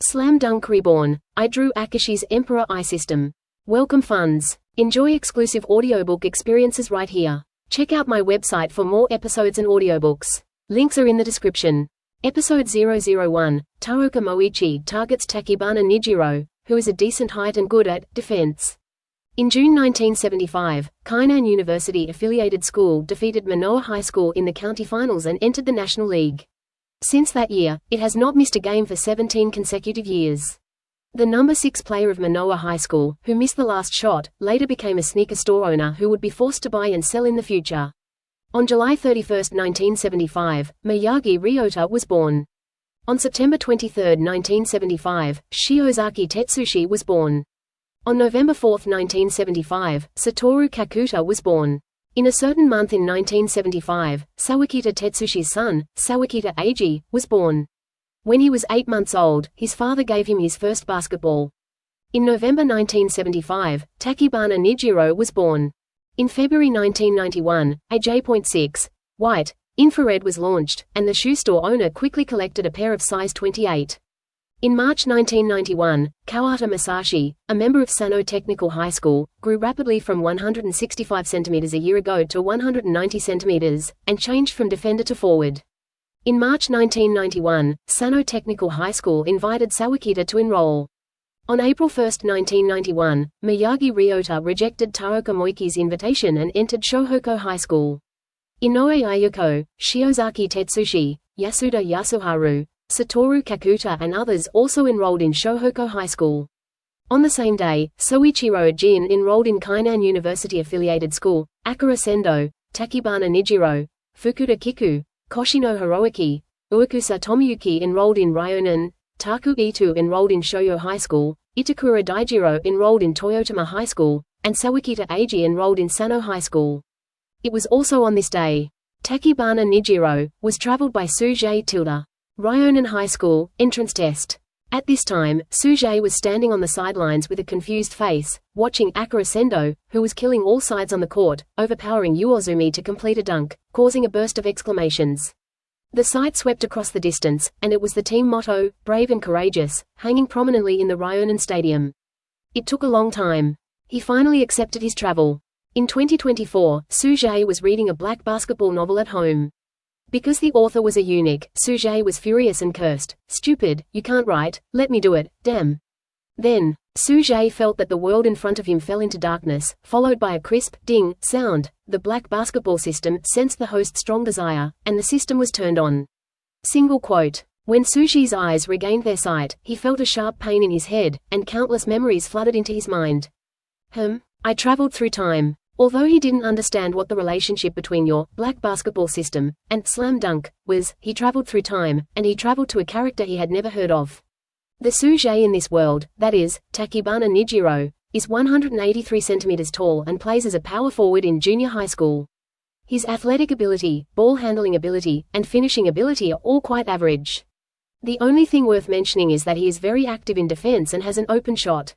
Slam Dunk Reborn. I drew Akashi's Emperor Eye System. Welcome funds. Enjoy exclusive audiobook experiences right here. Check out my website for more episodes and audiobooks. Links are in the description. Episode 001, Taroka Moichi targets Tachibana Nijiro, who is a decent height and good at defense. In June 1975, Kainan University-affiliated school defeated Manoa High School in the county finals and entered the National League. Since that year, it has not missed a game for 17 consecutive years. The number 6 player of Manoa High School, who missed the last shot, later became a sneaker store owner who would be forced to buy and sell in the future. On July 31, 1975, Miyagi Ryota was born. On September 23, 1975, Shiozaki Tetsushi was born. On November 4, 1975, Satoru Kakuta was born. In a certain month in 1975, Sawakita Tetsushi's son, Sawakita Eiji, was born. When he was 8 months old, his father gave him his first basketball. In November 1975, Tachibana Nijiro was born. In February 1991, a J.6 white infrared was launched, and the shoe store owner quickly collected a pair of size 28. In March 1991, Kawata Masashi, a member of Sendoh Technical High School, grew rapidly from 165 cm a year ago to 190 cm, and changed from defender to forward. In March 1991, Sendoh Technical High School invited Sawakita to enroll. On April 1, 1991, Miyagi Ryota rejected Taroka Moichi's invitation and entered Shohoko High School. Inoue Ayako, Shiozaki Tetsushi, Yasuda Yasuharu, Satoru Kakuta and others also enrolled in Shohoko High School. On the same day, Soichiro Jin enrolled in Kainan University-affiliated school, Akira Sendoh, Tachibana Nijiro, Fukuda Kiku, Koshino Hiroaki, Uekusa Tomiyuki enrolled in Ryonan, Taku Itu enrolled in Shoyo High School, Itakura Daijiro enrolled in Toyotama High School, and Sawakita Eiji enrolled in Sano High School. It was also on this day. Tachibana Nijiro was traveled by Sujei tilde. Ryonan High School, entrance test. At this time, Sujei was standing on the sidelines with a confused face, watching Akira Sendoh, who was killing all sides on the court, overpowering Uozumi to complete a dunk, causing a burst of exclamations. The sight swept across the distance, and it was the team motto, brave and courageous, hanging prominently in the Ryonan Stadium. It took a long time. He finally accepted his travel. In 2024, Sujei was reading a black basketball novel at home. Because the author was a eunuch, Sujei was furious and cursed, "Stupid, you can't write, let me do it, damn." Then, Sujei felt that the world in front of him fell into darkness, followed by a crisp, ding, sound. The black basketball system sensed the host's strong desire, and the system was turned on. Single quote. When Sujei's eyes regained their sight, he felt a sharp pain in his head, and countless memories flooded into his mind. I traveled through time. Although he didn't understand what the relationship between your black basketball system and slam dunk was, he traveled through time, and he traveled to a character he had never heard of. The Sujei in this world, that is, Tachibana Nijiro, is 183 cm tall and plays as a power forward in junior high school. His athletic ability, ball handling ability, and finishing ability are all quite average. The only thing worth mentioning is that he is very active in defense and has an open shot.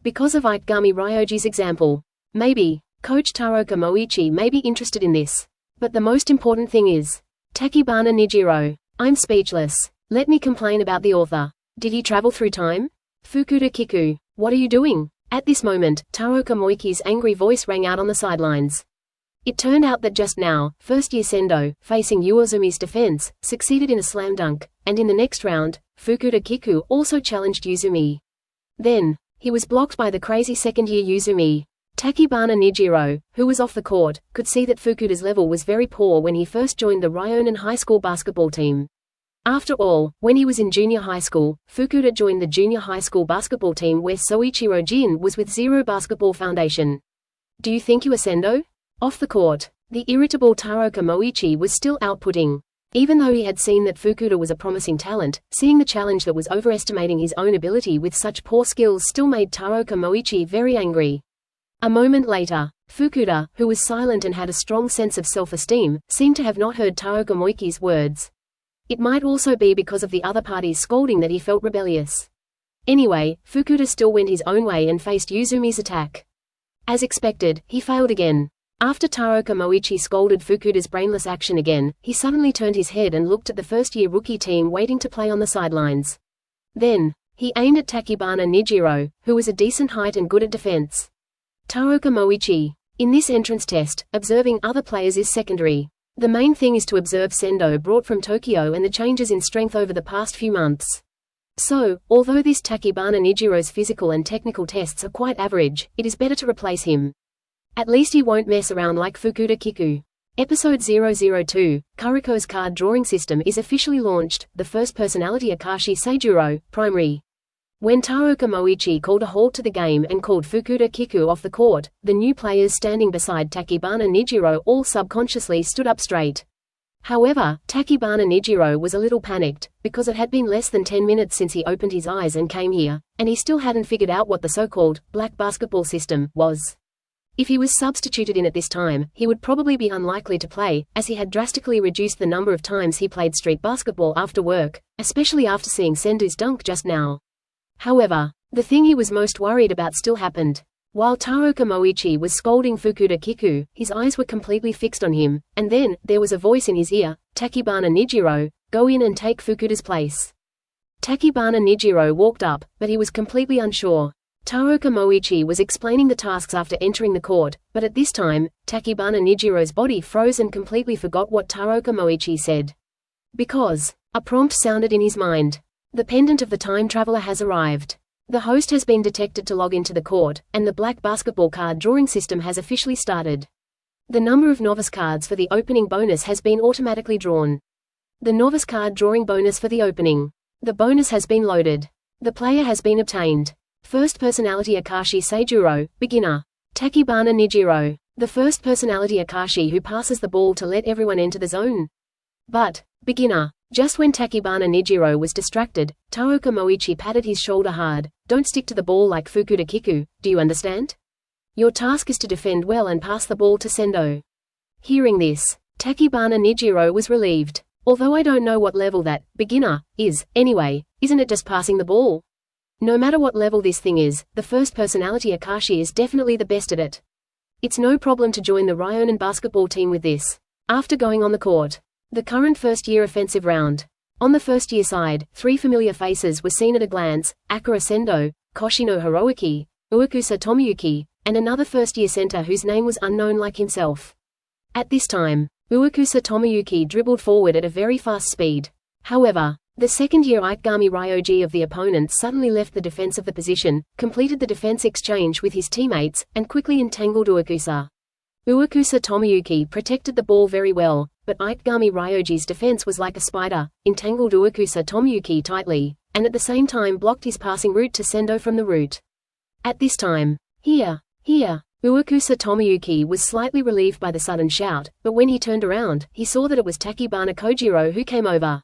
Because of Ikegami Ryoji's example. Maybe Coach Taroka Moichi may be interested in this. But the most important thing is Tachibana Nijiro. I'm speechless. Let me complain about the author. Did he travel through time? Fukuda Kiku. What are you doing? At this moment, Taroka Moichi's angry voice rang out on the sidelines. It turned out that just now, first-year Sendoh, facing Uozumi's defense, succeeded in a slam dunk, and in the next round, Fukuda Kiku also challenged Uzumi. Then, he was blocked by the crazy second-year Uzumi. Tachibana Nijiro, who was off the court, could see that Fukuda's level was very poor when he first joined the Ryonan High School basketball team. After all, when he was in junior high school, Fukuda joined the junior high school basketball team where Soichiro Jin was with zero basketball foundation. Do you think you are Sendoh? Off the court, the irritable Taroka Moichi was still outputting. Even though he had seen that Fukuda was a promising talent, seeing the challenge that was overestimating his own ability with such poor skills still made Taroka Moichi very angry. A moment later, Fukuda, who was silent and had a strong sense of self-esteem, seemed to have not heard Taroka Moichi's words. It might also be because of the other party's scolding that he felt rebellious. Anyway, Fukuda still went his own way and faced Uzumi's attack. As expected, he failed again. After Taroka Moichi scolded Fukuda's brainless action again, he suddenly turned his head and looked at the first-year rookie team waiting to play on the sidelines. Then, He aimed at Tachibana Nijiro, who was a decent height and good at defense. Taoka Moichi. In this entrance test, observing other players is secondary. The main thing is to observe Sendoh brought from Tokyo and the changes in strength over the past few months. So, although this Tachibana Nijiro's physical and technical tests are quite average, it is better to replace him. At least he won't mess around like Fukuda Kiku. Episode 002, Kuroko's card drawing system is officially launched, the first personality Akashi Seijuro, primary. When Taoka Moichi called a halt to the game and called Fukuda Kiku off the court, the new players standing beside Tachibana Nijiro all subconsciously stood up straight. However, Tachibana Nijiro was a little panicked, because it had been less than 10 minutes since he opened his eyes and came here, and he still hadn't figured out what the so-called black basketball system was. If he was substituted in at this time, he would probably be unlikely to play, as he had drastically reduced the number of times he played street basketball after work, especially after seeing Sendoh's dunk just now. However, the thing he was most worried about still happened. While Taoka Moichi was scolding Fukuda Kiku, his eyes were completely fixed on him, and then, there was a voice in his ear, Tachibana Nijiro, go in and take Fukuda's place. Tachibana Nijiro walked up, but he was completely unsure. Taoka Moichi was explaining the tasks after entering the court, but at this time, Tachibana Nijiro's body froze and completely forgot what Taoka Moichi said. Because a prompt sounded in his mind. The pendant of the time traveler has arrived. The host has been detected to log into the court, and the black basketball card drawing system has officially started. The number of novice cards for the opening bonus has been automatically drawn. The novice card drawing bonus for the opening. The bonus has been loaded. The player has been obtained. First personality Akashi Seijuro, beginner. Tachibana Nijiro. The first personality Akashi who passes the ball to let everyone enter the zone. But, beginner. Just when Tachibana Nijiro was distracted, Taoka Moichi patted his shoulder hard. Don't stick to the ball like Fukuda Kiku, do you understand? Your task is to defend well and pass the ball to Sendoh. Hearing this, Tachibana Nijiro was relieved. Although I don't know what level that beginner is, anyway, isn't it just passing the ball? No matter what level this thing is, the first personality Akashi is definitely the best at it. It's no problem to join the Ryonan basketball team with this. After going on the court. The current first-year offensive round. On the first-year side, 3 familiar faces were seen at a glance: Akira Sendoh, Koshino Hiroaki, Uekusa Tomoyuki, and another first-year center whose name was unknown like himself. At this time, Uekusa Tomoyuki dribbled forward at a very fast speed. However, the second-year Ikegami Ryoji of the opponent suddenly left the defense of the position, completed the defense exchange with his teammates, and quickly entangled Uekusa. Uekusa Tomoyuki protected the ball very well, but Ikegami Ryoji's defense was like a spider, entangled Uekusa Tomoyuki tightly, and at the same time blocked his passing route to Sendoh from the root. At this time, here, Uekusa Tomoyuki was slightly relieved by the sudden shout, but when he turned around, he saw that it was Tachibana Kojiro who came over.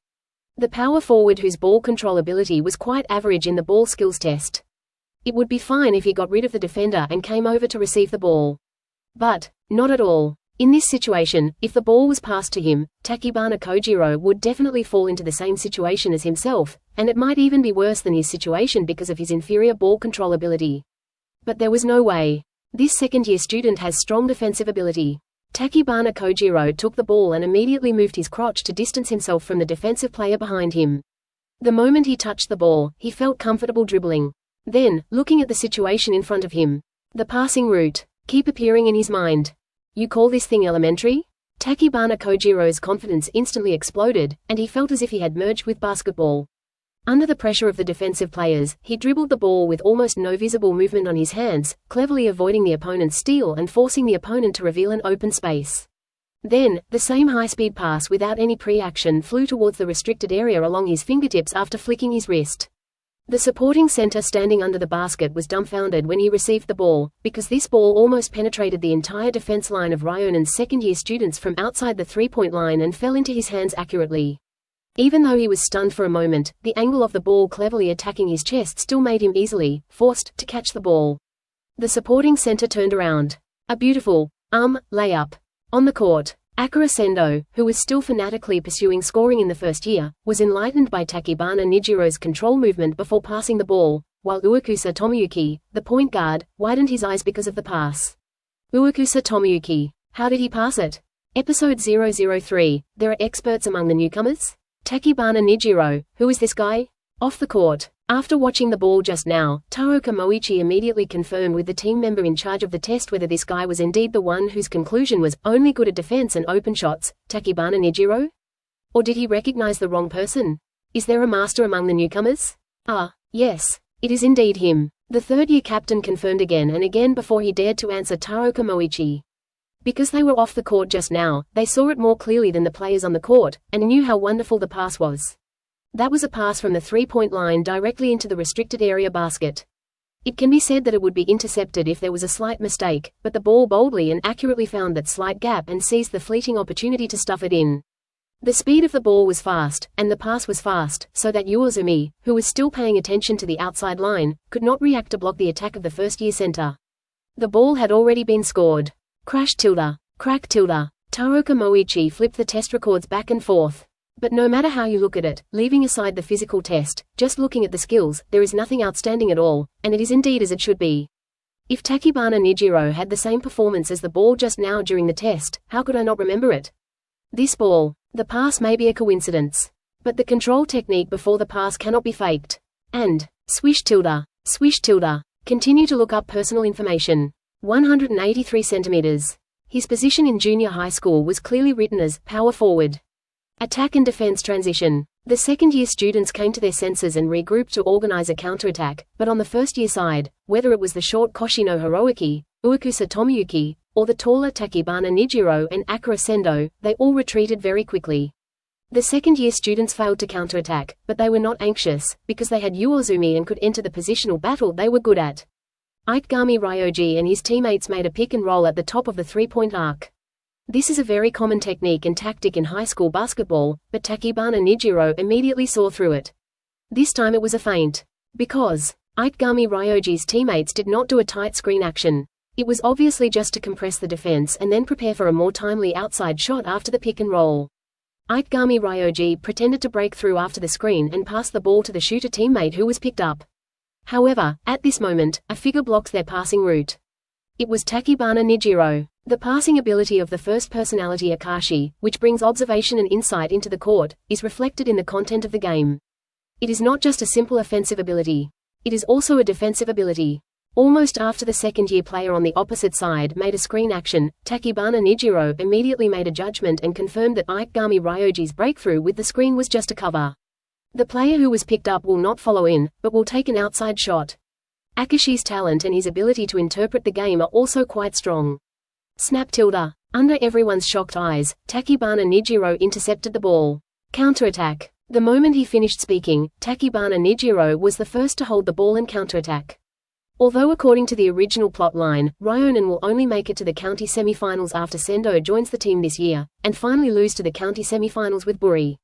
The power forward whose ball control ability was quite average in the ball skills test. It would be fine if he got rid of the defender and came over to receive the ball. But, not at all. In this situation, if the ball was passed to him, Tachibana Kojiro would definitely fall into the same situation as himself, and it might even be worse than his situation because of his inferior ball control ability. But there was no way. This second-year student has strong defensive ability. Tachibana Kojiro took the ball and immediately moved his crotch to distance himself from the defensive player behind him. The moment he touched the ball, he felt comfortable dribbling. Then, looking at the situation in front of him, the passing route keep appearing in his mind. You call this thing elementary? Tachibana Kojiro's confidence instantly exploded, and he felt as if he had merged with basketball. Under the pressure of the defensive players, he dribbled the ball with almost no visible movement on his hands, cleverly avoiding the opponent's steal and forcing the opponent to reveal an open space. Then, the same high-speed pass without any pre-action flew towards the restricted area along his fingertips after flicking his wrist. The supporting center standing under the basket was dumbfounded when he received the ball, because this ball almost penetrated the entire defense line of Ryonan's second-year students from outside the three-point line and fell into his hands accurately. Even though he was stunned for a moment, the angle of the ball cleverly attacking his chest still made him easily forced to catch the ball. The supporting center turned around. A beautiful layup. On the court, Akira Sendoh, who was still fanatically pursuing scoring in the first year, was enlightened by Tachibana Nijiro's control movement before passing the ball, while Uekusa Tomoyuki, the point guard, widened his eyes because of the pass. Uekusa Tomoyuki. How did he pass it? Episode 003. There are experts among the newcomers? Tachibana Nijiro. Who is this guy? Off the court. After watching the ball just now, Taroka Moichi immediately confirmed with the team member in charge of the test whether this guy was indeed the one whose conclusion was only good at defense and open shots, Tachibana Nijiro? Or did he recognize the wrong person? Is there a master among the newcomers? Ah, yes, it is indeed him. The third-year captain confirmed again and again before he dared to answer Taroka Moichi. Because they were off the court just now, they saw it more clearly than the players on the court, and knew how wonderful the pass was. That was a pass from the three-point line directly into the restricted area basket. It can be said that it would be intercepted if there was a slight mistake, but the ball boldly and accurately found that slight gap and seized the fleeting opportunity to stuff it in. The speed of the ball was fast, and the pass was fast, so that Uezumi, who was still paying attention to the outside line, could not react to block the attack of the first-year center. The ball had already been scored. Crash tilde. Crack tilde. Taroka Moichi flipped the test records back and forth. But no matter how you look at it, leaving aside the physical test, just looking at the skills, there is nothing outstanding at all, and it is indeed as it should be. If Tachibana Nijiro had the same performance as the ball just now during the test, how could I not remember it? This ball. The pass may be a coincidence. But the control technique before the pass cannot be faked. And, swish tilde. Swish tilde. Continue to look up personal information. 183 centimeters. His position in junior high school was clearly written as power forward. Attack and defense transition. The second-year students came to their senses and regrouped to organize a counterattack, but on the first-year side, whether it was the short Koshino Hiroaki, Uekusa Tomiyuki, or the taller Tachibana Nijiro and Akira Sendoh, they all retreated very quickly. The second-year students failed to counterattack, but they were not anxious, because they had Uezumi and could enter the positional battle they were good at. Ikegami Ryoji and his teammates made a pick and roll at the top of the three-point arc. This is a very common technique and tactic in high school basketball, but Tachibana Nijiro immediately saw through it. This time it was a feint. Because Ikegami Ryoji's teammates did not do a tight screen action. It was obviously just to compress the defense and then prepare for a more timely outside shot after the pick and roll. Ikegami Ryoji pretended to break through after the screen and passed the ball to the shooter teammate who was picked up. However, at this moment, a figure blocked their passing route. It was Tachibana Nijiro. The passing ability of the first personality Akashi, which brings observation and insight into the court, is reflected in the content of the game. It is not just a simple offensive ability. It is also a defensive ability. Almost after the second-year player on the opposite side made a screen action, Tachibana Nijiro immediately made a judgment and confirmed that Ikegami Ryoji's breakthrough with the screen was just a cover. The player who was picked up will not follow in, but will take an outside shot. Akashi's talent and his ability to interpret the game are also quite strong. Snap tilde. Under everyone's shocked eyes, Tachibana Nijiro intercepted the ball. Counterattack. The moment he finished speaking, Tachibana Nijiro was the first to hold the ball and counterattack. Although according to the original plot line, Ryonan will only make it to the county semifinals after Sendoh joins the team this year, and finally lose to the county semifinals with Buri.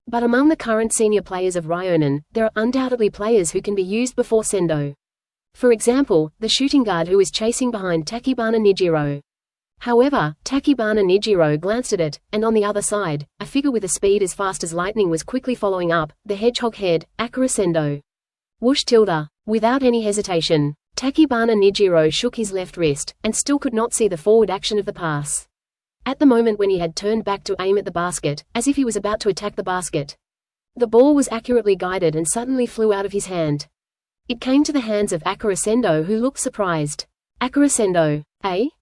But among the current senior players of Ryonan, there are undoubtedly players who can be used before Sendoh. For example, the shooting guard who is chasing behind Tachibana Nijiro. However, Tachibana Nijiro glanced at it, and on the other side, a figure with a speed as fast as lightning was quickly following up, the hedgehog head, Akira Sendoh. Whoosh tilde. Without any hesitation, Tachibana Nijiro shook his left wrist, and still could not see the forward action of the pass. At the moment when he had turned back to aim at the basket, as if he was about to attack the basket, the ball was accurately guided and suddenly flew out of his hand. It came to the hands of Akira Sendoh, who looked surprised. Akira Sendoh.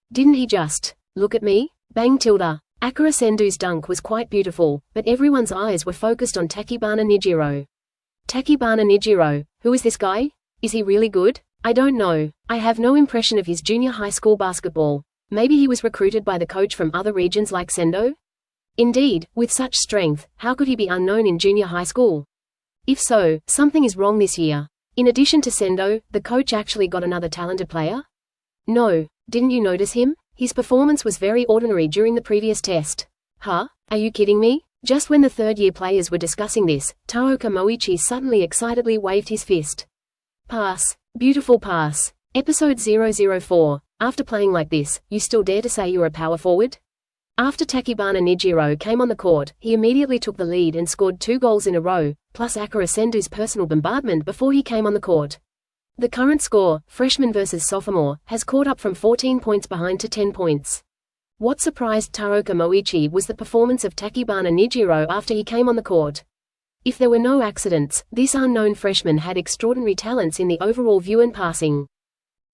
Didn't he just look at me? Bang tilde. Akira Sendoh's dunk was quite beautiful, but everyone's eyes were focused on Tachibana Nijiro. Tachibana Nijiro, who is this guy? Is he really good? I don't know. I have no impression of his junior high school basketball. Maybe he was recruited by the coach from other regions like Sendoh? Indeed, with such strength, how could he be unknown in junior high school? If so, something is wrong this year. In addition to Sendoh, the coach actually got another talented player? No. Didn't you notice him? His performance was very ordinary during the previous test. Huh? Are you kidding me? Just when the third-year players were discussing this, Taroka Moichi suddenly excitedly waved his fist. Pass. Beautiful pass. Episode 004. After playing like this, you still dare to say you're a power forward? After Tachibana Nijiro came on the court, he immediately took the lead and scored 2 goals in a row, plus Akira Sendoh's personal bombardment before he came on the court. The current score, freshman versus sophomore, has caught up from 14 points behind to 10 points. What surprised Taroka Moichi was the performance of Tachibana Nijiro after he came on the court. If there were no accidents, this unknown freshman had extraordinary talents in the overall view and passing.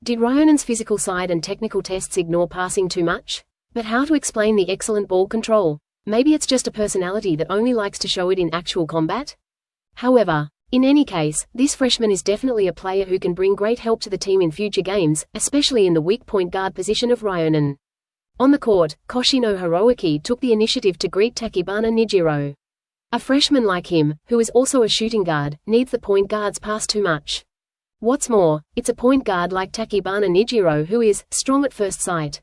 Did Ryonan's physical side and technical tests ignore passing too much? But how to explain the excellent ball control? Maybe it's just a personality that only likes to show it in actual combat? However, in any case, this freshman is definitely a player who can bring great help to the team in future games, especially in the weak point guard position of Ryonan. On the court, Koshino Hiroaki took the initiative to greet Tachibana Nijiro. A freshman like him, who is also a shooting guard, needs the point guard's pass too much. What's more, it's a point guard like Tachibana Nijiro who is strong at first sight.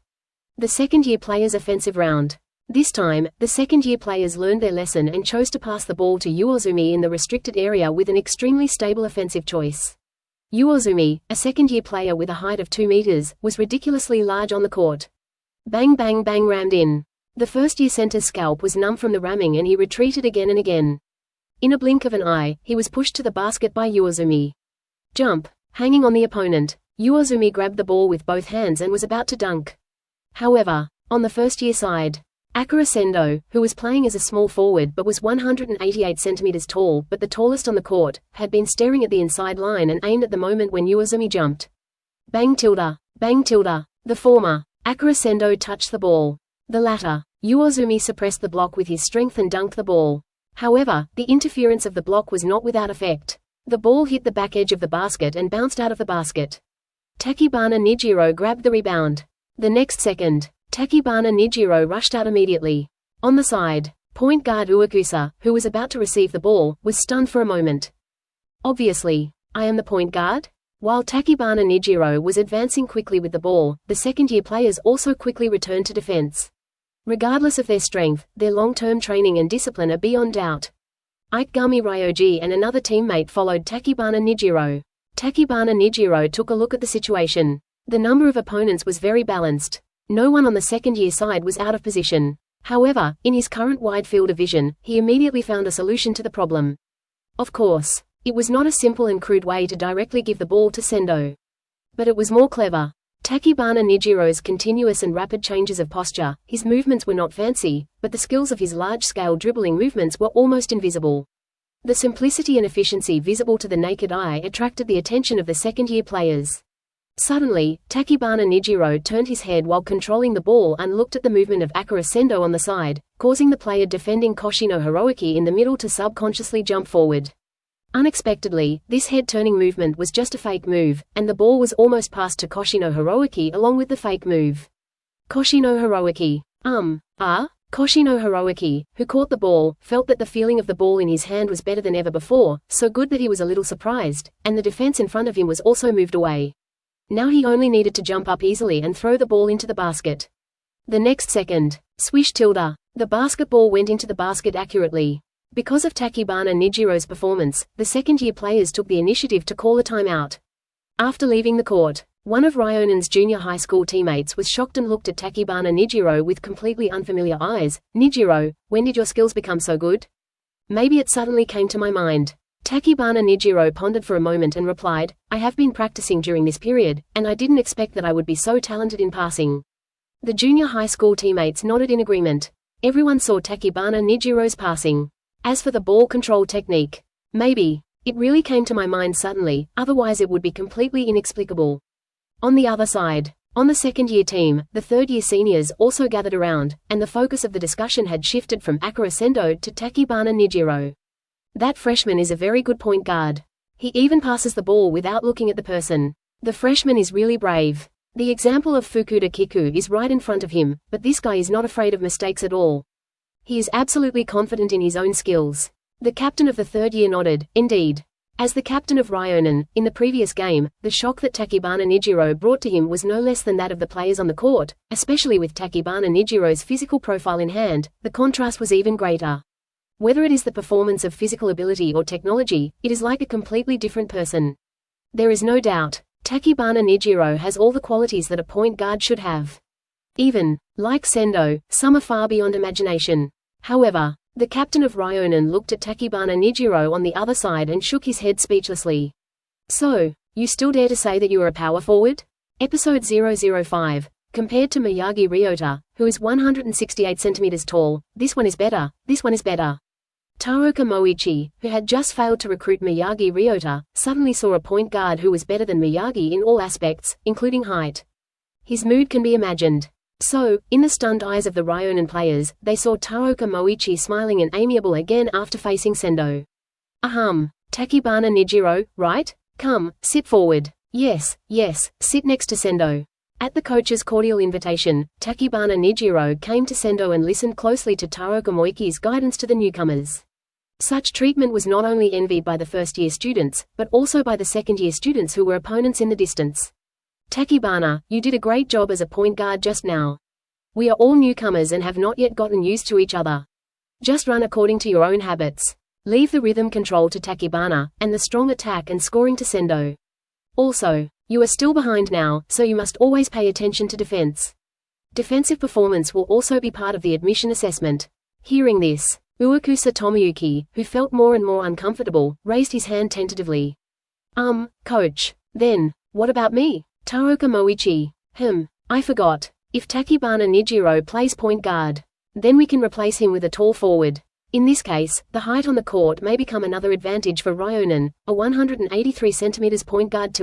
The second-year players' offensive round. This time, the second-year players learned their lesson and chose to pass the ball to Uozumi in the restricted area with an extremely stable offensive choice. Uozumi, a second-year player with a height of 2 meters, was ridiculously large on the court. Bang bang bang rammed in. The first-year center's scalp was numb from the ramming and he retreated again and again. In a blink of an eye, he was pushed to the basket by Uozumi. Jump. Hanging on the opponent, Uozumi grabbed the ball with both hands and was about to dunk. However, on the first-year side, Sendoh, who was playing as a small forward but was 188 centimeters tall but the tallest on the court, had been staring at the inside line and aimed at the moment when Uozumi jumped. Bang tilde. Bang tilde. The former, Sendoh touched the ball. The latter, Uozumi suppressed the block with his strength and dunked the ball. However, the interference of the block was not without effect. The ball hit the back edge of the basket and bounced out of the basket. Tachibana Nijiro grabbed the rebound. The next second, Tachibana Nijiro rushed out immediately. On the side, point guard Uekusa, who was about to receive the ball, was stunned for a moment. Obviously, I am the point guard? While Tachibana Nijiro was advancing quickly with the ball, the second-year players also quickly returned to defense. Regardless of their strength, their long-term training and discipline are beyond doubt. Ikegami Ryoji and another teammate followed Tachibana Nijiro. Tachibana Nijiro took a look at the situation. The number of opponents was very balanced. No one on the second-year side was out of position. However, in his current wide field of vision, he immediately found a solution to the problem. Of course, it was not a simple and crude way to directly give the ball to Sendoh. But it was more clever. Tachibana Nijiro's continuous and rapid changes of posture, his movements were not fancy, but the skills of his large-scale dribbling movements were almost invisible. The simplicity and efficiency visible to the naked eye attracted the attention of the second-year players. Suddenly, Tachibana Nijiro turned his head while controlling the ball and looked at the movement of Sendoh on the side, causing the player defending Koshino Hiroaki in the middle to subconsciously jump forward. Unexpectedly, this head-turning movement was just a fake move, and the ball was almost passed to Koshino Hiroaki along with the fake move. Koshino Hiroaki. Koshino Hiroaki, who caught the ball, felt that the feeling of the ball in his hand was better than ever before, so good that he was a little surprised, and the defense in front of him was also moved away. Now he only needed to jump up easily and throw the ball into the basket. The next second, swish tilde. The basketball went into the basket accurately. Because of Tachibana Nijiro's performance, the second-year players took the initiative to call a timeout. After leaving the court, one of Ryonan's junior high school teammates was shocked and looked at Tachibana Nijiro with completely unfamiliar eyes. Nijiro, when did your skills become so good? Maybe it suddenly came to my mind. Tachibana Nijiro pondered for a moment and replied, I have been practicing during this period, and I didn't expect that I would be so talented in passing. The junior high school teammates nodded in agreement. Everyone saw Tachibana Nijiro's passing. As for the ball control technique, maybe, it really came to my mind suddenly, otherwise it would be completely inexplicable. On the other side, on the second-year team, the third-year seniors also gathered around, and the focus of the discussion had shifted from Sendoh to Tachibana Nijiro. That freshman is a very good point guard. He even passes the ball without looking at the person. The freshman is really brave. The example of Fukuda Kiku is right in front of him, but this guy is not afraid of mistakes at all. He is absolutely confident in his own skills. The captain of the third year nodded, indeed. As the captain of Ryonan, in the previous game, the shock that Tachibana Nijiro brought to him was no less than that of the players on the court, especially with Tachibana Nijiro's physical profile in hand, the contrast was even greater. Whether it is the performance of physical ability or technology, it is like a completely different person. There is no doubt, Tachibana Nijiro has all the qualities that a point guard should have. Even, like Sendoh, some are far beyond imagination. However, the captain of Ryonan looked at Tachibana Nijiro on the other side and shook his head speechlessly. So, you still dare to say that you are a power forward? Episode 005. Compared to Miyagi Ryota, who is 168 centimeters tall, this one is better, this one is better. Taroka Moichi, who had just failed to recruit Miyagi Ryota, suddenly saw a point guard who was better than Miyagi in all aspects, including height. His mood can be imagined. So, in the stunned eyes of the Ryonan players, they saw Taroka Moichi smiling and amiable again after facing Sendoh. Tachibana Nijiro, right? Come, sit forward. Yes, sit next to Sendoh. At the coach's cordial invitation, Tachibana Nijiro came to Sendoh and listened closely to Taroka Moichi's guidance to the newcomers. Such treatment was not only envied by the first-year students, but also by the second-year students who were opponents in the distance. Tachibana, you did a great job as a point guard just now. We are all newcomers and have not yet gotten used to each other. Just run according to your own habits. Leave the rhythm control to Tachibana, and the strong attack and scoring to Sendoh. Also, you are still behind now, so you must always pay attention to defense. Defensive performance will also be part of the admission assessment. Hearing this, Uekusa Tomoyuki, who felt more and more uncomfortable, raised his hand tentatively. Coach. Then, what about me? Taroka Moichi. I forgot. If Tachibana Nijiro plays point guard, then we can replace him with a tall forward. In this case, the height on the court may become another advantage for Ryonan, a 183 cm point guard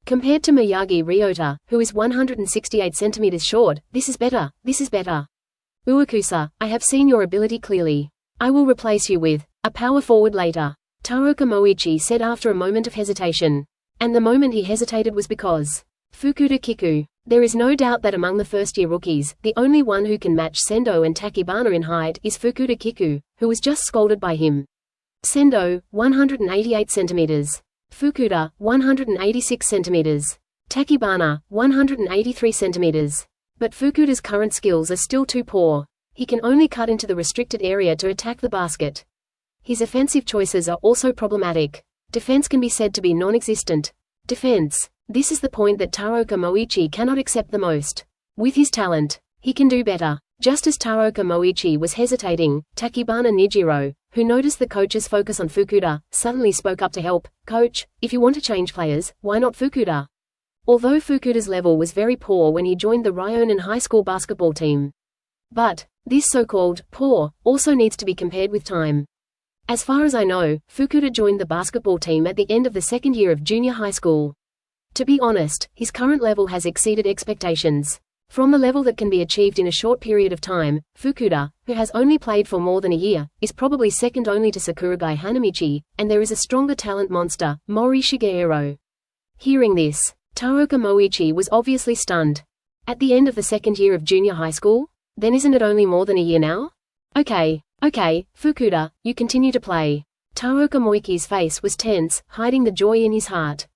Compared to Miyagi Ryota, who is 168 cm short, this is better. Uekusa, I have seen your ability clearly. I will replace you with a power forward later, Taroka Moichi said after a moment of hesitation. And the moment he hesitated was because Fukuda Kiku. There is no doubt that among the first-year rookies, the only one who can match Sendoh and Tachibana in height is Fukuda Kiku, who was just scolded by him. Sendoh, 188 cm. Fukuda, 186 cm. Tachibana, 183 cm. But Fukuda's current skills are still too poor. He can only cut into the restricted area to attack the basket. His offensive choices are also problematic. Defense can be said to be non-existent. Defense. This is the point that Taroka Moichi cannot accept the most. With his talent, he can do better. Just as Taroka Moichi was hesitating, Tachibana Nijiro, who noticed the coach's focus on Fukuda, suddenly spoke up to help. Coach, if you want to change players, why not Fukuda? Although Fukuda's level was very poor when he joined the Ryonan High School basketball team. But, this so-called poor also needs to be compared with time. As far as I know, Fukuda joined the basketball team at the end of the second year of junior high school. To be honest, his current level has exceeded expectations. From the level that can be achieved in a short period of time, Fukuda, who has only played for more than a year, is probably second only to Sakurai Hanamichi, and there is a stronger talent monster, Mori Shigeru. Hearing this, Taroka Moichi was obviously stunned. At the end of the second year of junior high school? Then isn't it only more than a year now? Okay, Fukuda, you continue to play. Taroka Moichi's face was tense, hiding the joy in his heart.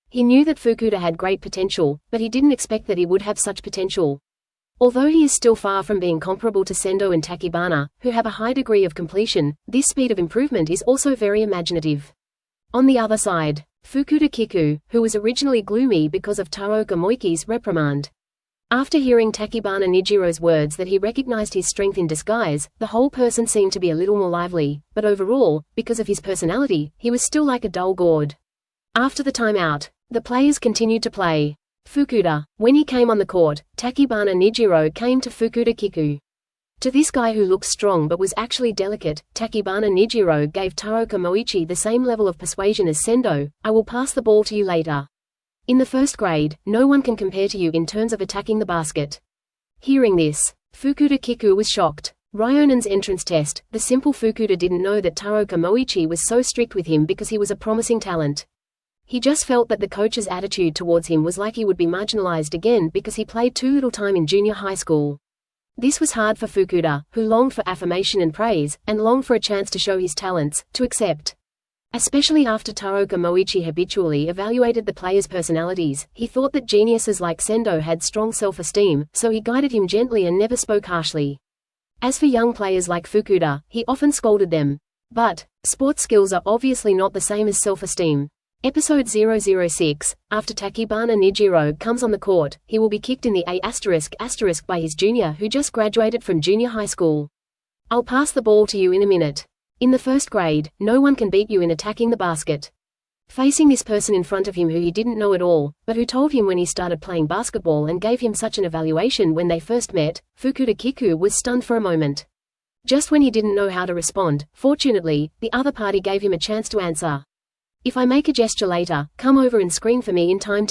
He knew that Fukuda had great potential, but he didn't expect that he would have such potential. Although he is still far from being comparable to Sendoh and Tachibana, who have a high degree of completion, this speed of improvement is also very imaginative. On the other side, Fukuda Kiku, who was originally gloomy because of Taroka Moichi's reprimand. After hearing Tachibana Nijiro's words that he recognized his strength in disguise, the whole person seemed to be a little more lively, but overall, because of his personality, he was still like a dull gourd. After the timeout, the players continued to play. Fukuda. When he came on the court, Tachibana Nijiro came to Fukuda Kiku. To this guy who looks strong but was actually delicate, Tachibana Nijiro gave Taroka Moichi the same level of persuasion as Sendoh. I will pass the ball to you later. In the first grade, no one can compare to you in terms of attacking the basket. Hearing this, Fukuda Kiku was shocked. Ryonan's entrance test, the simple Fukuda didn't know that Taroka Moichi was so strict with him because he was a promising talent. He just felt that the coach's attitude towards him was like he would be marginalized again because he played too little time in junior high school. This was hard for Fukuda, who longed for affirmation and praise, and longed for a chance to show his talents, to accept. Especially after Taroka Moichi habitually evaluated the players' personalities, he thought that geniuses like Sendoh had strong self-esteem, so he guided him gently and never spoke harshly. As for young players like Fukuda, he often scolded them. But, sports skills are obviously not the same as self-esteem. Episode 006, after Tachibana Nijiro comes on the court, he will be kicked in the A** by his junior who just graduated from junior high school. I'll pass the ball to you in a minute. In the first grade, no one can beat you in attacking the basket. Facing this person in front of him who he didn't know at all, but who told him when he started playing basketball and gave him such an evaluation when they first met, Fukuda Kiku was stunned for a moment. Just when he didn't know how to respond, fortunately, the other party gave him a chance to answer. If I make a gesture later, come over and screen for me in time.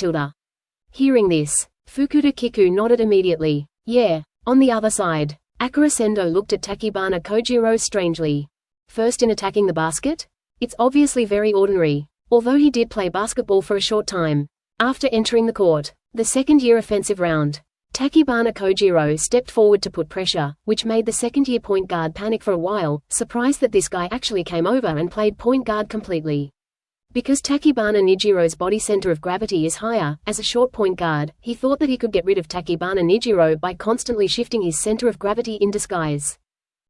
Hearing this, Fukuda Kiku nodded immediately. Yeah. On the other side, Akira Sendoh looked at Tachibana Nijiro strangely. First in attacking the basket? It's obviously very ordinary, although he did play basketball for a short time. After entering the court, the second-year offensive round, Tachibana Nijiro stepped forward to put pressure, which made the second-year point guard panic for a while, surprised that this guy actually came over and played point guard completely. Because Tachibana Nijiro's body center of gravity is higher, as a short point guard, he thought that he could get rid of Tachibana Nijiro by constantly shifting his center of gravity in disguise.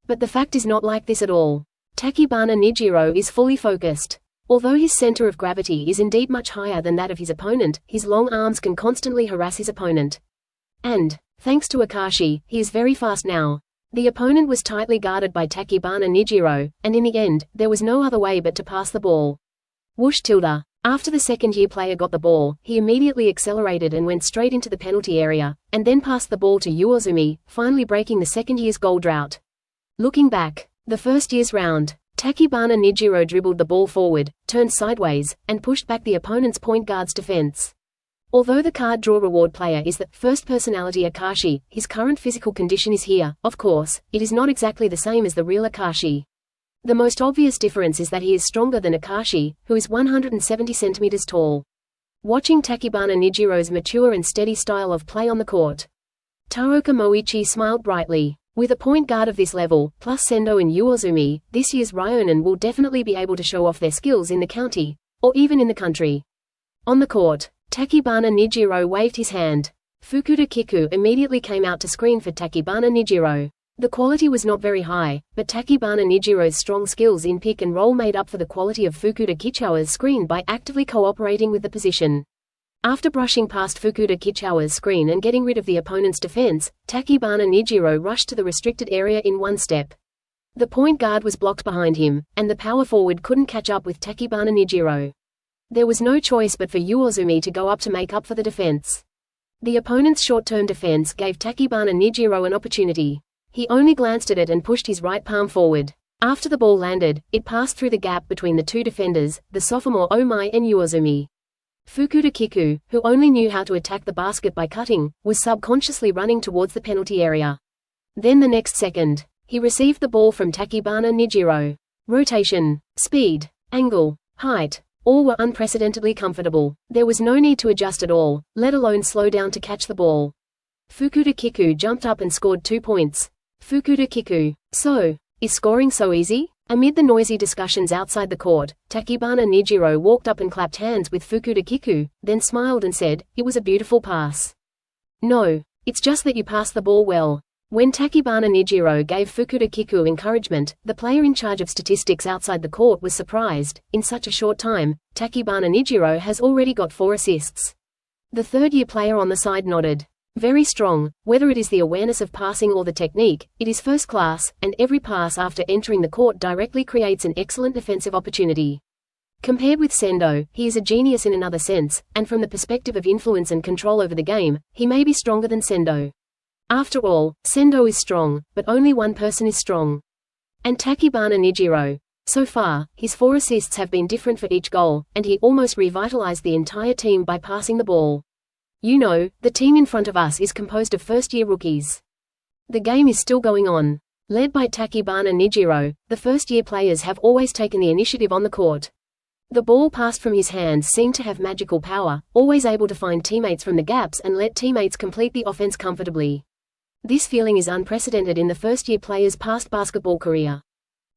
But the fact is not like this at all. Tachibana Nijiro is fully focused. Although his center of gravity is indeed much higher than that of his opponent, his long arms can constantly harass his opponent. And, thanks to Akashi, he is very fast now. The opponent was tightly guarded by Tachibana Nijiro, and in the end, there was no other way but to pass the ball. Whoosh. After the second-year player got the ball, he immediately accelerated and went straight into the penalty area, and then passed the ball to Uozumi, finally breaking the second year's goal drought. Looking back, the first year's round, Tachibana Nijiro dribbled the ball forward, turned sideways, and pushed back the opponent's point guard's defense. Although the card draw reward player is the first personality Akashi, his current physical condition is here. Of course, it is not exactly the same as the real Akashi. The most obvious difference is that he is stronger than Akashi, who is 170 centimeters tall. Watching Tachibana Nijiro's mature and steady style of play on the court, Taroka Moichi smiled brightly. With a point guard of this level, plus Sendoh and Uozumi, this year's Ryonan will definitely be able to show off their skills in the county, or even in the country. On the court, Tachibana Nijiro waved his hand. Fukuda Kiku immediately came out to screen for Tachibana Nijiro. The quality was not very high, but Tachibana Nijiro's strong skills in pick and roll made up for the quality of Fukuda Kichawa's screen by actively cooperating with the position. After brushing past Fukuda Kichawa's screen and getting rid of the opponent's defense, Tachibana Nijiro rushed to the restricted area in one step. The point guard was blocked behind him, and the power forward couldn't catch up with Tachibana Nijiro. There was no choice but for Uozumi to go up to make up for the defense. The opponent's short-term defense gave Tachibana Nijiro an opportunity. He only glanced at it and pushed his right palm forward. After the ball landed, it passed through the gap between the two defenders, the sophomore Omai and Uozumi. Fukuda Kiku, who only knew how to attack the basket by cutting, was subconsciously running towards the penalty area. Then the next second, he received the ball from Tachibana Nijiro. Rotation, speed, angle, height, all were unprecedentedly comfortable. There was no need to adjust at all, let alone slow down to catch the ball. Fukuda Kiku jumped up and scored 2 points. Fukuda Kiku. So, is scoring so easy? Amid the noisy discussions outside the court, Tachibana Nijiro walked up and clapped hands with Fukuda Kiku, then smiled and said, "It was a beautiful pass." "No, it's just that you passed the ball well." When Tachibana Nijiro gave Fukuda Kiku encouragement, the player in charge of statistics outside the court was surprised. In such a short time, Tachibana Nijiro has already got 4 assists. The third-year player on the side nodded. Very strong. Whether it is the awareness of passing or the technique, it is first class, and every pass after entering the court directly creates an excellent defensive opportunity. Compared with Sendoh, he is a genius in another sense, and from the perspective of influence and control over the game, he may be stronger than Sendoh. After all, Sendoh is strong, but only one person is strong. And Tachibana Nijiro. So far, his 4 assists have been different for each goal, and he almost revitalized the entire team by passing the ball. You know, the team in front of us is composed of first-year rookies. The game is still going on. Led by Tachibana Nijiro, the first-year players have always taken the initiative on the court. The ball passed from his hands seemed to have magical power, always able to find teammates from the gaps and let teammates complete the offense comfortably. This feeling is unprecedented in the first-year player's past basketball career.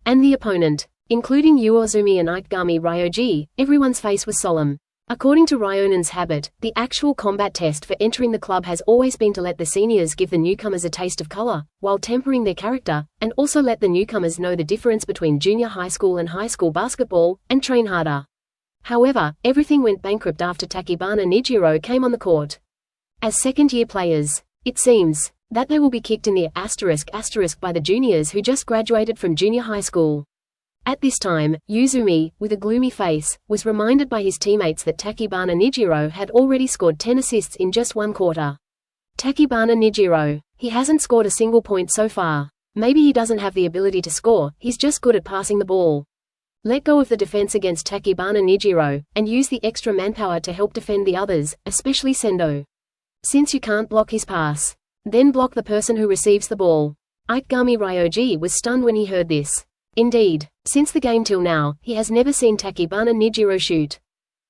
And the opponent, including Uozumi and Ikegami Ryoji, everyone's face was solemn. According to Ryonan's habit, the actual combat test for entering the club has always been to let the seniors give the newcomers a taste of color, while tempering their character, and also let the newcomers know the difference between junior high school and high school basketball, and train harder. However, everything went bankrupt after Tachibana Nijiro came on the court. As second-year players, it seems that they will be kicked in the *** by the juniors who just graduated from junior high school. At this time, Uzumi, with a gloomy face, was reminded by his teammates that Tachibana Nijiro had already scored 10 assists in just 1 quarter. Tachibana Nijiro. He hasn't scored a single point so far. Maybe he doesn't have the ability to score, he's just good at passing the ball. Let go of the defense against Tachibana Nijiro, and use the extra manpower to help defend the others, especially Sendoh. Since you can't block his pass, then block the person who receives the ball. Ikegami Ryoji was stunned when he heard this. Indeed, since the game till now, he has never seen Tachibana Nijiro shoot.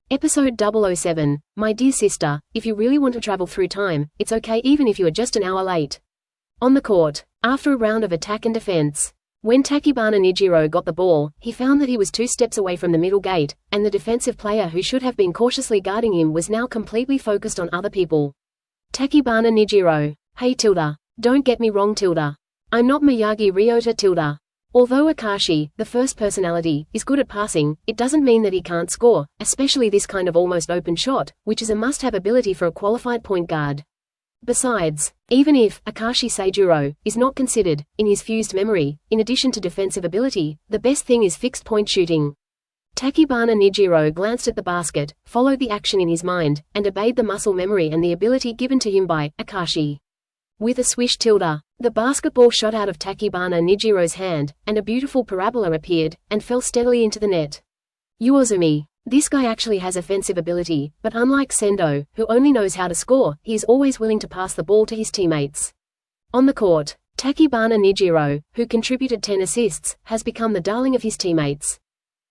Episode 007, My dear sister, if you really want to travel through time, it's okay even if you are just an hour late. On the court, after a round of attack and defense, when Tachibana Nijiro got the ball, he found that he was 2 steps away from the middle gate, and the defensive player who should have been cautiously guarding him was now completely focused on other people. Tachibana Nijiro. Hey tilde. Don't get me wrong tilde. I'm not Miyagi Ryota tilde. Although Akashi, the first personality, is good at passing, it doesn't mean that he can't score, especially this kind of almost open shot, which is a must-have ability for a qualified point guard. Besides, even if Akashi Seijuro is not considered, in his fused memory, in addition to defensive ability, the best thing is fixed point shooting. Tachibana Nijiro glanced at the basket, followed the action in his mind, and obeyed the muscle memory and the ability given to him by Akashi. With a swish tilde, the basketball shot out of Tachibana Nijiro's hand, and a beautiful parabola appeared, and fell steadily into the net. Uozumi. This guy actually has offensive ability, but unlike Sendoh, who only knows how to score, he is always willing to pass the ball to his teammates. On the court, Tachibana Nijiro, who contributed 10 assists, has become the darling of his teammates.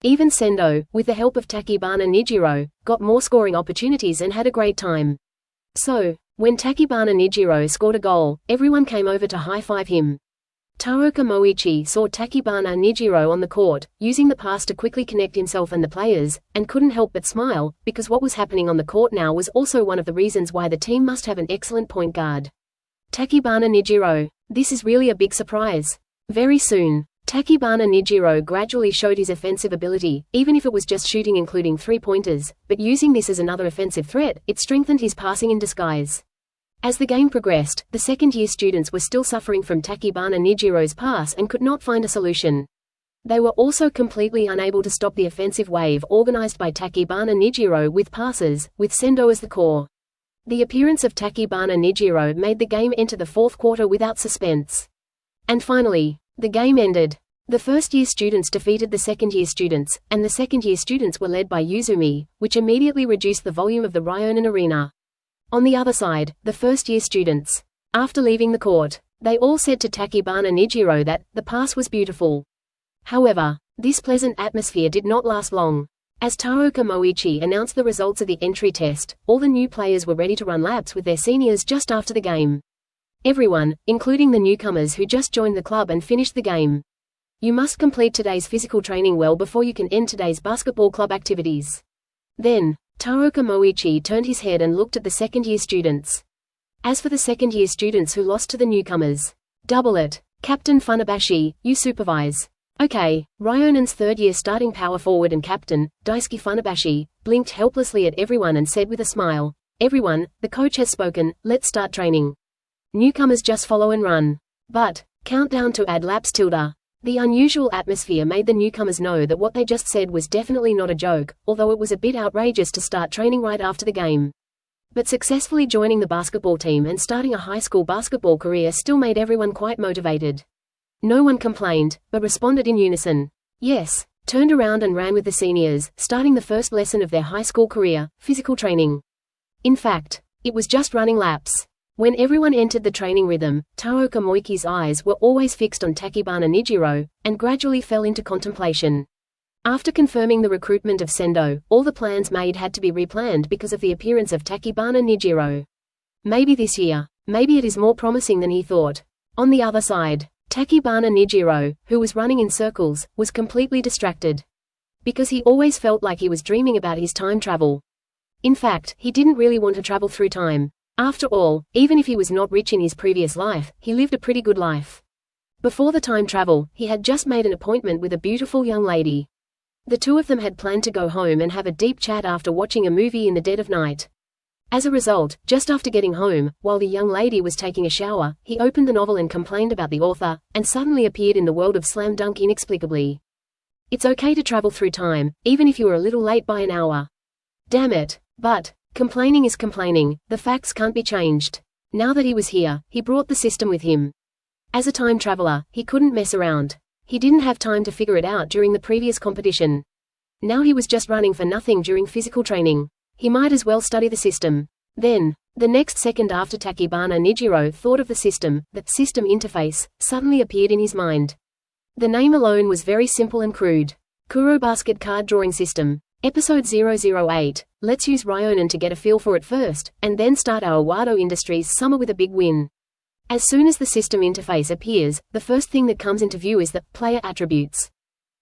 Even Sendoh, with the help of Tachibana Nijiro, got more scoring opportunities and had a great time. So, when Tachibana Nijiro scored a goal, everyone came over to high-five him. Taroka Moichi saw Tachibana Nijiro on the court, using the pass to quickly connect himself and the players, and couldn't help but smile, because what was happening on the court now was also one of the reasons why the team must have an excellent point guard. Tachibana Nijiro. This is really a big surprise. Very soon, Tachibana Nijiro gradually showed his offensive ability, even if it was just shooting including 3-pointers, but using this as another offensive threat, it strengthened his passing in disguise. As the game progressed, the second-year students were still suffering from Tachibana Nijiro's pass and could not find a solution. They were also completely unable to stop the offensive wave organized by Tachibana Nijiro with passes, with Sendoh as the core. The appearance of Tachibana Nijiro made the game enter the 4th quarter without suspense. And finally, the game ended. The first-year students defeated the second-year students, and the second-year students were led by Uzumi, which immediately reduced the volume of the Ryonan arena. On the other side, the first-year students, after leaving the court, they all said to Tachibana Nijiro that the pass was beautiful. However, this pleasant atmosphere did not last long. As Taroka Moichi announced the results of the entry test, all the new players were ready to run laps with their seniors just after the game. Everyone, including the newcomers who just joined the club and finished the game. You must complete today's physical training well before you can end today's basketball club activities. Then, Taroka Moichi turned his head and looked at the second-year students. As for the second-year students who lost to the newcomers, double it. Captain Funabashi, you supervise. Okay. Ryonan's third-year starting power forward and captain, Daisuke Funabashi, blinked helplessly at everyone and said with a smile, everyone, the coach has spoken, let's start training. Newcomers just follow and run. But, countdown to add laps tilde. The unusual atmosphere made the newcomers know that what they just said was definitely not a joke, although it was a bit outrageous to start training right after the game. But successfully joining the basketball team and starting a high school basketball career still made everyone quite motivated. No one complained, but responded in unison. Yes, turned around and ran with the seniors, starting the first lesson of their high school career, physical training. In fact, it was just running laps. When everyone entered the training rhythm, Taroka Moichi's eyes were always fixed on Tachibana Nijiro, and gradually fell into contemplation. After confirming the recruitment of Sendoh, all the plans made had to be replanned because of the appearance of Tachibana Nijiro. Maybe this year, maybe it is more promising than he thought. On the other side, Tachibana Nijiro, who was running in circles, was completely distracted. Because he always felt like he was dreaming about his time travel. In fact, he didn't really want to travel through time. After all, even if he was not rich in his previous life, he lived a pretty good life. Before the time travel, he had just made an appointment with a beautiful young lady. The two of them had planned to go home and have a deep chat after watching a movie in the dead of night. As a result, just after getting home, while the young lady was taking a shower, he opened the novel and complained about the author, and suddenly appeared in the world of Slam Dunk inexplicably. It's okay to travel through time, even if you are a little late by an hour. Damn it. But, complaining is complaining, the facts can't be changed. Now that he was here, he brought the system with him. As a time traveler, he couldn't mess around. He didn't have time to figure it out during the previous competition. Now he was just running for nothing during physical training. He might as well study the system. Then, the next second after Tachibana Nijiro thought of the system interface, suddenly appeared in his mind. The name alone was very simple and crude. Kurobasket Card Drawing System. Episode 008. Let's use Ryonan to get a feel for it first, and then start our Wado Industries summer with a big win. As soon as the system interface appears, the first thing that comes into view is the player attributes.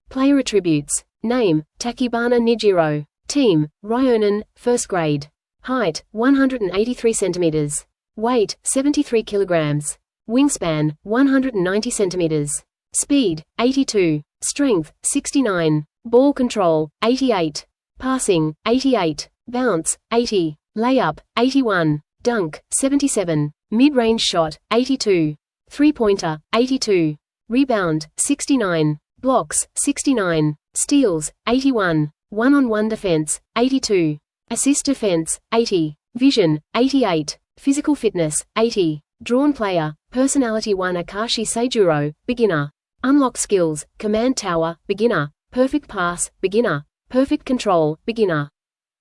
Player attributes. Name, Tachibana Nijiro. Team, Ryonan, 1st grade. Height, 183 centimeters. Weight, 73 kilograms. Wingspan, 190 centimeters. Speed, 82. Strength, 69. Ball control, 88. Passing, 88. Bounce, 80. Layup, 81. Dunk, 77. Mid-range shot, 82. Three-pointer, 82. Rebound, 69. Blocks, 69. Steals, 81. One-on-one defense, 82. Assist defense, 80. Vision, 88. Physical fitness, 80. Drawn player, personality 1 Akashi Seijuro, beginner. Unlock skills, command tower, beginner. Perfect pass, beginner. Perfect control, beginner.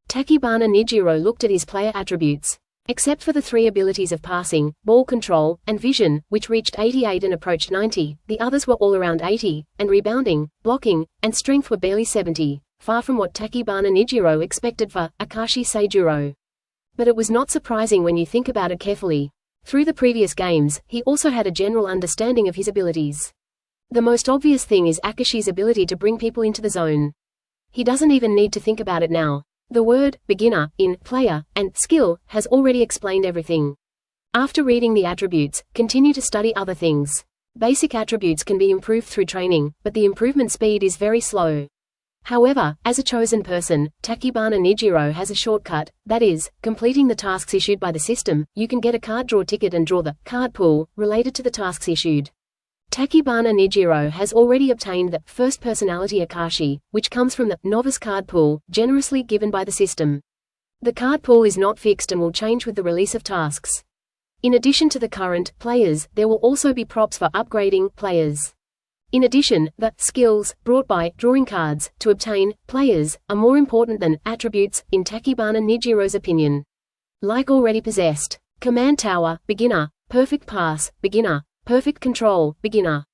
Tachibana Nijiro looked at his player attributes. Except for the 3 abilities of passing, ball control, and vision, which reached 88 and approached 90, the others were all around 80, and rebounding, blocking, and strength were barely 70, far from what Tachibana Nijiro expected for Akashi Seijuro. But it was not surprising when you think about it carefully. Through the previous games, he also had a general understanding of his abilities. The most obvious thing is Akashi's ability to bring people into the zone. He doesn't even need to think about it now. The word, beginner, in, player, and skill, has already explained everything. After reading the attributes, continue to study other things. Basic attributes can be improved through training, but the improvement speed is very slow. However, as a chosen person, Tachibana Nijiro has a shortcut, that is, completing the tasks issued by the system. You can get a card draw ticket and draw the card pool related to the tasks issued. Tachibana Nijiro has already obtained the first personality Akashi, which comes from the novice card pool, generously given by the system. The card pool is not fixed and will change with the release of tasks. In addition to the current players, there will also be props for upgrading players. In addition, the skills brought by drawing cards to obtain players are more important than attributes, in Tachibana Nijiro's opinion. Like already possessed, command tower, beginner, perfect pass, beginner. Perfect control, beginner.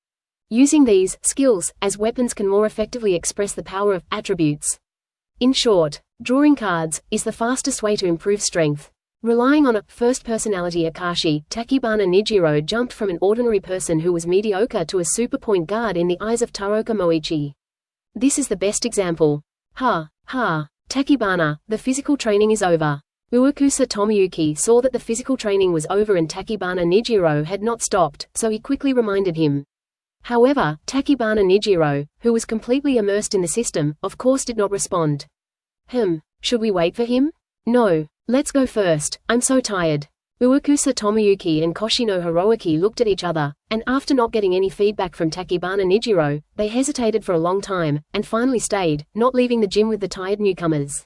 Using these skills as weapons can more effectively express the power of attributes. In short, drawing cards is the fastest way to improve strength. Relying on a first personality Akashi, Tachibana Nijiro jumped from an ordinary person who was mediocre to a super point guard in the eyes of Taroka Moichi. This is the best example. Tachibana, the physical training is over. Uekusa Tomoyuki saw that the physical training was over and Tachibana Nijiro had not stopped, so he quickly reminded him. However, Tachibana Nijiro, who was completely immersed in the system, of course did not respond. Should we wait for him? No. Let's go first, I'm so tired. Uekusa Tomoyuki and Koshino Hiroaki looked at each other, and after not getting any feedback from Tachibana Nijiro, they hesitated for a long time, and finally stayed, not leaving the gym with the tired newcomers.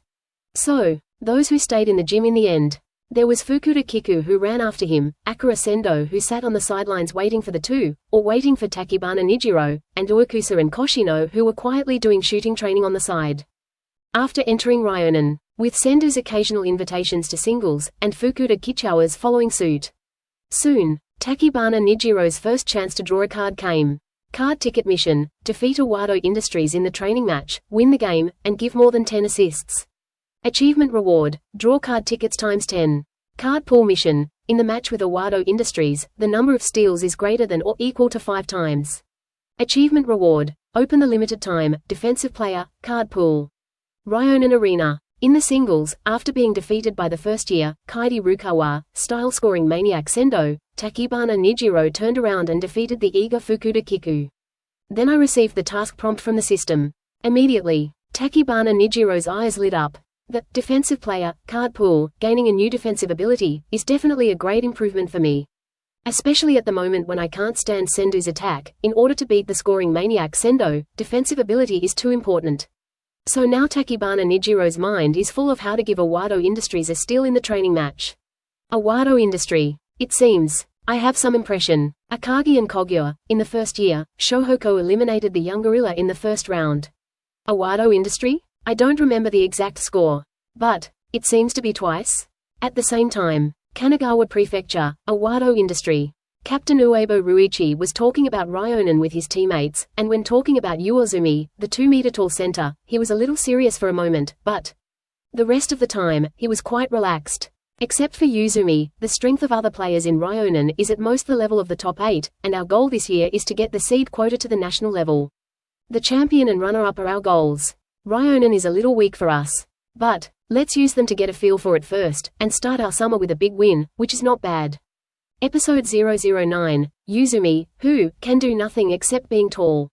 So, those who stayed in the gym in the end. There was Fukuda Kiku who ran after him, Akira Sendoh who sat on the sidelines waiting for the two, or waiting for Tachibana Nijiro, and Uekusa and Koshino who were quietly doing shooting training on the side. After entering Ryonan, with Sendoh's occasional invitations to singles, and Fukuda Kichawa's following suit. Soon, Tachibana Nijiro's first chance to draw a card came. Card ticket mission, defeat Wado Industries in the training match, win the game, and give more than 10 assists. Achievement reward, draw card tickets times 10. Card pool mission, in the match with Wado Industries, the number of steals is greater than or equal to 5 times. Achievement reward, open the limited time, defensive player, card pool. Ryonan Arena. In the singles, after being defeated by the first-year, Kaidi Rukawa, style-scoring maniac Sendoh, Tachibana Nijiro turned around and defeated the eager Fukuda Kiku. Then I received the task prompt from the system. Immediately, Tachibana Nijiro's eyes lit up. The defensive player, card pool, gaining a new defensive ability, is definitely a great improvement for me. Especially at the moment when I can't stand Sendoh's attack. In order to beat the scoring maniac Sendoh, defensive ability is too important. So now Tachibana Nijiro's mind is full of how to give Wado Industries a steal in the training match. Wado Industry. It seems. I have some impression. Akagi and Kogyo, in the first year, Shohoko eliminated the young gorilla in the first round. Awado Industry? I don't remember the exact score. But, it seems to be twice. At the same time, Kanagawa Prefecture, Awado Industry. Captain Uebo Ruichi was talking about Ryonan with his teammates, and when talking about Uozumi, the 2-meter-tall center, he was a little serious for a moment, but the rest of the time, he was quite relaxed. Except for Uzumi, the strength of other players in Ryonan is at most the level of the top 8, and our goal this year is to get the seed quota to the national level. The champion and runner-up are our goals. Ryonan is a little weak for us. But, let's use them to get a feel for it first, and start our summer with a big win, which is not bad. Episode 009, Uzumi, who can do nothing except being tall.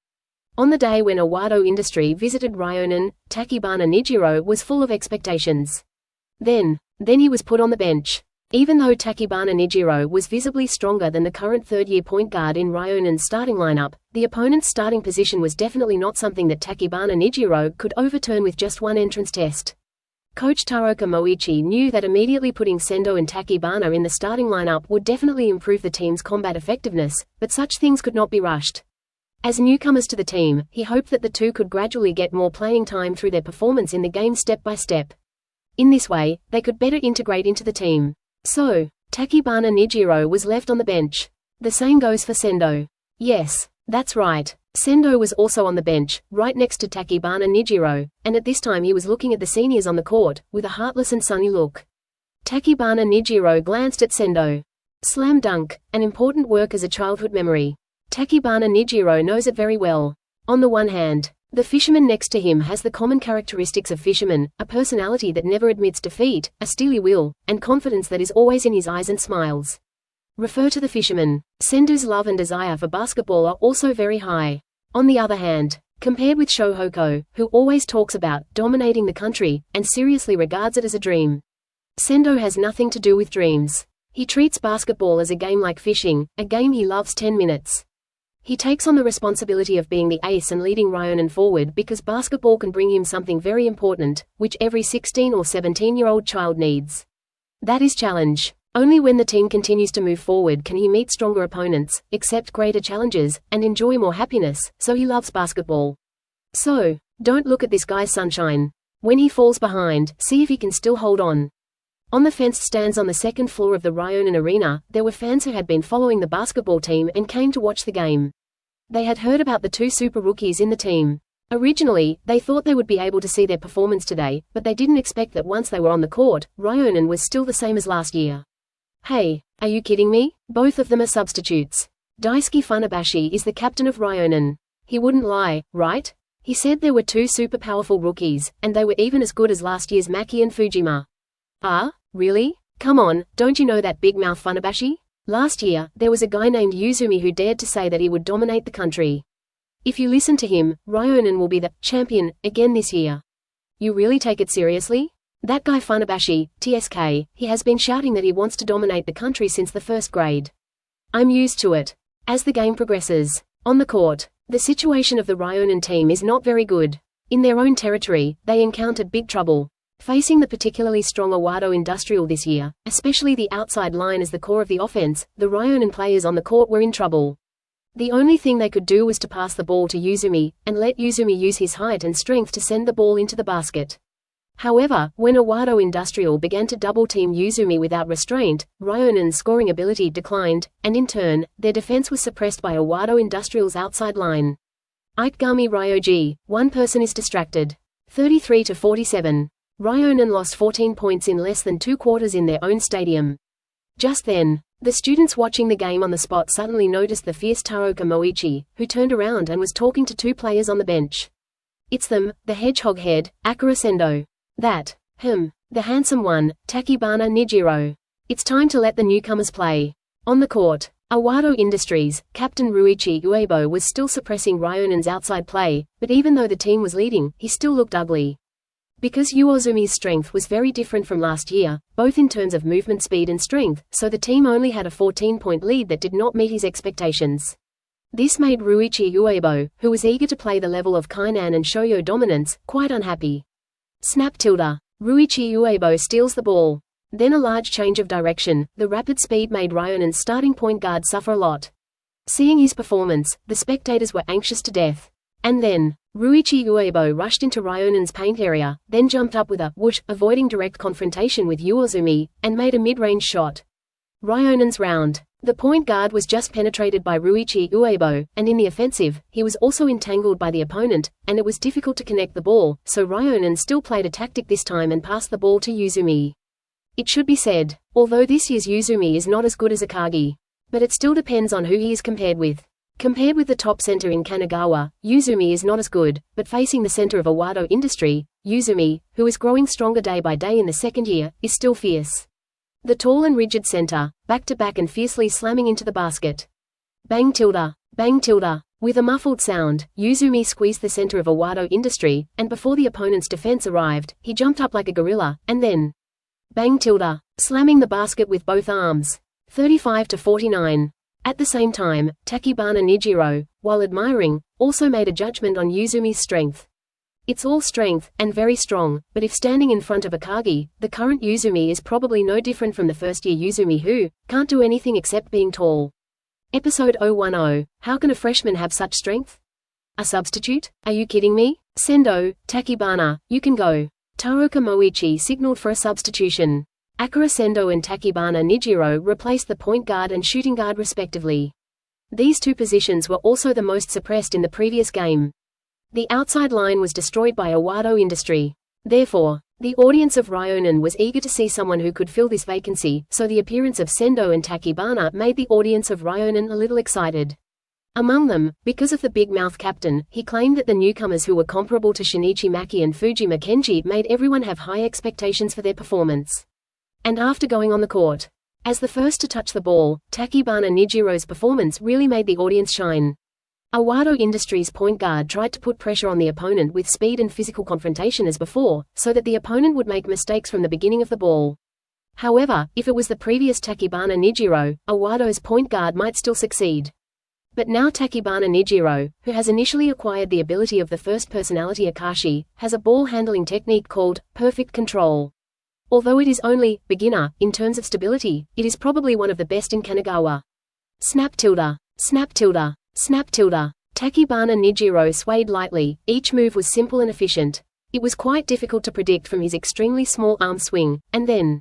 On the day when Awado Industry visited Ryonan, Tachibana Nijiro was full of expectations. Then he was put on the bench. Even though Tachibana Nijiro was visibly stronger than the current third-year point guard in Ryonan's starting lineup, the opponent's starting position was definitely not something that Tachibana Nijiro could overturn with just one entrance test. Coach Taroka Moichi knew that immediately putting Sendoh and Tachibana in the starting lineup would definitely improve the team's combat effectiveness, but such things could not be rushed. As newcomers to the team, he hoped that the two could gradually get more playing time through their performance in the game step by step. In this way, they could better integrate into the team. So, Tachibana Nijiro was left on the bench. The same goes for Sendoh. Yes, that's right. Sendoh was also on the bench, right next to Tachibana Nijiro, and at this time he was looking at the seniors on the court, with a heartless and sunny look. Tachibana Nijiro glanced at Sendoh. Slam dunk, an important work as a childhood memory. Tachibana Nijiro knows it very well. On the one hand, the fisherman next to him has the common characteristics of fishermen, a personality that never admits defeat, a steely will, and confidence that is always in his eyes and smiles. Refer to the fisherman. Sendoh's love and desire for basketball are also very high. On the other hand, compared with Shohoko, who always talks about dominating the country, and seriously regards it as a dream. Sendoh has nothing to do with dreams. He treats basketball as a game like fishing, a game he loves 10 minutes. He takes on the responsibility of being the ace and leading Ryonan forward because basketball can bring him something very important, which every 16 or 17-year-old child needs. That is challenge. Only when the team continues to move forward can he meet stronger opponents, accept greater challenges, and enjoy more happiness, so he loves basketball. So, don't look at this guy's sunshine. When he falls behind, see if he can still hold on. On the fenced stands on the second floor of the Ryonan arena, there were fans who had been following the basketball team and came to watch the game. They had heard about the two super rookies in the team. Originally, they thought they would be able to see their performance today, but they didn't expect that once they were on the court, Ryonan was still the same as last year. Hey, are you kidding me? Both of them are substitutes. Daisuke Funabashi is the captain of Ryonan. He wouldn't lie, right? He said there were two super powerful rookies, and they were even as good as last year's Maki and Fujima. Ah, really? Come on, don't you know that big mouth Funabashi? Last year, there was a guy named Uzumi who dared to say that he would dominate the country. If you listen to him, Ryonan will be the champion again this year. You really take it seriously? That guy Funabashi, TSK, he has been shouting that he wants to dominate the country since the first grade. I'm used to it. As the game progresses, on the court, the situation of the Ryonan team is not very good. In their own territory, they encountered big trouble. Facing the particularly strong Awado Industrial this year, especially the outside line as the core of the offense, the Ryonan players on the court were in trouble. The only thing they could do was to pass the ball to Uzumi, and let Uzumi use his height and strength to send the ball into the basket. However, when Awado Industrial began to double-team Uzumi without restraint, Ryonan's scoring ability declined, and in turn, their defense was suppressed by Awado Industrial's outside line. Ikegami Ryoji, one person is distracted. 33-47. Ryonan lost 14 points in less than 2 quarters in their own stadium. Just then, the students watching the game on the spot suddenly noticed the fierce Taroka Moichi, who turned around and was talking to 2 players on the bench. It's them, the hedgehog head, Akira Sendoh. The handsome one, Tachibana Nijiro. It's time to let the newcomers play. On the court, Awado Industries, Captain Ruichi Uebo was still suppressing Ryonan's outside play, but even though the team was leading, he still looked ugly. Because Uozumi's strength was very different from last year, both in terms of movement speed and strength, so the team only had a 14-point lead that did not meet his expectations. This made Ruichi Uebo, who was eager to play the level of Kainan and Shoyo dominance, quite unhappy. Snap tilde. Ruichi Uebo steals the ball. Then a large change of direction. The rapid speed made Ryonan's starting point guard suffer a lot. Seeing his performance, the spectators were anxious to death. And then, Ryuichi Uebo rushed into Ryonan's paint area, then jumped up with a whoosh, avoiding direct confrontation with Uozumi, and made a mid-range shot. Ryonan's round. The point guard was just penetrated by Ryuichi Uebo, and in the offensive, he was also entangled by the opponent, and it was difficult to connect the ball, so Ryonan still played a tactic this time and passed the ball to Uzumi. It should be said, although this year's Uzumi is not as good as Akagi. But it still depends on who he is compared with. Compared with the top center in Kanagawa, Uzumi is not as good, but facing the center of a Wado industry, Uzumi, who is growing stronger day by day in the second year, is still fierce. The tall and rigid center, back-to-back and fiercely slamming into the basket. Bang tilde. Bang tilde. With a muffled sound, Uzumi squeezed the center of a Wado industry, and before the opponent's defense arrived, he jumped up like a gorilla, and then bang tilde, slamming the basket with both arms. 35-49. At the same time, Tachibana Nijiro, while admiring, also made a judgment on Uzumi's strength. It's all strength, and very strong, but if standing in front of Akagi, the current Uzumi is probably no different from the first-year Uzumi who can't do anything except being tall. Episode 010, How can a freshman have such strength? A substitute? Are you kidding me? Sendoh, Tachibana, you can go. Taroka Moichi signaled for a substitution. Akira Sendoh and Tachibana Nijiro replaced the point guard and shooting guard respectively. These two positions were also the most suppressed in the previous game. The outside line was destroyed by a Wado industry. Therefore, the audience of Ryonan was eager to see someone who could fill this vacancy, so the appearance of Sendoh and Tachibana made the audience of Ryonan a little excited. Among them, because of the big mouth captain, he claimed that the newcomers who were comparable to Shinichi Maki and Fujima Kenji made everyone have high expectations for their performance. And after going on the court, as the first to touch the ball, Tachibana Nijiro's performance really made the audience shine. Wado Industries' point guard tried to put pressure on the opponent with speed and physical confrontation as before, so that the opponent would make mistakes from the beginning of the ball. However, if it was the previous Tachibana Nijiro, Wado's point guard might still succeed. But now Tachibana Nijiro, who has initially acquired the ability of the first personality Akashi, has a ball handling technique called perfect control. Although it is only beginner in terms of stability, it is probably one of the best in Kanagawa. Snap tilde. Snap tilde. Snap tilde. Tachibana Nijiro swayed lightly, each move was simple and efficient. It was quite difficult to predict from his extremely small arm swing, and then,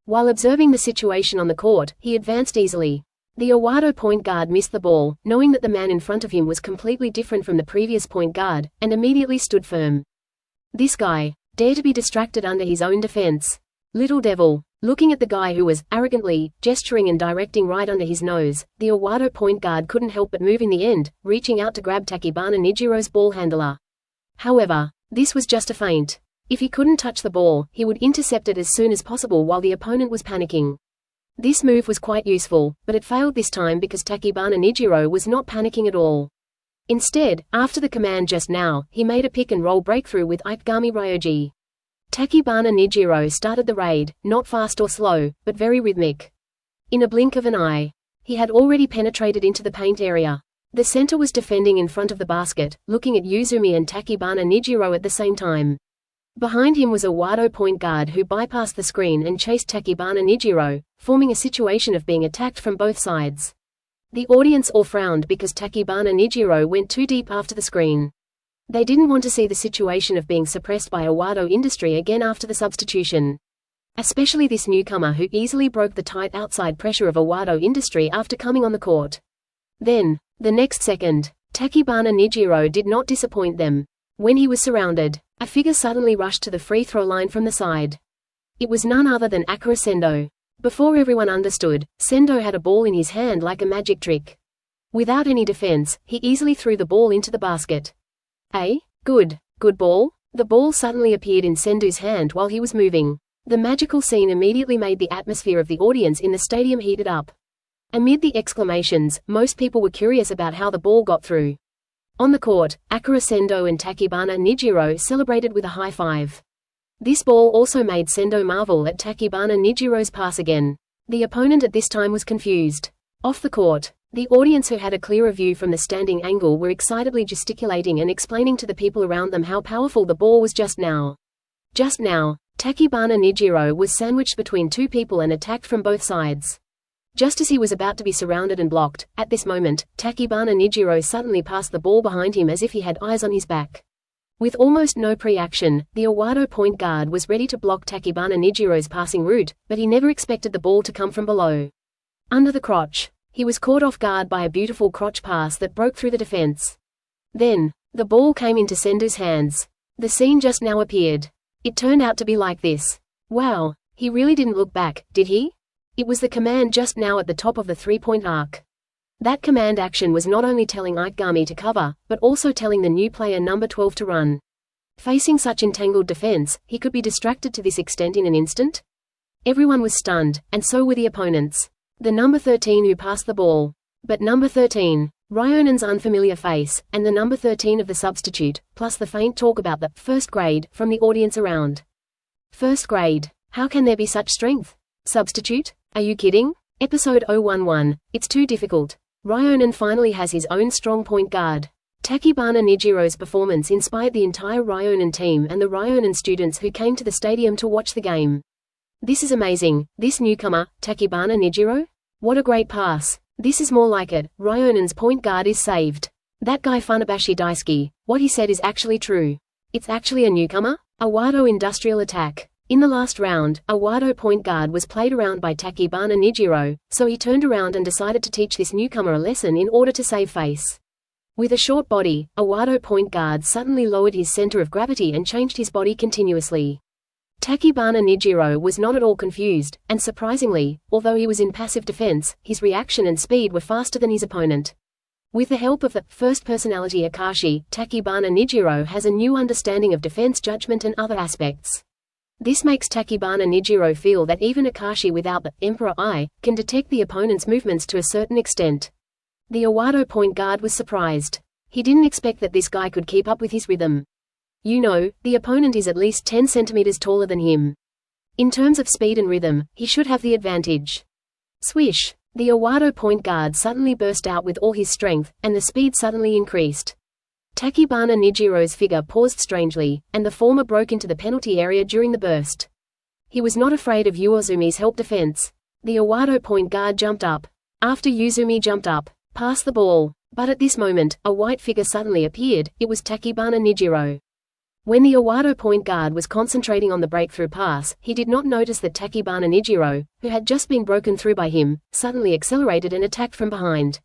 while observing the situation on the court, he advanced easily. The Wado point guard missed the ball, knowing that the man in front of him was completely different from the previous point guard, and immediately stood firm. This guy dared to be distracted under his own defense. Little devil. Looking at the guy who was arrogantly gesturing and directing right under his nose, the Wado point guard couldn't help but move in the end, reaching out to grab Tachibana Nijiro's ball handler. However, this was just a feint. If he couldn't touch the ball, he would intercept it as soon as possible while the opponent was panicking. This move was quite useful, but it failed this time because Tachibana Nijiro was not panicking at all. Instead, after the command just now, he made a pick and roll breakthrough with Ikegami Ryoji. Tachibana Nijiro started the raid, not fast or slow, but very rhythmic. In a blink of an eye, he had already penetrated into the paint area. The center was defending in front of the basket, looking at Uzumi and Tachibana Nijiro at the same time. Behind him was a Wado point guard who bypassed the screen and chased Tachibana Nijiro, forming a situation of being attacked from both sides. The audience all frowned because Tachibana Nijiro went too deep after the screen. They didn't want to see the situation of being suppressed by a Wado industry again after the substitution. Especially this newcomer who easily broke the tight outside pressure of a Wado industry after coming on the court. Then, the next second, Tachibana Nijiro did not disappoint them. When he was surrounded, a figure suddenly rushed to the free throw line from the side. It was none other than Akira Sendoh. Before everyone understood, Sendoh had a ball in his hand like a magic trick. Without any defense, he easily threw the ball into the basket. Good ball? The ball suddenly appeared in Sendoh's hand while he was moving. The magical scene immediately made the atmosphere of the audience in the stadium heated up. Amid the exclamations, most people were curious about how the ball got through. On the court, Akira Sendoh and Tachibana Nijiro celebrated with a high five. This ball also made Sendoh marvel at Tachibana Nijiro's pass again. The opponent at this time was confused. Off the court, the audience who had a clearer view from the standing angle were excitedly gesticulating and explaining to the people around them how powerful the ball was just now. Just now, Tachibana Nijiro was sandwiched between two people and attacked from both sides. Just as he was about to be surrounded and blocked, at this moment, Tachibana Nijiro suddenly passed the ball behind him as if he had eyes on his back. With almost no pre-action, the Iwado point guard was ready to block Tachibana Nijiro's passing route, but he never expected the ball to come from below. Under the crotch. He was caught off guard by a beautiful crotch pass that broke through the defense. Then, the ball came into Sendoh's hands. The scene just now appeared. It turned out to be like this. Wow, he really didn't look back, did he? It was the command just now at the top of the three-point arc. That command action was not only telling Ikegami to cover, but also telling the new player number 12 to run. Facing such entangled defense, he could be distracted to this extent in an instant? Everyone was stunned, and so were the opponents. The number 13 who passed the ball. But number 13, Ryonan's unfamiliar face, and the number 13 of the substitute, plus the faint talk about the first grade from the audience around. First grade. How can there be such strength? Substitute? Are you kidding? Episode 011, it's too difficult. Ryonan finally has his own strong point guard. Tachibana Nijiro's performance inspired the entire Ryonan team and the Ryonan students who came to the stadium to watch the game. This is amazing, this newcomer, Tachibana Nijiro? What a great pass. This is more like it, Ryonan's point guard is saved. That guy Funabashi Daisuke, what he said is actually true. It's actually a newcomer? Iwado industrial attack. In the last round, Iwado point guard was played around by Tachibana Nijiro, so he turned around and decided to teach this newcomer a lesson in order to save face. With a short body, Iwado point guard suddenly lowered his center of gravity and changed his body continuously. Tachibana Nijiro was not at all confused, and surprisingly, although he was in passive defense, his reaction and speed were faster than his opponent. With the help of the first personality Akashi, Tachibana Nijiro has a new understanding of defense judgment and other aspects. This makes Tachibana Nijiro feel that even Akashi without the Emperor Eye can detect the opponent's movements to a certain extent. The Iwado point guard was surprised. He didn't expect that this guy could keep up with his rhythm. You know, the opponent is at least 10 centimeters taller than him. In terms of speed and rhythm, he should have the advantage. Swish! The Iwado point guard suddenly burst out with all his strength, and the speed suddenly increased. Tachibana Nijiro's figure paused strangely, and the former broke into the penalty area during the burst. He was not afraid of Uozumi's help defense. The Iwado point guard jumped up. After Uzumi jumped up, passed the ball. But at this moment, a white figure suddenly appeared. It was Tachibana Nijiro. When the Iwado point guard was concentrating on the breakthrough pass, he did not notice that Tachibana Nijiro, who had just been broken through by him, suddenly accelerated and attacked from behind.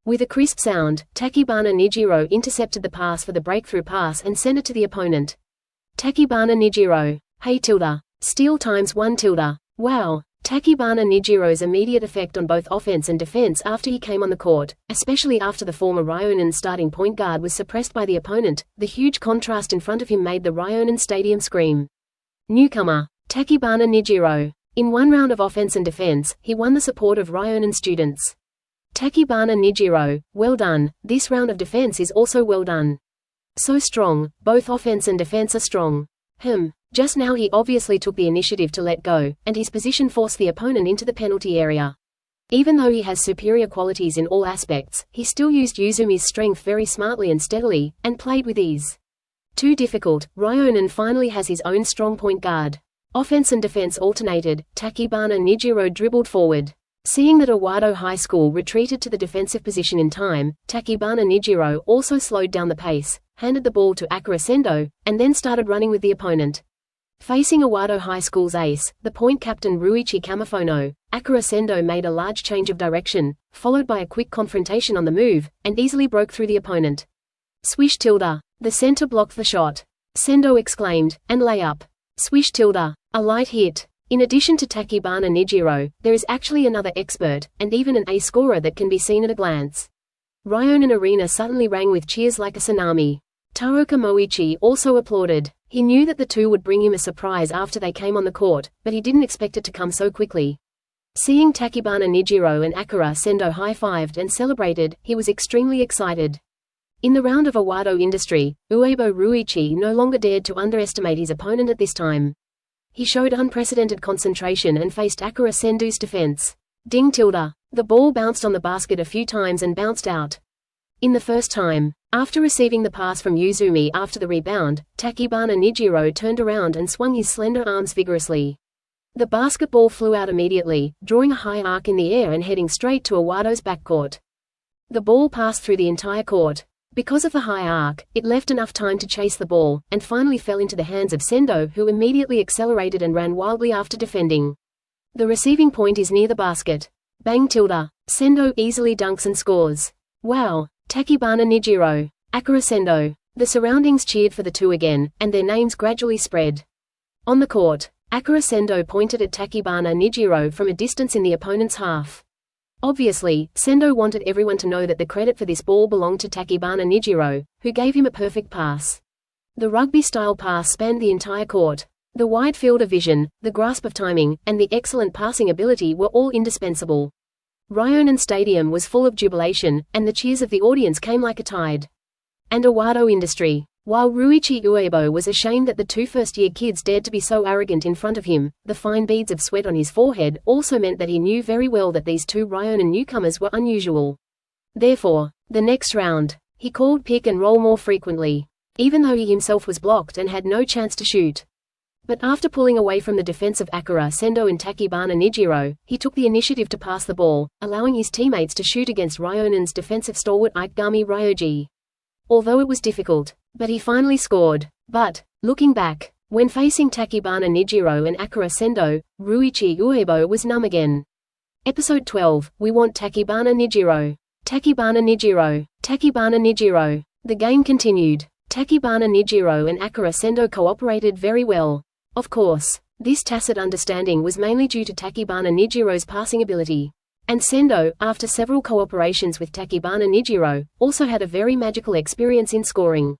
With a crisp sound, Tachibana Nijiro intercepted the pass for the breakthrough pass and sent it to the opponent. Tachibana Nijiro. Hey tilde. Steal times 1 tilde. Wow. Tachibana Nijiro's immediate effect on both offense and defense after he came on the court, especially after the former Ryonan starting point guard was suppressed by the opponent, the huge contrast in front of him made the Ryonan stadium scream. Newcomer. Tachibana Nijiro. In one round of offense and defense, he won the support of Ryonan students. Tachibana Nijiro, well done, this round of defense is also well done. So strong, both offense and defense are strong. Just now he obviously took the initiative to let go, and his position forced the opponent into the penalty area. Even though he has superior qualities in all aspects, he still used Uzumi's strength very smartly and steadily, and played with ease. Too difficult, Ryonan finally has his own strong point guard. Offense and defense alternated, Tachibana Nijiro dribbled forward. Seeing that Iwado High School retreated to the defensive position in time, Tachibana Nijiro also slowed down the pace, handed the ball to Akira Sendoh, and then started running with the opponent. Facing Iwado High School's ace, the point captain Ruichi Kamifuno, Akira Sendoh made a large change of direction, followed by a quick confrontation on the move, and easily broke through the opponent. Swish tilde. The center blocked the shot. Sendoh exclaimed, and lay up. Swish tilde. A light hit. In addition to Tachibana Nijiro, there is actually another expert, and even an ace scorer that can be seen at a glance. Ryonan Arena suddenly rang with cheers like a tsunami. Taroka Moichi also applauded. He knew that the two would bring him a surprise after they came on the court, but he didn't expect it to come so quickly. Seeing Tachibana Nijiro and Akira Sendoh high-fived and celebrated, he was extremely excited. In the round of Iwado Industry, Uebo Ruichi no longer dared to underestimate his opponent at this time. He showed unprecedented concentration and faced Akira Sendoh's defense. Ding tilde. The ball bounced on the basket a few times and bounced out. In the first time, After receiving the pass from Uzumi after the rebound, Tachibana Nijiro turned around and swung his slender arms vigorously. The basketball flew out immediately, drawing a high arc in the air and heading straight to Awado's backcourt. The ball passed through the entire court. Because of the high arc, it left enough time to chase the ball, and finally fell into the hands of Sendoh, who immediately accelerated and ran wildly after defending. The receiving point is near the basket. Bang tilde. Sendoh easily dunks and scores. Wow! Tachibana Nijiro. Akira Sendoh. The surroundings cheered for the two again, and their names gradually spread. On the court, Akira Sendoh pointed at Tachibana Nijiro from a distance in the opponent's half. Obviously, Sendoh wanted everyone to know that the credit for this ball belonged to Tachibana Nijiro, who gave him a perfect pass. The rugby-style pass spanned the entire court. The wide field of vision, the grasp of timing, and the excellent passing ability were all indispensable. Ryonan Stadium was full of jubilation, and the cheers of the audience came like a tide. And Awado Industry. While Ryuichi Uebo was ashamed that the two first-year kids dared to be so arrogant in front of him, the fine beads of sweat on his forehead also meant that he knew very well that these two Ryonan newcomers were unusual. Therefore, the next round, he called pick and roll more frequently, even though he himself was blocked and had no chance to shoot. But after pulling away from the defense of Akira Sendoh and Tachibana Nijiro, he took the initiative to pass the ball, allowing his teammates to shoot against Ryonan's defensive stalwart Ikegami Ryoji. Although it was difficult, but he finally scored. But, looking back, when facing Tachibana Nijiro and Akira Sendoh, Ryuichi Uebo was numb again. Episode 12, We Want Tachibana Nijiro. Tachibana Nijiro. Tachibana Nijiro. The game continued. Tachibana Nijiro and Akira Sendoh cooperated very well. Of course, this tacit understanding was mainly due to Tachibana Nijiro's passing ability. And Sendoh, after several cooperations with Tachibana Nijiro, also had a very magical experience in scoring.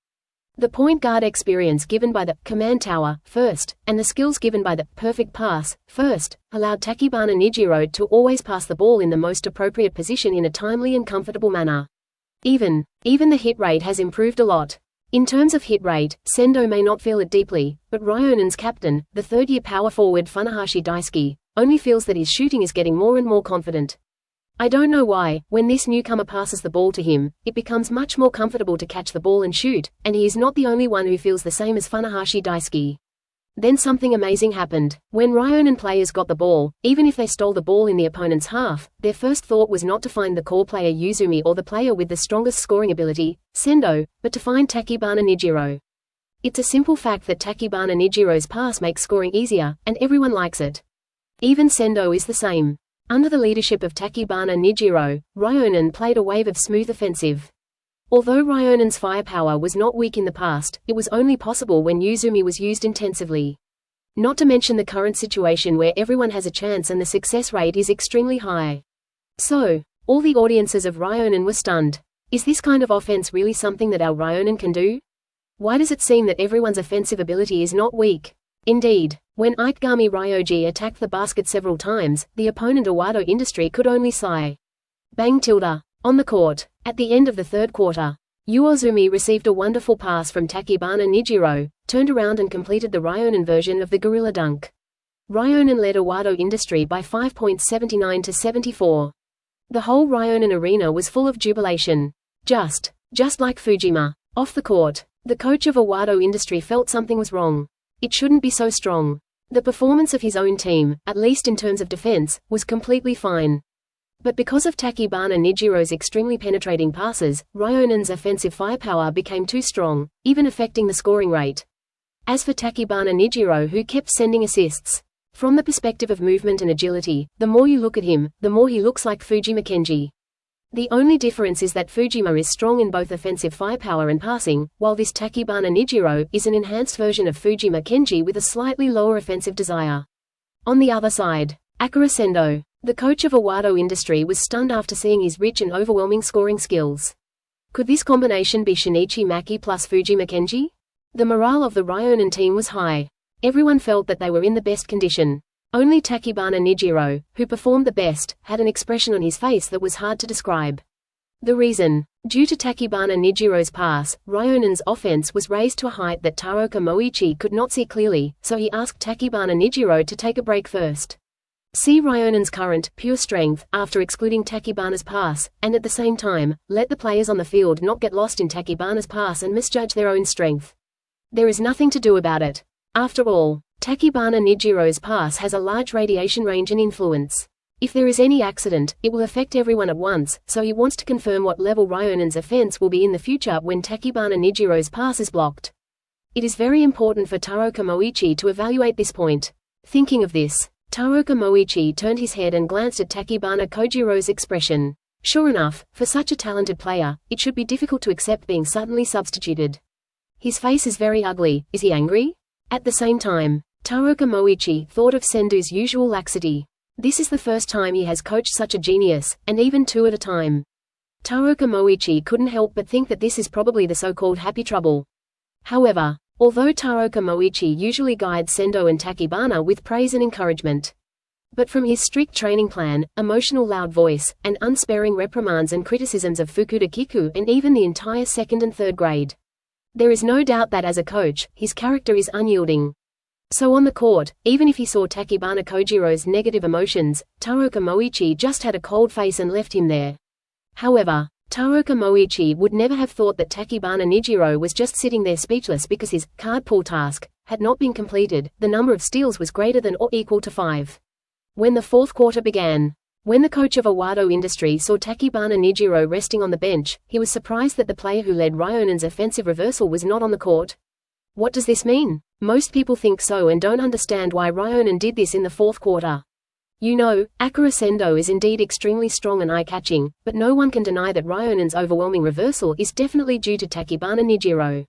The point guard experience given by the command tower, first, and the skills given by the perfect pass, first, allowed Tachibana Nijiro to always pass the ball in the most appropriate position in a timely and comfortable manner. Even the hit rate has improved a lot. In terms of hit rate, Sendoh may not feel it deeply, but Ryonan's captain, the third-year power forward Funahashi Daisuke, only feels that his shooting is getting more and more confident. I don't know why, when this newcomer passes the ball to him, it becomes much more comfortable to catch the ball and shoot, and he is not the only one who feels the same as Funahashi Daisuke. Then something amazing happened. When Ryonan players got the ball, even if they stole the ball in the opponent's half, their first thought was not to find the core player Uzumi or the player with the strongest scoring ability, Sendoh, but to find Tachibana Nijiro. It's a simple fact that Tachibana Nijiro's pass makes scoring easier, and everyone likes it. Even Sendoh is the same. Under the leadership of Tachibana Nijiro, Ryonan played a wave of smooth offensive. Although Ryonan's firepower was not weak in the past, it was only possible when Uzumi was used intensively. Not to mention the current situation where everyone has a chance and the success rate is extremely high. So, all the audiences of Ryonan were stunned. Is this kind of offense really something that our Ryonan can do? Why does it seem that everyone's offensive ability is not weak? Indeed, when Ikegami Ryoji attacked the basket several times, the opponent Awado Industry could only sigh. Bang tilde. On the court, at the end of the third quarter, Uozumi received a wonderful pass from Tachibana Nijiro, turned around and completed the Ryonan version of the gorilla dunk. Ryonan led Awado Industry by 5.79 to 74. The whole Ryonan arena was full of jubilation. Just like Fujima. Off the court, the coach of Awado Industry felt something was wrong. It shouldn't be so strong. The performance of his own team, at least in terms of defense, was completely fine. But because of Tachibana Nijiro's extremely penetrating passes, Ryonan's offensive firepower became too strong, even affecting the scoring rate. As for Tachibana Nijiro, who kept sending assists. From the perspective of movement and agility, the more you look at him, the more he looks like Fujima Kenji. The only difference is that Fujima is strong in both offensive firepower and passing, while this Tachibana Nijiro is an enhanced version of Fujima Kenji with a slightly lower offensive desire. On the other side, Akira Sendoh, the coach of Awado Industry, was stunned after seeing his rich and overwhelming scoring skills. Could this combination be Shinichi Maki plus Fujima Kenji? The morale of the Ryonan team was high. Everyone felt that they were in the best condition. Only Tachibana Nijiro, who performed the best, had an expression on his face that was hard to describe. The reason? Due to Tachibana Nijiro's pass, Ryonan's offense was raised to a height that Taroka Moichi could not see clearly, so he asked Tachibana Nijiro to take a break first. See Ryonan's current, pure strength, after excluding Tachibana's pass, and at the same time, let the players on the field not get lost in Tachibana's pass and misjudge their own strength. There is nothing to do about it. After all, Tachibana Nijiro's pass has a large radiation range and influence. If there is any accident, it will affect everyone at once, so he wants to confirm what level Ryonan's offense will be in the future when Tachibana Nijiro's pass is blocked. It is very important for Taroka Moichi to evaluate this point. Thinking of this, Taroka Moichi turned his head and glanced at Tachibana Kojiro's expression. Sure enough, for such a talented player, it should be difficult to accept being suddenly substituted. His face is very ugly. Is he angry? At the same time, Taroka Moichi thought of Sendoh's usual laxity. This is the first time he has coached such a genius, and even two at a time. Taroka Moichi couldn't help but think that this is probably the so-called happy trouble. However, although Taroka Moichi usually guides Sendoh and Tachibana with praise and encouragement, but from his strict training plan, emotional loud voice, and unsparing reprimands and criticisms of Fukuda Kiku and even the entire second and third grade, there is no doubt that as a coach, his character is unyielding. So on the court, even if he saw Tachibana Kojiro's negative emotions, Taroka Moichi just had a cold face and left him there. However, Taroka Moichi would never have thought that Tachibana Nijiro was just sitting there speechless because his card pull task had not been completed. The number of steals was greater than or equal to 5. When the fourth quarter began, when the coach of Owado Industry saw Tachibana Nijiro resting on the bench, he was surprised that the player who led Ryonan's offensive reversal was not on the court. What does this mean? Most people think so and don't understand why Ryonan did this in the fourth quarter. You know, Akira Sendoh is indeed extremely strong and eye-catching, but no one can deny that Ryonan's overwhelming reversal is definitely due to Tachibana Nijiro.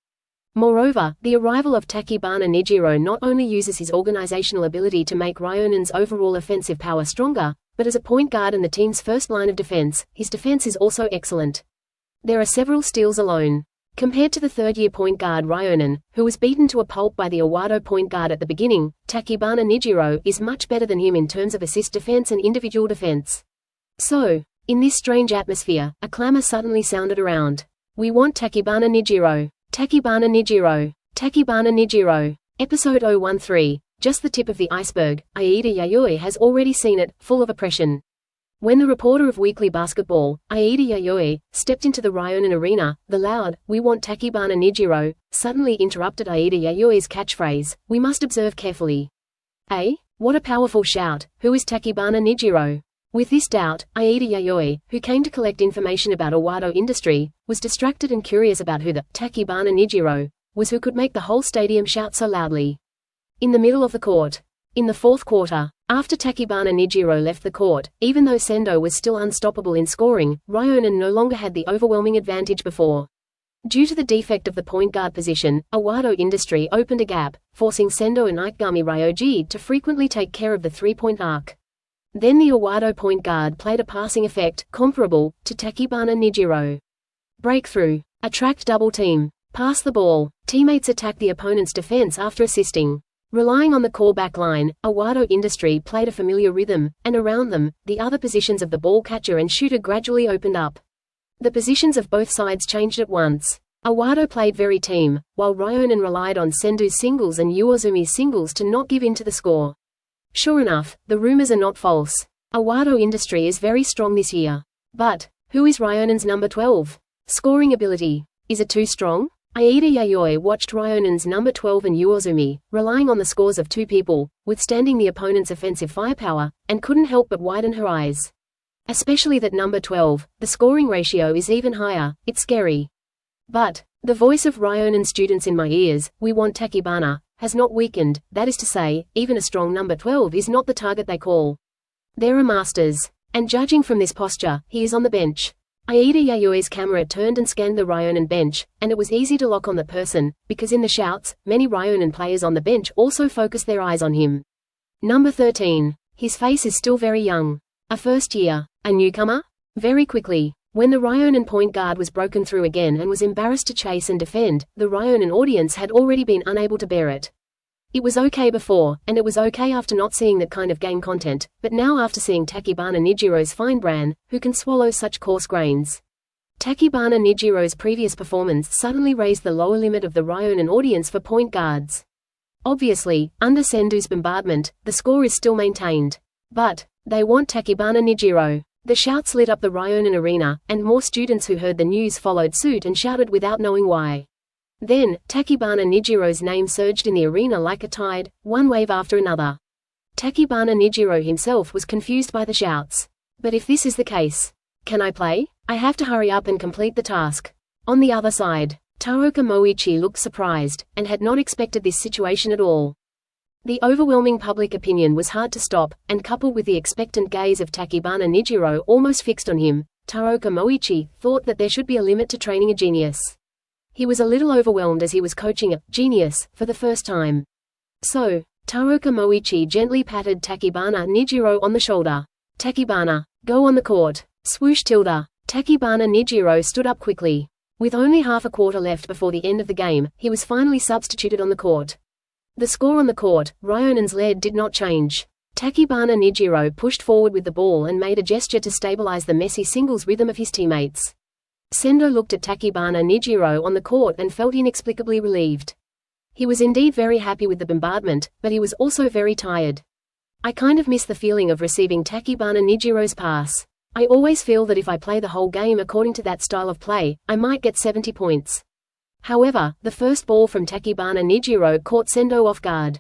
Moreover, the arrival of Tachibana Nijiro not only uses his organizational ability to make Ryonan's overall offensive power stronger, but as a point guard and the team's first line of defense, his defense is also excellent. There are several steals alone. Compared to the third-year point guard Ryonan, who was beaten to a pulp by the Owado point guard at the beginning, Tachibana Nijiro is much better than him in terms of assist defense and individual defense. So, in this strange atmosphere, a clamor suddenly sounded around. We want Tachibana Nijiro. Tachibana Nijiro. Tachibana Nijiro. Episode 013. Just the tip of the iceberg. Aida Yayoi has already seen it, full of oppression. When the reporter of Weekly Basketball, Aida Yayoi, stepped into the Ryonan arena, the loud, "We want Tachibana Nijiro," suddenly interrupted Aida Yayoi's catchphrase, "We must observe carefully." What a powerful shout! Who is Tachibana Nijiro? With this doubt, Aida Yayoi, who came to collect information about Owado Industry, was distracted and curious about who the Tachibana Nijiro was who could make the whole stadium shout so loudly. In the middle of the court. In the fourth quarter, after Tachibana Nijiro left the court, even though Sendoh was still unstoppable in scoring, Ryonan no longer had the overwhelming advantage before. Due to the defect of the point guard position, Owado Industry opened a gap, forcing Sendoh and Ikegami Ryoji to frequently take care of the three-point arc. Then the Owado point guard played a passing effect, comparable to Tachibana Nijiro. Breakthrough. Attract double team. Pass the ball. Teammates attack the opponent's defense after assisting. Relying on the callback line, Owado Industry played a familiar rhythm, and around them, the other positions of the ball catcher and shooter gradually opened up. The positions of both sides changed at once. Owado played very team, while Ryonan relied on Sendoh's singles and Uezumi's singles to not give in to the score. Sure enough, the rumors are not false. Owado Industry is very strong this year. But, who is Ryonan's number 12? Scoring ability. Is it too strong? Aida Yayoi watched Ryonan's number 12 and Uezumi, relying on the scores of two people, withstanding the opponent's offensive firepower, and couldn't help but widen her eyes. Especially that number 12, the scoring ratio is even higher. It's scary. But, the voice of Ryonan students in my ears, "We want Tachibana," has not weakened. That is to say, even a strong number 12 is not the target they call. They're a masters. And judging from this posture, he is on the bench. Aida Yayoi's camera turned and scanned the Ryonan bench, and it was easy to lock on the person, because in the shouts, many Ryonan players on the bench also focused their eyes on him. Number 13. His face is still very young. A first year. A newcomer? Very quickly, when the Ryonan point guard was broken through again and was embarrassed to chase and defend, the Ryonan audience had already been unable to bear it. It was okay before, and it was okay after not seeing that kind of game content, but now after seeing Tachibana Nijiro's fine bran, who can swallow such coarse grains. Tachibana Nijiro's previous performance suddenly raised the lower limit of the Ryonan audience for point guards. Obviously, under Sendoh's bombardment, the score is still maintained. But they want Tachibana Nijiro. The shouts lit up the Ryonan arena, and more students who heard the news followed suit and shouted without knowing why. Then, Tachibana Nijiro's name surged in the arena like a tide, one wave after another. Tachibana Nijiro himself was confused by the shouts. But if this is the case, can I play? I have to hurry up and complete the task. On the other side, Taroka Moichi looked surprised, and had not expected this situation at all. The overwhelming public opinion was hard to stop, and coupled with the expectant gaze of Tachibana Nijiro almost fixed on him, Taroka Moichi thought that there should be a limit to training a genius. He was a little overwhelmed as he was coaching a genius for the first time. So, Taroka Moichi gently patted Tachibana Nijiro on the shoulder. Tachibana, go on the court. Swoosh tilde. Tachibana Nijiro stood up quickly. With only half a quarter left before the end of the game, he was finally substituted on the court. The score on the court, Ryonan's lead did not change. Tachibana Nijiro pushed forward with the ball and made a gesture to stabilize the messy singles rhythm of his teammates. Sendoh looked at Tachibana Nijiro on the court and felt inexplicably relieved. He was indeed very happy with the bombardment, but he was also very tired. I kind of miss the feeling of receiving Tachibana Nijiro's pass. I always feel that if I play the whole game according to that style of play, I might get 70 points. However, the first ball from Tachibana Nijiro caught Sendoh off guard.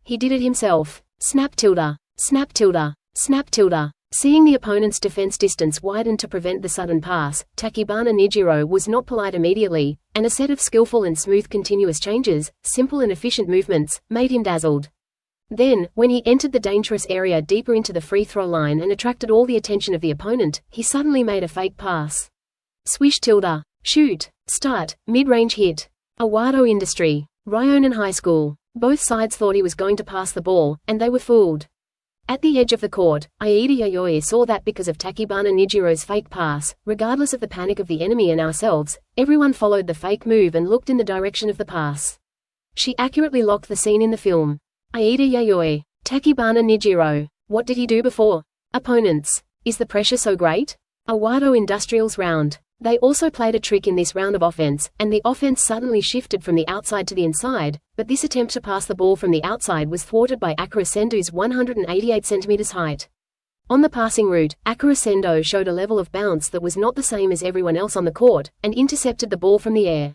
He did it himself. Snap tilde. Snap tilde. Snap tilde. Seeing the opponent's defense distance widen to prevent the sudden pass, Tachibana Nijiro was not polite immediately, and a set of skillful and smooth continuous changes, simple and efficient movements, made him dazzled. Then, when he entered the dangerous area deeper into the free throw line and attracted all the attention of the opponent, he suddenly made a fake pass. Swish tilde. Shoot. Start. Mid-range hit. Awado Industry. Ryonan High School. Both sides thought he was going to pass the ball, and they were fooled. At the edge of the court, Aida Yayoi saw that because of Tachibana Nijiro's fake pass, regardless of the panic of the enemy and ourselves, everyone followed the fake move and looked in the direction of the pass. She accurately locked the scene in the film. Aida Yayoi. Tachibana Nijiro. What did he do before? Opponents. Is the pressure so great? Awado Industrials round. They also played a trick in this round of offense, and the offense suddenly shifted from the outside to the inside, but this attempt to pass the ball from the outside was thwarted by Akira Sendoh's 188 cm height. On the passing route, Akira Sendoh showed a level of bounce that was not the same as everyone else on the court, and intercepted the ball from the air.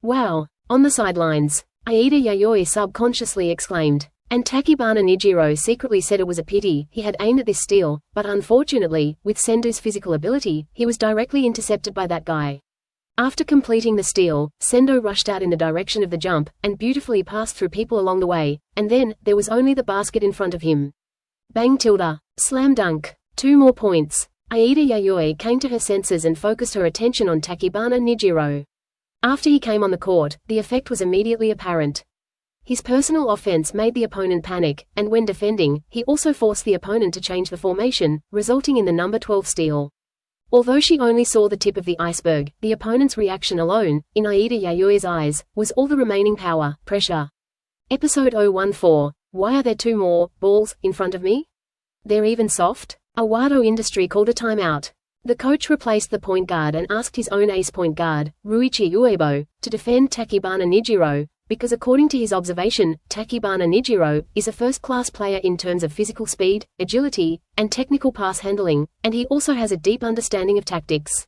Wow! On the sidelines, Aida Yayoi subconsciously exclaimed. And Tachibana Nijiro secretly said it was a pity he had aimed at this steal, but unfortunately, with Sendoh's physical ability, he was directly intercepted by that guy. After completing the steal, Sendoh rushed out in the direction of the jump, and beautifully passed through people along the way, and then, there was only the basket in front of him. Bang tilde. Slam dunk. 2 more points. Aida Yayoi came to her senses and focused her attention on Tachibana Nijiro. After he came on the court, the effect was immediately apparent. His personal offense made the opponent panic, and when defending, he also forced the opponent to change the formation, resulting in the number 12 steal. Although she only saw the tip of the iceberg, the opponent's reaction alone, in Aida Yayoi's eyes, was all the remaining power, pressure. Episode 014. Why are there 2 more balls in front of me? They're even soft? Awado Industry called a timeout. The coach replaced the point guard and asked his own ace point guard, Ruichi Uebo, to defend Tachibana Nijiro, because according to his observation, Tachibana Nijiro is a first-class player in terms of physical speed, agility, and technical pass handling, and he also has a deep understanding of tactics.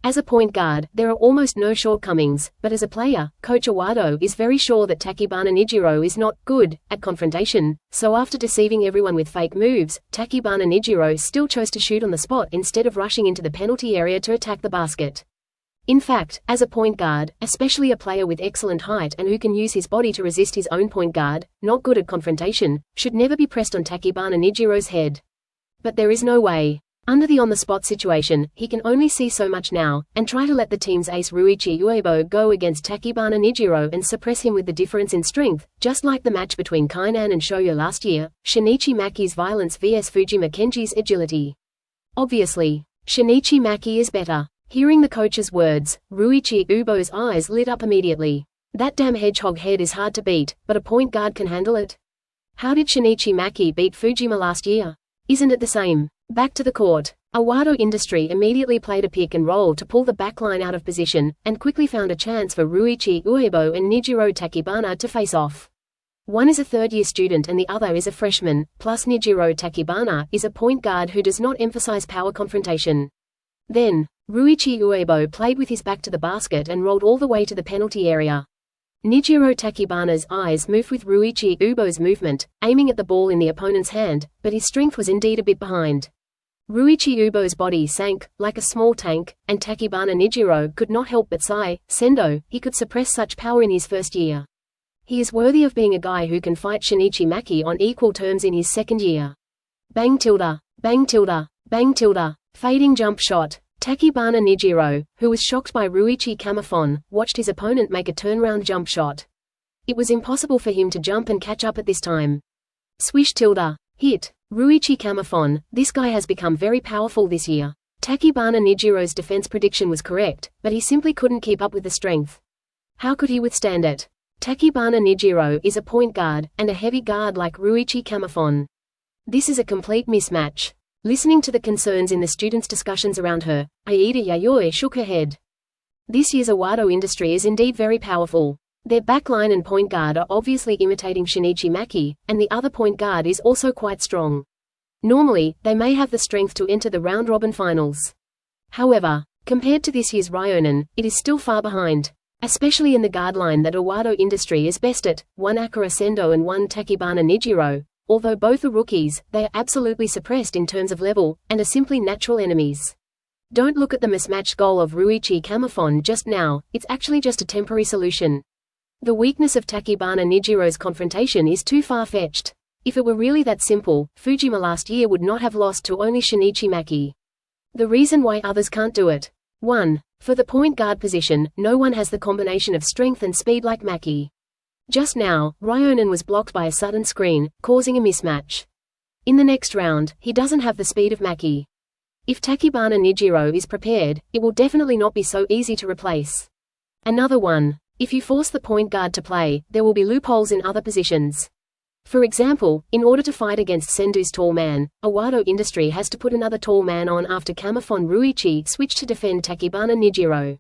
As a point guard, there are almost no shortcomings, but as a player, Coach Awado is very sure that Tachibana Nijiro is not good at confrontation, so after deceiving everyone with fake moves, Tachibana Nijiro still chose to shoot on the spot instead of rushing into the penalty area to attack the basket. In fact, as a point guard, especially a player with excellent height and who can use his body to resist his own point guard, not good at confrontation, should never be pressed on Tachibana Nijiro's head. But there is no way. Under the on-the-spot situation, he can only see so much now, and try to let the team's ace Ruichi Uebo go against Tachibana Nijiro and suppress him with the difference in strength, just like the match between Kainan and Shoyo last year, Shinichi Maki's violence vs Fujima Kenji's agility. Obviously, Shinichi Maki is better. Hearing the coach's words, Ruichi Uebo's eyes lit up immediately. That damn hedgehog head is hard to beat, but a point guard can handle it. How did Shinichi Maki beat Fujima last year? Isn't it the same? Back to the court. Awado Industry immediately played a pick and roll to pull the backline out of position, and quickly found a chance for Ruichi Uebo and Nijiro Tachibana to face off. One is a third-year student and the other is a freshman, plus Nijiro Tachibana is a point guard who does not emphasize power confrontation. Then, Ryuichi Uebo played with his back to the basket and rolled all the way to the penalty area. Nijiro Tachibana's eyes moved with Ryuichi Uebo's movement, aiming at the ball in the opponent's hand, but his strength was indeed a bit behind. Ryuichi Uebo's body sank, like a small tank, and Tachibana Nijiro could not help but sigh. Sendoh, he could suppress such power in his first year. He is worthy of being a guy who can fight Shinichi Maki on equal terms in his second year. Bang tilde, bang tilde, bang tilde, fading jump shot. Tachibana Nijiro, who was shocked by Ryuichi Kamifon, watched his opponent make a turnaround jump shot. It was impossible for him to jump and catch up at this time. Swish tilde, hit. Ryuichi Kamifon, this guy has become very powerful this year. Tachibana Nijiro's defense prediction was correct, but he simply couldn't keep up with the strength. How could he withstand it? Tachibana Nijiro is a point guard, and a heavy guard like Ryuichi Kamifon. This is a complete mismatch. Listening to the concerns in the students' discussions around her, Aida Yayoi shook her head. This year's Awado industry is indeed very powerful. Their backline and point guard are obviously imitating Shinichi Maki, and the other point guard is also quite strong. Normally, they may have the strength to enter the round-robin finals. However, compared to this year's Ryonan, it is still far behind. Especially in the guard line that Awado industry is best at, one Akira Sendoh and one Tachibana Nijiro. Although both are rookies, they are absolutely suppressed in terms of level, and are simply natural enemies. Don't look at the mismatched goal of Ryuichi Kamifon just now, it's actually just a temporary solution. The weakness of Tachibana Nijiro's confrontation is too far-fetched. If it were really that simple, Fujima last year would not have lost to only Shinichi Maki. The reason why others can't do it. 1. For the point guard position, no one has the combination of strength and speed like Maki. Just now, Ryonan was blocked by a sudden screen, causing a mismatch. In the next round, he doesn't have the speed of Maki. If Tachibana Nijiro is prepared, it will definitely not be so easy to replace. Another one. If you force the point guard to play, there will be loopholes in other positions. For example, in order to fight against Sendoh's tall man, Awado industry has to put another tall man on after Kamifon Ryuichi switched to defend Tachibana Nijiro.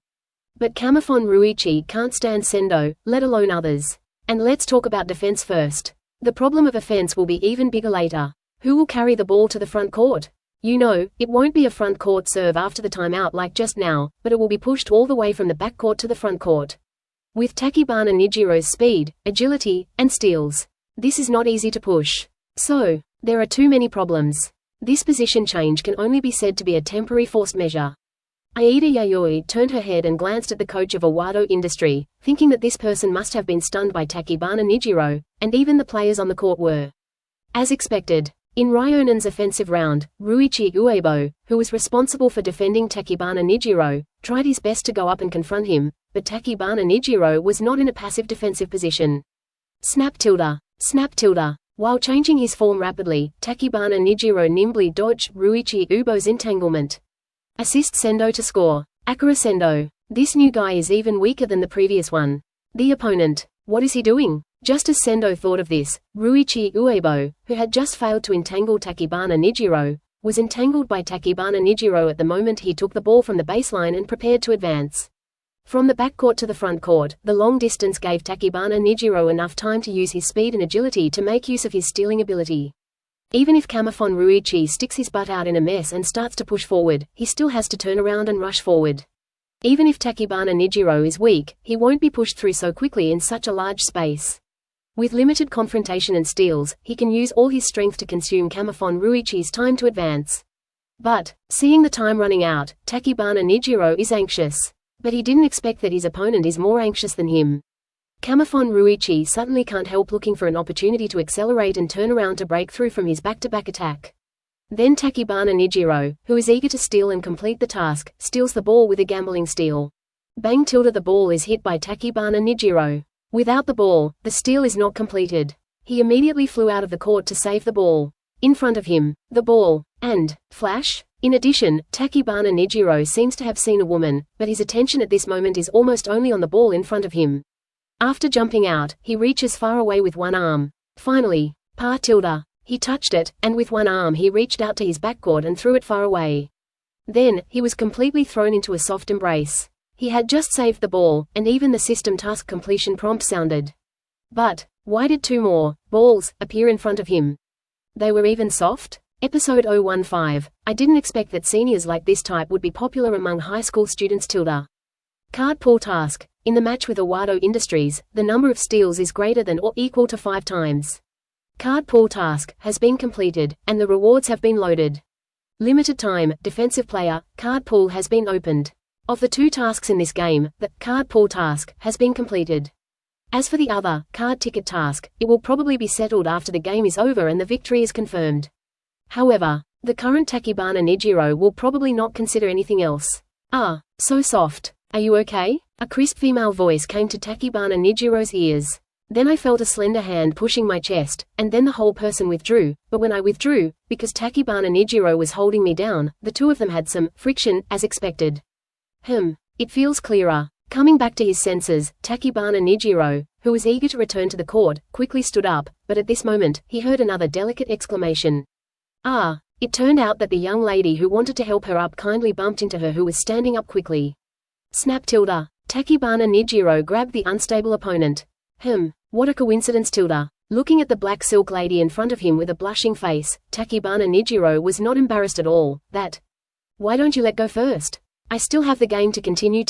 But Kamifon Ryuichi can't stand Sendoh, let alone others. And let's talk about defense first. The problem of offense will be even bigger later. Who will carry the ball to the front court? You know, it won't be a front court serve after the timeout like just now, but it will be pushed all the way from the back court to the front court. With Tachibana Nijiro's speed, agility, and steals, this is not easy to push. So, there are too many problems. This position change can only be said to be a temporary forced measure. Aida Yayoi turned her head and glanced at the coach of Awado industry, thinking that this person must have been stunned by Tachibana Nijiro, and even the players on the court were. As expected, in Ryonan's offensive round, Ryuichi Uebo, who was responsible for defending Tachibana Nijiro, tried his best to go up and confront him, but Tachibana Nijiro was not in a passive defensive position. Snap tilde. Snap tilde. While changing his form rapidly, Tachibana Nijiro nimbly dodged Ryuichi Uebo's entanglement. Assist Sendoh to score. Akira Sendoh. This new guy is even weaker than the previous one. The opponent. What is he doing? Just as Sendoh thought of this, Ryuichi Uebo, who had just failed to entangle Tachibana Nijiro, was entangled by Tachibana Nijiro at the moment he took the ball from the baseline and prepared to advance. From the backcourt to the front court, the long distance gave Tachibana Nijiro enough time to use his speed and agility to make use of his stealing ability. Even if Kamifon Ryuichi sticks his butt out in a mess and starts to push forward, he still has to turn around and rush forward. Even if Tachibana Nijiro is weak, he won't be pushed through so quickly in such a large space. With limited confrontation and steals, he can use all his strength to consume Kamifon Ryuichi's time to advance. But, seeing the time running out, Tachibana Nijiro is anxious. But he didn't expect that his opponent is more anxious than him. Kamifon Ryuichi suddenly can't help looking for an opportunity to accelerate and turn around to break through from his back-to-back attack. Then Tachibana Nijiro, who is eager to steal and complete the task, steals the ball with a gambling steal. Bang tilde. The ball is hit by Tachibana Nijiro. Without the ball, the steal is not completed. He immediately flew out of the court to save the ball. In front of him, the ball, and, flash. In addition, Tachibana Nijiro seems to have seen a woman, but his attention at this moment is almost only on the ball in front of him. After jumping out, he reaches far away with one arm. Finally, par tilde. He touched it, and with one arm he reached out to his backcourt and threw it far away. Then, he was completely thrown into a soft embrace. He had just saved the ball, and even the system task completion prompt sounded. But, Why did two more balls appear in front of him? They were even soft? Episode 015. I didn't expect that seniors like this type would be popular among high school students. Card pull task. In the match with Awado Industries, the number of steals is greater than or equal to 5 times. Card pull task has been completed, and the rewards have been loaded. Limited time, defensive player, card pull has been opened. Of the 2 tasks in this game, the card pull task has been completed. As for the other card ticket task, it will probably be settled after the game is over and the victory is confirmed. However, the current Tachibana Nijiro will probably not consider anything else. Ah, so soft. Are you okay? A crisp female voice came to Tachibana Nijiro's ears. Then I felt a slender hand pushing my chest, and then the whole person withdrew, but when I withdrew, because Tachibana Nijiro was holding me down, the two of them had some friction, as expected. It feels clearer. Coming back to his senses, Tachibana Nijiro, who was eager to return to the court, quickly stood up, but at this moment, he heard another delicate exclamation. Ah! It turned out that the young lady who wanted to help her up kindly bumped into her who was standing up quickly. Snap! Tachibana Nijiro grabbed the unstable opponent. What a coincidence! Looking at the black silk lady in front of him with a blushing face, Tachibana Nijiro was not embarrassed at all. Why don't you let go first? I still have the game to continue.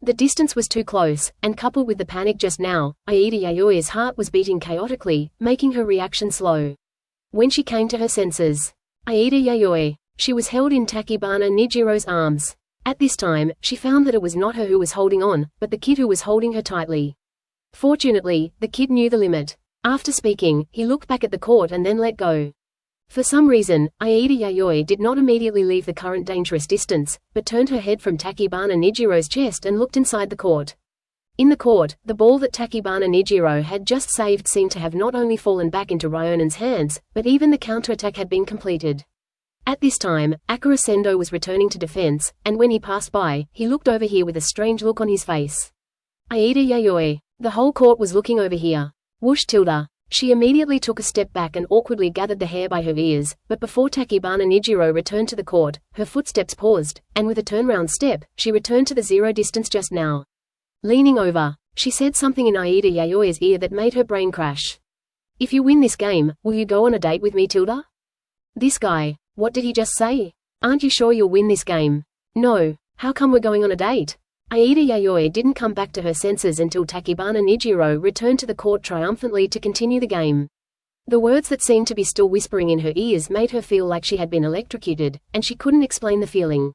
The distance was too close, and coupled with the panic just now, Aida Yayoi's heart was beating chaotically, making her reaction slow. When she came to her senses, Aida Yayoi, she was held in Tachibana Nijiro's arms. At this time, she found that it was not her who was holding on, but the kid who was holding her tightly. Fortunately, the kid knew the limit. After speaking, he looked back at the court and then let go. For some reason, Aida Yayoi did not immediately leave the current dangerous distance, but turned her head from Tachibana Nijiro's chest and looked inside the court. In the court, the ball that Tachibana Nijiro had just saved seemed to have not only fallen back into Ryonan's hands, but even the counterattack had been completed. At this time, Akira Sendoh was returning to defense, and when he passed by, he looked over here with a strange look on his face. Aida Yayoi. The whole court was looking over here. Whoosh! She immediately took a step back and awkwardly gathered the hair by her ears, but before Tachibana Nijiro returned to the court, her footsteps paused, and with a turnaround step, she returned to the 0 distance just now. Leaning over, she said something in Aida Yayoi's ear that made her brain crash. If you win this game, will you go on a date with me? This guy, what did he just say? Aren't you sure you'll win this game? No. How come we're going on a date? Aida Yayoi didn't come back to her senses until Tachibana Nijiro returned to the court triumphantly to continue the game. The words that seemed to be still whispering in her ears made her feel like she had been electrocuted, and she couldn't explain the feeling.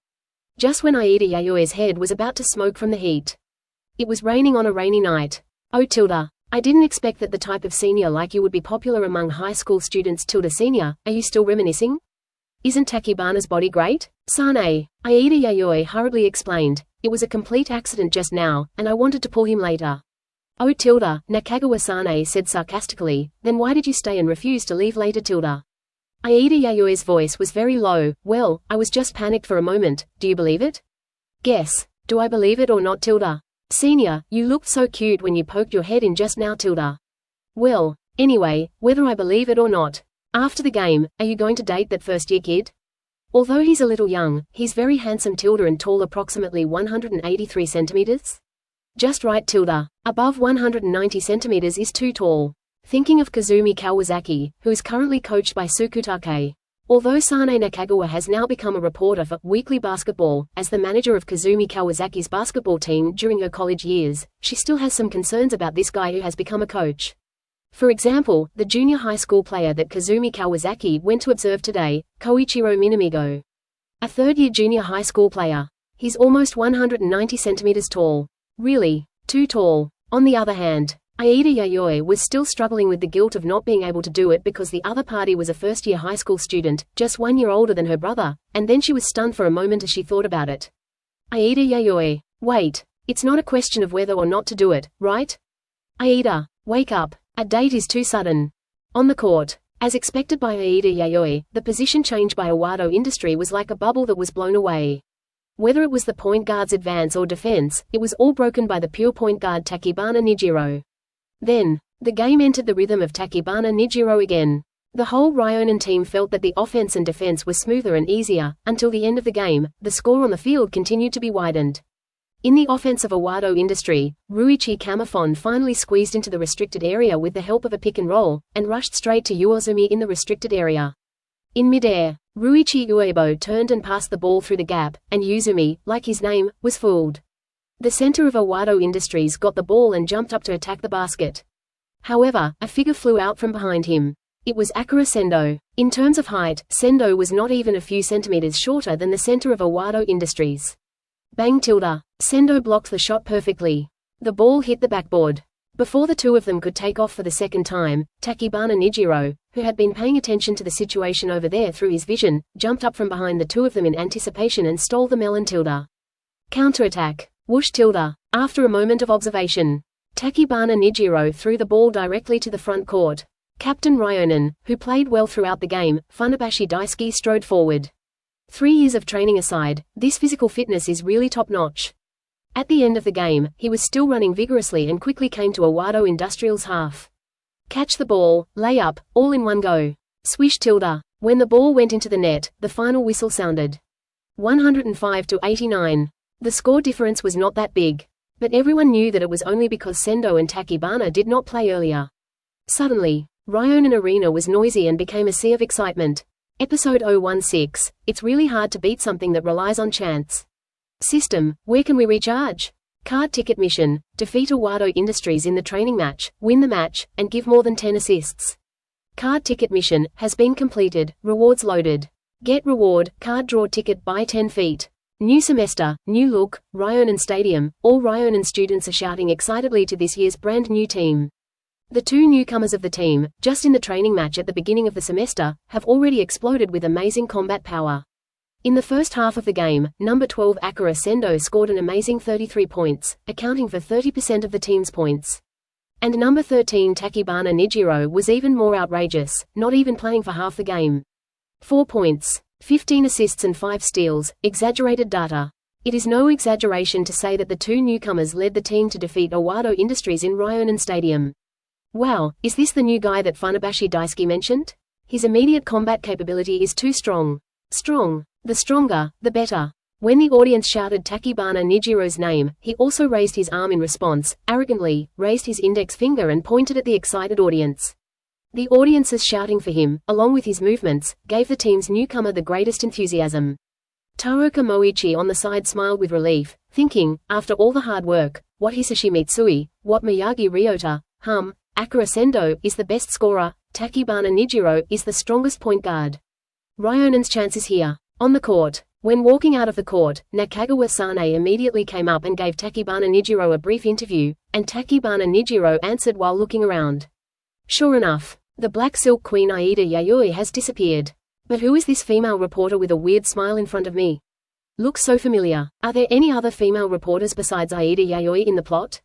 Just when Aida Yayoi's head was about to smoke from the heat. It was raining on a rainy night. Oh I didn't expect that the type of senior like you would be popular among high school students. Senior, are you still reminiscing? Isn't Tachibana's body great? Sane, Aida Yayoi hurriedly explained. It was a complete accident just now, and I wanted to pull him later. Oh Nakagawa-sane said sarcastically, then why did you stay and refuse to leave later? Aida Yayoi's voice was very low. Well, I was just panicked for a moment. Do you believe it? Guess. Do I believe it or not? Senior, you looked so cute when you poked your head in just now. Well, anyway, whether I believe it or not. After the game, are you going to date that first-year kid? Although he's a little young, he's very handsome and tall, approximately 183 centimeters. Just right. Above 190 centimeters is too tall. Thinking of Kazumi Kawasaki, who is currently coached by Sukutake. Although Sane Nakagawa has now become a reporter for Weekly Basketball, as the manager of Kazumi Kawasaki's basketball team during her college years, she still has some concerns about this guy who has become a coach. For example, the junior high school player that Kazumi Kawasaki went to observe today, Koichiro Minamigo. A third-year junior high school player. He's almost 190 centimeters tall. Really? Too tall. On the other hand, Aida Yayoi was still struggling with the guilt of not being able to do it because the other party was a first-year high school student, just 1 year older than her brother, and then she was stunned for a moment as she thought about it. Aida Yayoi. Wait. It's not a question of whether or not to do it, right? Aida, wake up. A date is too sudden. On the court. As expected by Aida Yayoi, the position change by Awado Industry was like a bubble that was blown away. Whether it was the point guard's advance or defense, it was all broken by the pure point guard Tachibana Nijiro. Then, the game entered the rhythm of Tachibana Nijiro again. The whole Ryonan team felt that the offense and defense were smoother and easier. Until the end of the game, the score on the field continued to be widened. In the offense of Awado Industry, Ruichi Kamifon finally squeezed into the restricted area with the help of a pick and roll, and rushed straight to Uozumi in the restricted area. In midair, Ruichi Uebo turned and passed the ball through the gap, and Uzumi, like his name, was fooled. The center of Awado Industries got the ball and jumped up to attack the basket. However, a figure flew out from behind him. It was Akira Sendoh. In terms of height, Sendoh was not even a few centimeters shorter than the center of Awado Industries. Bang tilde. Sendoh blocked the shot perfectly. The ball hit the backboard. Before the two of them could take off for the second time, Tachibana Nijiro, who had been paying attention to the situation over there through his vision, jumped up from behind the two of them in anticipation and stole the melon tilde. Counterattack. Whoosh tilde. After a moment of observation, Tachibana Nijiro threw the ball directly to the front court. Captain Ryonan, who played well throughout the game, Funabashi Daisuke strode forward. 3 years of training aside, this physical fitness is really top-notch. At the end of the game, he was still running vigorously and quickly came to Awado Industrial's half. Catch the ball, lay up, all in one go. Swish tilde. When the ball went into the net, the final whistle sounded. 105-89. The score difference was not that big. But everyone knew that it was only because Sendoh and Tachibana did not play earlier. Suddenly, Ryonan Arena was noisy and became a sea of excitement. Episode 016, it's really hard to beat something that relies on chance. System, where can we recharge? Card ticket mission, defeat Awado Industries in the training match, win the match, and give more than 10 assists. Card ticket mission, has been completed, rewards loaded. Get reward, card draw ticket buy 10 feet. New semester, new look, Ryonan Stadium, all Ryonan students are shouting excitedly to this year's brand new team. The two newcomers of the team, just in the training match at the beginning of the semester, have already exploded with amazing combat power. In the first half of the game, number 12 Akira Sendoh scored an amazing 33 points, accounting for 30% of the team's points. And number 13 Tachibana Nijiro was even more outrageous, not even playing for half the game. 4 points, 15 assists and 5 steals, exaggerated data. It is no exaggeration to say that the two newcomers led the team to defeat Awado Industries in Ryonan Stadium. Wow, is this the new guy that Funabashi Daisuke mentioned? His immediate combat capability is too strong. Strong. The stronger, the better. When the audience shouted Tachibana Nijiro's name, he also raised his arm in response, arrogantly, raised his index finger and pointed at the excited audience. The audience's shouting for him, along with his movements, gave the team's newcomer the greatest enthusiasm. Taroka Moichi on the side smiled with relief, thinking, after all the hard work, what Hisashi Mitsui, what Miyagi Ryota, Akira Sendoh is the best scorer, Tachibana Nijiro is the strongest point guard. Ryonan's chance is here. On the court. When walking out of the court, Nakagawa-sane immediately came up and gave Tachibana Nijiro a brief interview, and Tachibana Nijiro answered while looking around. Sure enough, the Black Silk Queen Aida Yayoi has disappeared. But who is this female reporter with a weird smile in front of me? Looks so familiar. Are there any other female reporters besides Aida Yayoi in the plot?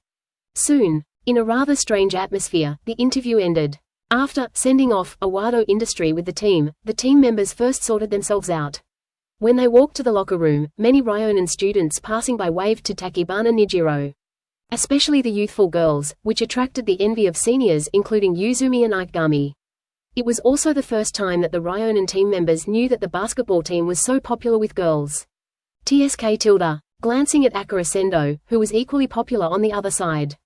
Soon. In a rather strange atmosphere, the interview ended. After sending off Awado Industry with the team members first sorted themselves out. When they walked to the locker room, many Ryonan students passing by waved to Tachibana Nijiro. Especially the youthful girls, which attracted the envy of seniors including Uzumi and Ikegami. It was also the first time that the Ryonan team members knew that the basketball team was so popular with girls. TSK tilde. Glancing at Akira Sendoh, who was equally popular on the other side.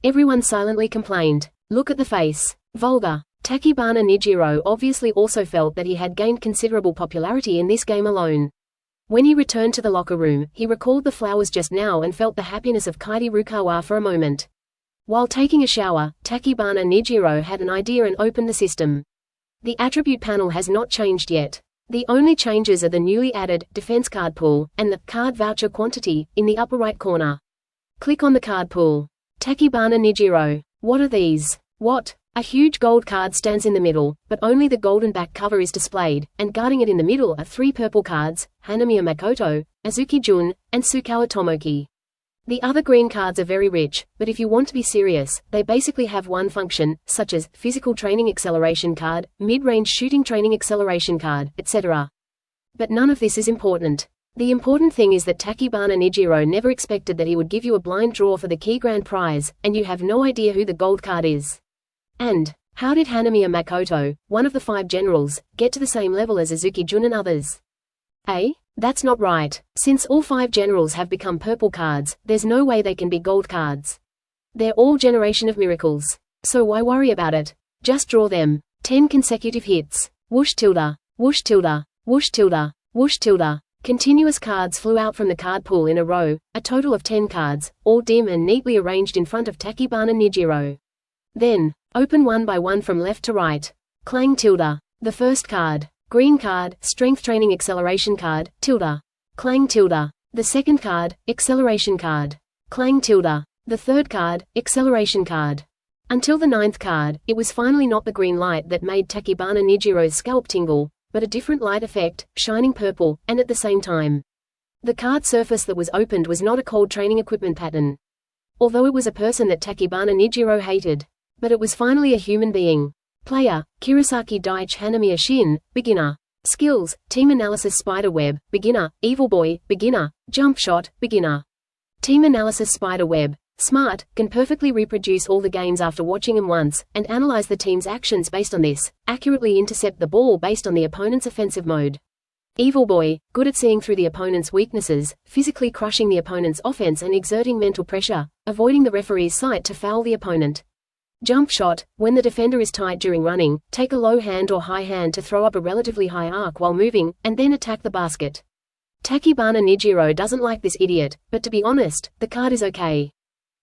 Everyone silently complained. Look at the face. Vulgar. Tachibana Nijiro obviously also felt that he had gained considerable popularity in this game alone. When he returned to the locker room, he recalled the flowers just now and felt the happiness of Kairi Rukawa for a moment. While taking a shower, Tachibana Nijiro had an idea and opened the system. The attribute panel has not changed yet. The only changes are the newly added defense card pool and the card voucher quantity in the upper right corner. Click on the card pool. Tachibana Nijiro. What are these? What? A huge gold card stands in the middle, but only the golden back cover is displayed, and guarding it in the middle are 3 purple cards, Hanamiya Makoto, Azuki Jun, and Sukawa Tomoki. The other green cards are very rich, but if you want to be serious, they basically have one function, such as physical training acceleration card, mid-range shooting training acceleration card, etc. But none of this is important. The important thing is that Tachibana Nijiro never expected that he would give you a blind draw for the key grand prize, and you have no idea who the gold card is. And, how did Hanamiya Makoto, one of the 5 generals, get to the same level as Azuki Jun and others? That's not right. Since all 5 generals have become purple cards, there's no way they can be gold cards. They're all Generation of Miracles. So why worry about it? Just draw them. 10 consecutive hits. Whoosh tilde. Whoosh tilde. Whoosh tilde. Whoosh tilde. Continuous cards flew out from the card pool in a row, a total of 10 cards, all dim and neatly arranged in front of Tachibana Nijiro. Then, open one by one from left to right. Clang tilde. The first card. Green card, Strength Training Acceleration card, tilde. Clang tilde. The second card, Acceleration card. Clang tilde. The third card, Acceleration card. Until the 9th card, it was finally not the green light that made Tachibana Nijiro's scalp tingle, but a different light effect, shining purple, and at the same time. The card surface that was opened was not a cold training equipment pattern. Although it was a person that Tachibana Nijiro hated. But it was finally a human being. Player, Kurosaki Daichi Hanamiya Shin, beginner. Skills, Team Analysis Spiderweb, beginner, Evil Boy, beginner, Jump Shot, beginner. Team Analysis Spiderweb, smart, can perfectly reproduce all the games after watching them once, and analyze the team's actions based on this, accurately intercept the ball based on the opponent's offensive mode. Evil Boy, good at seeing through the opponent's weaknesses, physically crushing the opponent's offense and exerting mental pressure, avoiding the referee's sight to foul the opponent. Jump Shot, when the defender is tight during running, take a low hand or high hand to throw up a relatively high arc while moving, and then attack the basket. Tachibana Nijiro doesn't like this idiot, but to be honest, the card is okay.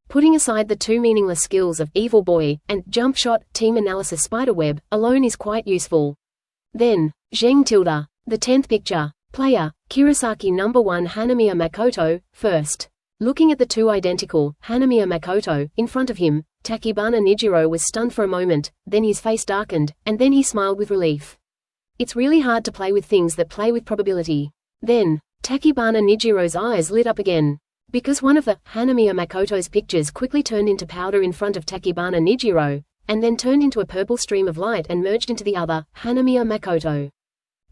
Putting aside the 2 meaningless skills of Evil Boy and Jump Shot, Team Analysis Spiderweb, alone is quite useful. Then, Zheng tilde. The 10th picture. Player, Kurosaki No. 1 Hanamiya Makoto, first. Looking at the 2 identical, Hanamiya Makoto, in front of him, Tachibana Nijiro was stunned for a moment, then his face darkened, and then he smiled with relief. It's really hard to play with things that play with probability. Then, Tachibana Nijiro's eyes lit up again. Because one of the Hanamiya Makoto's pictures quickly turned into powder in front of Tachibana Nijiro, and then turned into a purple stream of light and merged into the other, Hanamiya Makoto.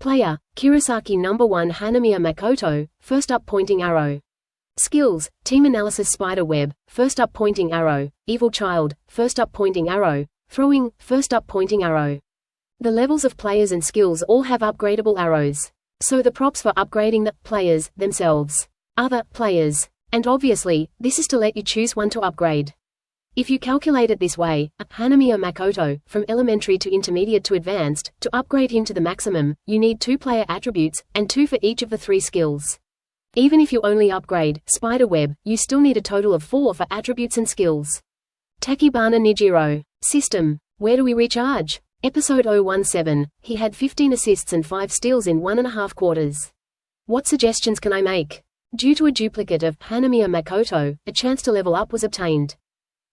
Player, Kurosaki No. 1 Hanamiya Makoto, first up pointing arrow. Skills, Team Analysis Spiderweb, first up pointing arrow, Evil Child, first up pointing arrow, Throwing, first up pointing arrow. The levels of players and skills all have upgradable arrows. So the props for upgrading the players themselves. Other players. And obviously, this is to let you choose one to upgrade. If you calculate it this way, a Hanamiya Makoto, from elementary to intermediate to advanced, to upgrade him to the maximum, you need 2 player attributes, and 2 for each of the 3 skills. Even if you only upgrade Spiderweb, you still need a total of 4 for attributes and skills. Tachibana Nijiro. System. Where do we recharge? Episode 017, he had 15 assists and 5 steals in 1.5 quarters. What suggestions can I make? Due to a duplicate of Hanamiya Makoto, a chance to level up was obtained.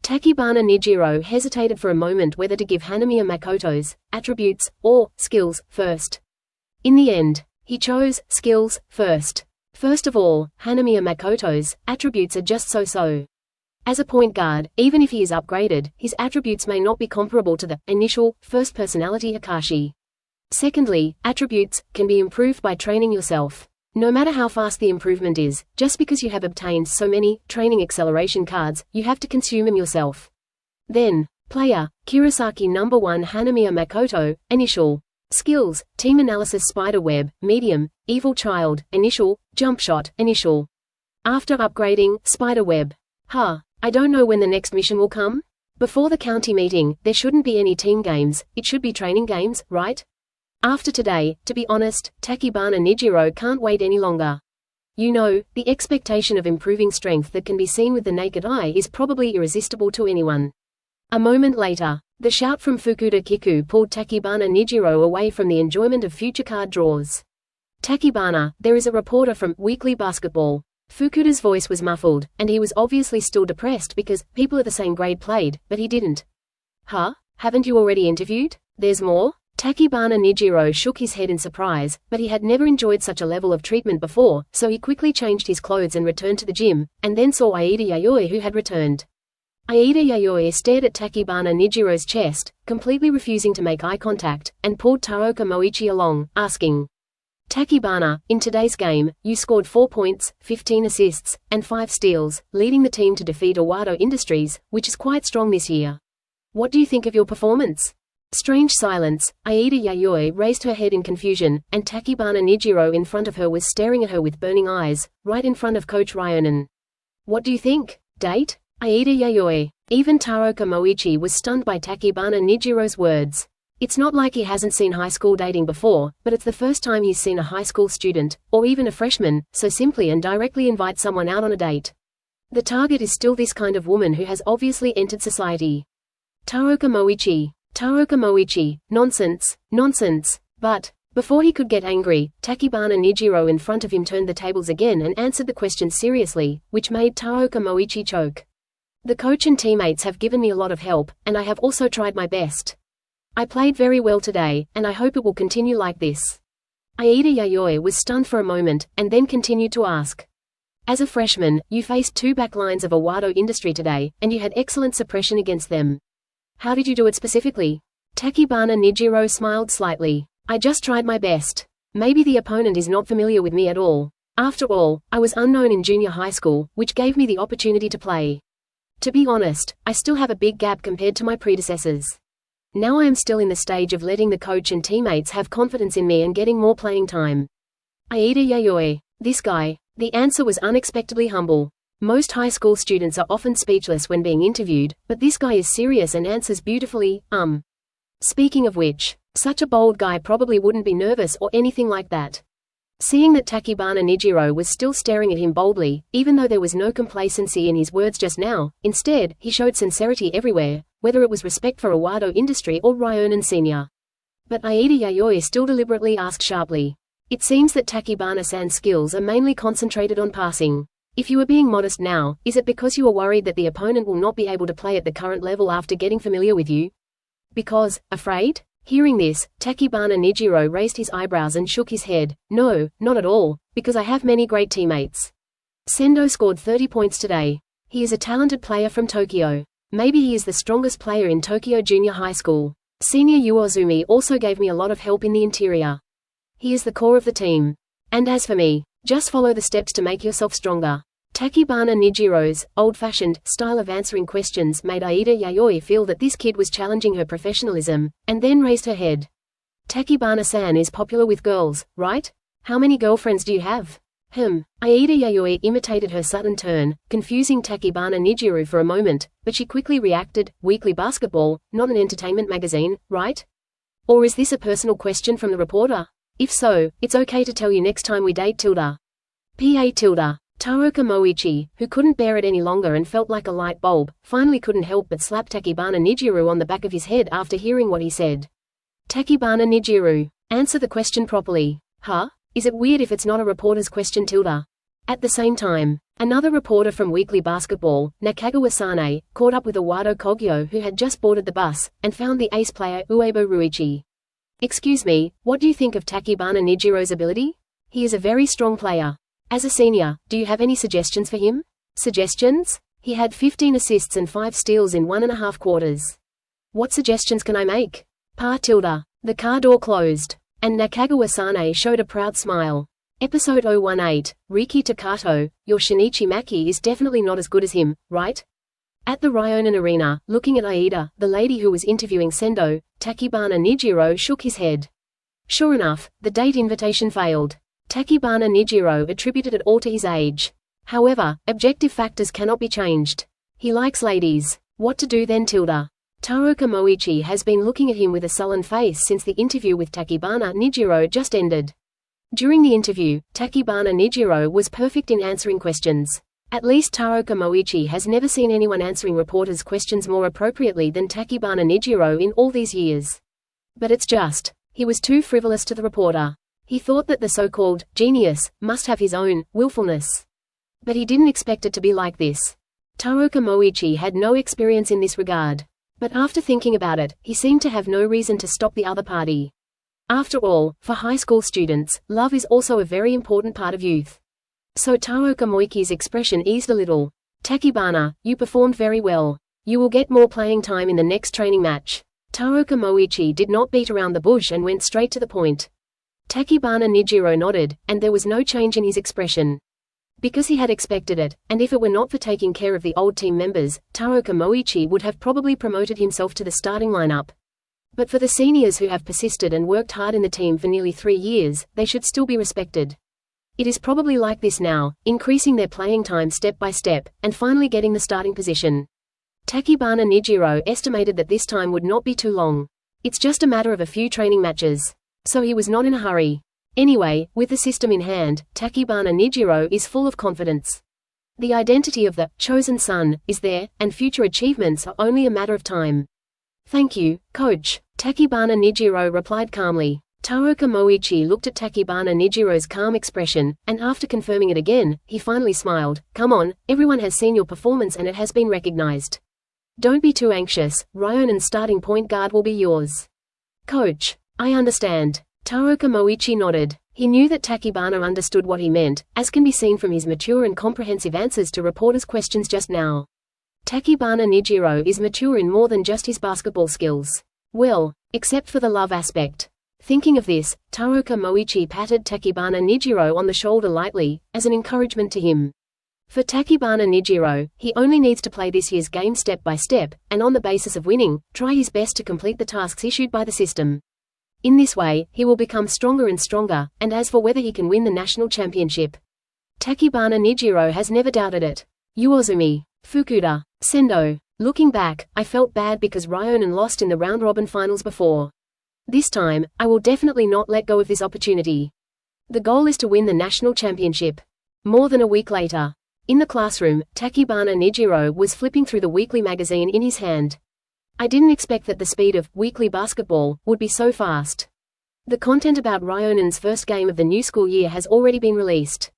Tachibana Nijiro hesitated for a moment whether to give Hanamiya Makoto's attributes or skills first. In the end, he chose skills first. First of all, Hanamiya Makoto's attributes are just so-so. As a point guard, even if he is upgraded, his attributes may not be comparable to the initial, first personality Akashi. Secondly, attributes can be improved by training yourself. No matter how fast the improvement is, just because you have obtained so many training acceleration cards, you have to consume them yourself. Then, player, Kurosaki No. 1 Hanamiya Makoto, initial. Skills, Team Analysis Spiderweb, medium, Evil Child, initial, Jump Shot, initial. After upgrading, Spiderweb. I don't know when the next mission will come. Before the county meeting, there shouldn't be any team games, it should be training games, right? After today, to be honest, Tachibana Nijiro can't wait any longer. You know, the expectation of improving strength that can be seen with the naked eye is probably irresistible to anyone. A moment later, the shout from Fukuda Kiku pulled Tachibana Nijiro away from the enjoyment of future card draws. Tachibana, there is a reporter from Weekly Basketball. Fukuda's voice was muffled, and he was obviously still depressed because people at the same grade played, but he didn't. Haven't you already interviewed? There's more? Tachibana Nijiro shook his head in surprise, but he had never enjoyed such a level of treatment before, so he quickly changed his clothes and returned to the gym, and then saw Aida Yayoi who had returned. Aida Yayoi stared at Tachibana Nijiro's chest, completely refusing to make eye contact, and pulled Taoka Moichi along, asking, Tachibana, in today's game, you scored 4 points, 15 assists, and 5 steals, leading the team to defeat Owado Industries, which is quite strong this year. What do you think of your performance? Strange silence. Aida Yayoi raised her head in confusion, and Tachibana Nijiro in front of her was staring at her with burning eyes, right in front of Coach Ryonan. What do you think? Date? Aida Yayoi. Even Taroka Moichi was stunned by Tachibana Nijiro's words. It's not like he hasn't seen high school dating before, but it's the first time he's seen a high school student, or even a freshman, so simply and directly invite someone out on a date. The target is still this kind of woman who has obviously entered society. Taroka Moichi, nonsense, nonsense. But, before he could get angry, Tachibana Nijiro in front of him turned the tables again and answered the question seriously, which made Taroka Moichi choke. The coach and teammates have given me a lot of help, and I have also tried my best. I played very well today, and I hope it will continue like this. Aida Yayoi was stunned for a moment, and then continued to ask. As a freshman, you faced two backlines of a Wado industry today, and you had excellent suppression against them. How did you do it specifically? Tachibana Nijiro smiled slightly. I just tried my best. Maybe the opponent is not familiar with me at all. After all, I was unknown in junior high school, which gave me the opportunity to play. To be honest, I still have a big gap compared to my predecessors. Now I am still in the stage of letting the coach and teammates have confidence in me and getting more playing time. Aida Yayoi. This guy. The answer was unexpectedly humble. Most high school students are often speechless when being interviewed, but this guy is serious and answers beautifully, Speaking of which, such a bold guy probably wouldn't be nervous or anything like that. Seeing that Tachibana Nijiro was still staring at him boldly, even though there was no complacency in his words just now, instead, he showed sincerity everywhere, whether it was respect for Wado industry or Ryonan Sr. But Aida Yayoi still deliberately asked sharply. It seems that Tachibana-san's skills are mainly concentrated on passing. If you are being modest now, is it because you are worried that the opponent will not be able to play at the current level after getting familiar with you? Because, afraid? Hearing this, Tachibana Nijiro raised his eyebrows and shook his head. No, not at all, because I have many great teammates. Sendoh scored 30 points today. He is a talented player from Tokyo. Maybe he is the strongest player in Tokyo Junior High School. Senior Uozumi also gave me a lot of help in the interior. He is the core of the team. And as for me, just follow the steps to make yourself stronger. Tachibana Nijiro's old-fashioned style of answering questions made Aida Yayoi feel that this kid was challenging her professionalism, and then raised her head. Tachibana-san is popular with girls, right? How many girlfriends do you have? Aida Yayoi imitated her sudden turn, confusing Tachibana Nijiro for a moment, but she quickly reacted, Weekly Basketball, not an entertainment magazine, right? Or is this a personal question from the reporter? If so, it's okay to tell you next time we date tilde. Taroka Moichi, who couldn't bear it any longer and felt like a light bulb, finally couldn't help but slap Tachibana Nijiro on the back of his head after hearing what he said. Tachibana Nijiro. Answer the question properly. Huh? Is it weird if it's not a reporter's question tilde? At the same time, another reporter from Weekly Basketball, Nakagawa-sane, caught up with Wado Kogyo who had just boarded the bus, and found the ace player Uebo Ruichi. Excuse me, what do you think of Tachibana Nijiro's ability? He is a very strong player. As a senior, do you have any suggestions for him? Suggestions? He had 15 assists and 5 steals in 1.5 quarters. What suggestions can I make? The car door closed. And Nakagawa-sane showed a proud smile. Episode 018, Riki Takato, your Shinichi Maki is definitely not as good as him, right? At the Ryonan arena, looking at Aida, the lady who was interviewing Sendoh, Tachibana Nijiro shook his head. Sure enough, the date invitation failed. Tachibana Nijiro attributed it all to his age. However, objective factors cannot be changed. He likes ladies. What to do then tilde? Taroka Moichi has been looking at him with a sullen face since the interview with Tachibana Nijiro just ended. During the interview, Tachibana Nijiro was perfect in answering questions. At least Taroka Moichi has never seen anyone answering reporters' questions more appropriately than Tachibana Nijiro in all these years. But it's just, he was too frivolous to the reporter. He thought that the so-called genius must have his own willfulness. But he didn't expect it to be like this. Taroka Moichi had no experience in this regard. But after thinking about it, he seemed to have no reason to stop the other party. After all, for high school students, love is also a very important part of youth. So Taroka Moichi's expression eased a little. Tachibana, you performed very well. You will get more playing time in the next training match. Taroka Moichi did not beat around the bush and went straight to the point. Tachibana Nijiro nodded, and there was no change in his expression. Because he had expected it, and if it were not for taking care of the old team members, Taroka Moichi would have probably promoted himself to the starting lineup. But for the seniors who have persisted and worked hard in the team for nearly 3 years, they should still be respected. It is probably like this now, increasing their playing time step by step, and finally getting the starting position. Tachibana Nijiro estimated that this time would not be too long. It's just a matter of a few training matches. So he was not in a hurry. Anyway, with the system in hand, Tachibana Nijiro is full of confidence. The identity of the chosen son is there, and future achievements are only a matter of time. Thank you, coach, Tachibana Nijiro replied calmly. Toroka Moichi looked at Tachibana Nijiro's calm expression, and after confirming it again, he finally smiled. Come on, everyone has seen your performance and it has been recognized. Don't be too anxious, Ryonan's starting point guard will be yours. Coach, I understand. Toroka Moichi nodded. He knew that Tachibana understood what he meant, as can be seen from his mature and comprehensive answers to reporters' questions just now. Tachibana Nijiro is mature in more than just his basketball skills. Well, except for the love aspect. Thinking of this, Toroka Moichi patted Tachibana Nijiro on the shoulder lightly, as an encouragement to him. For Tachibana Nijiro, he only needs to play this year's game step by step, and on the basis of winning, try his best to complete the tasks issued by the system. In this way, he will become stronger and stronger, and as for whether he can win the national championship, Tachibana Nijiro has never doubted it. Uozumi, Fukuda, Sendoh. Looking back, I felt bad because Ryonan lost in the round-robin finals before. This time, I will definitely not let go of this opportunity. The goal is to win the national championship. More than a week later. In the classroom, Tachibana Nijiro was flipping through the weekly magazine in his hand. I didn't expect that the speed of weekly basketball would be so fast. The content about Ryonan's first game of the new school year has already been released.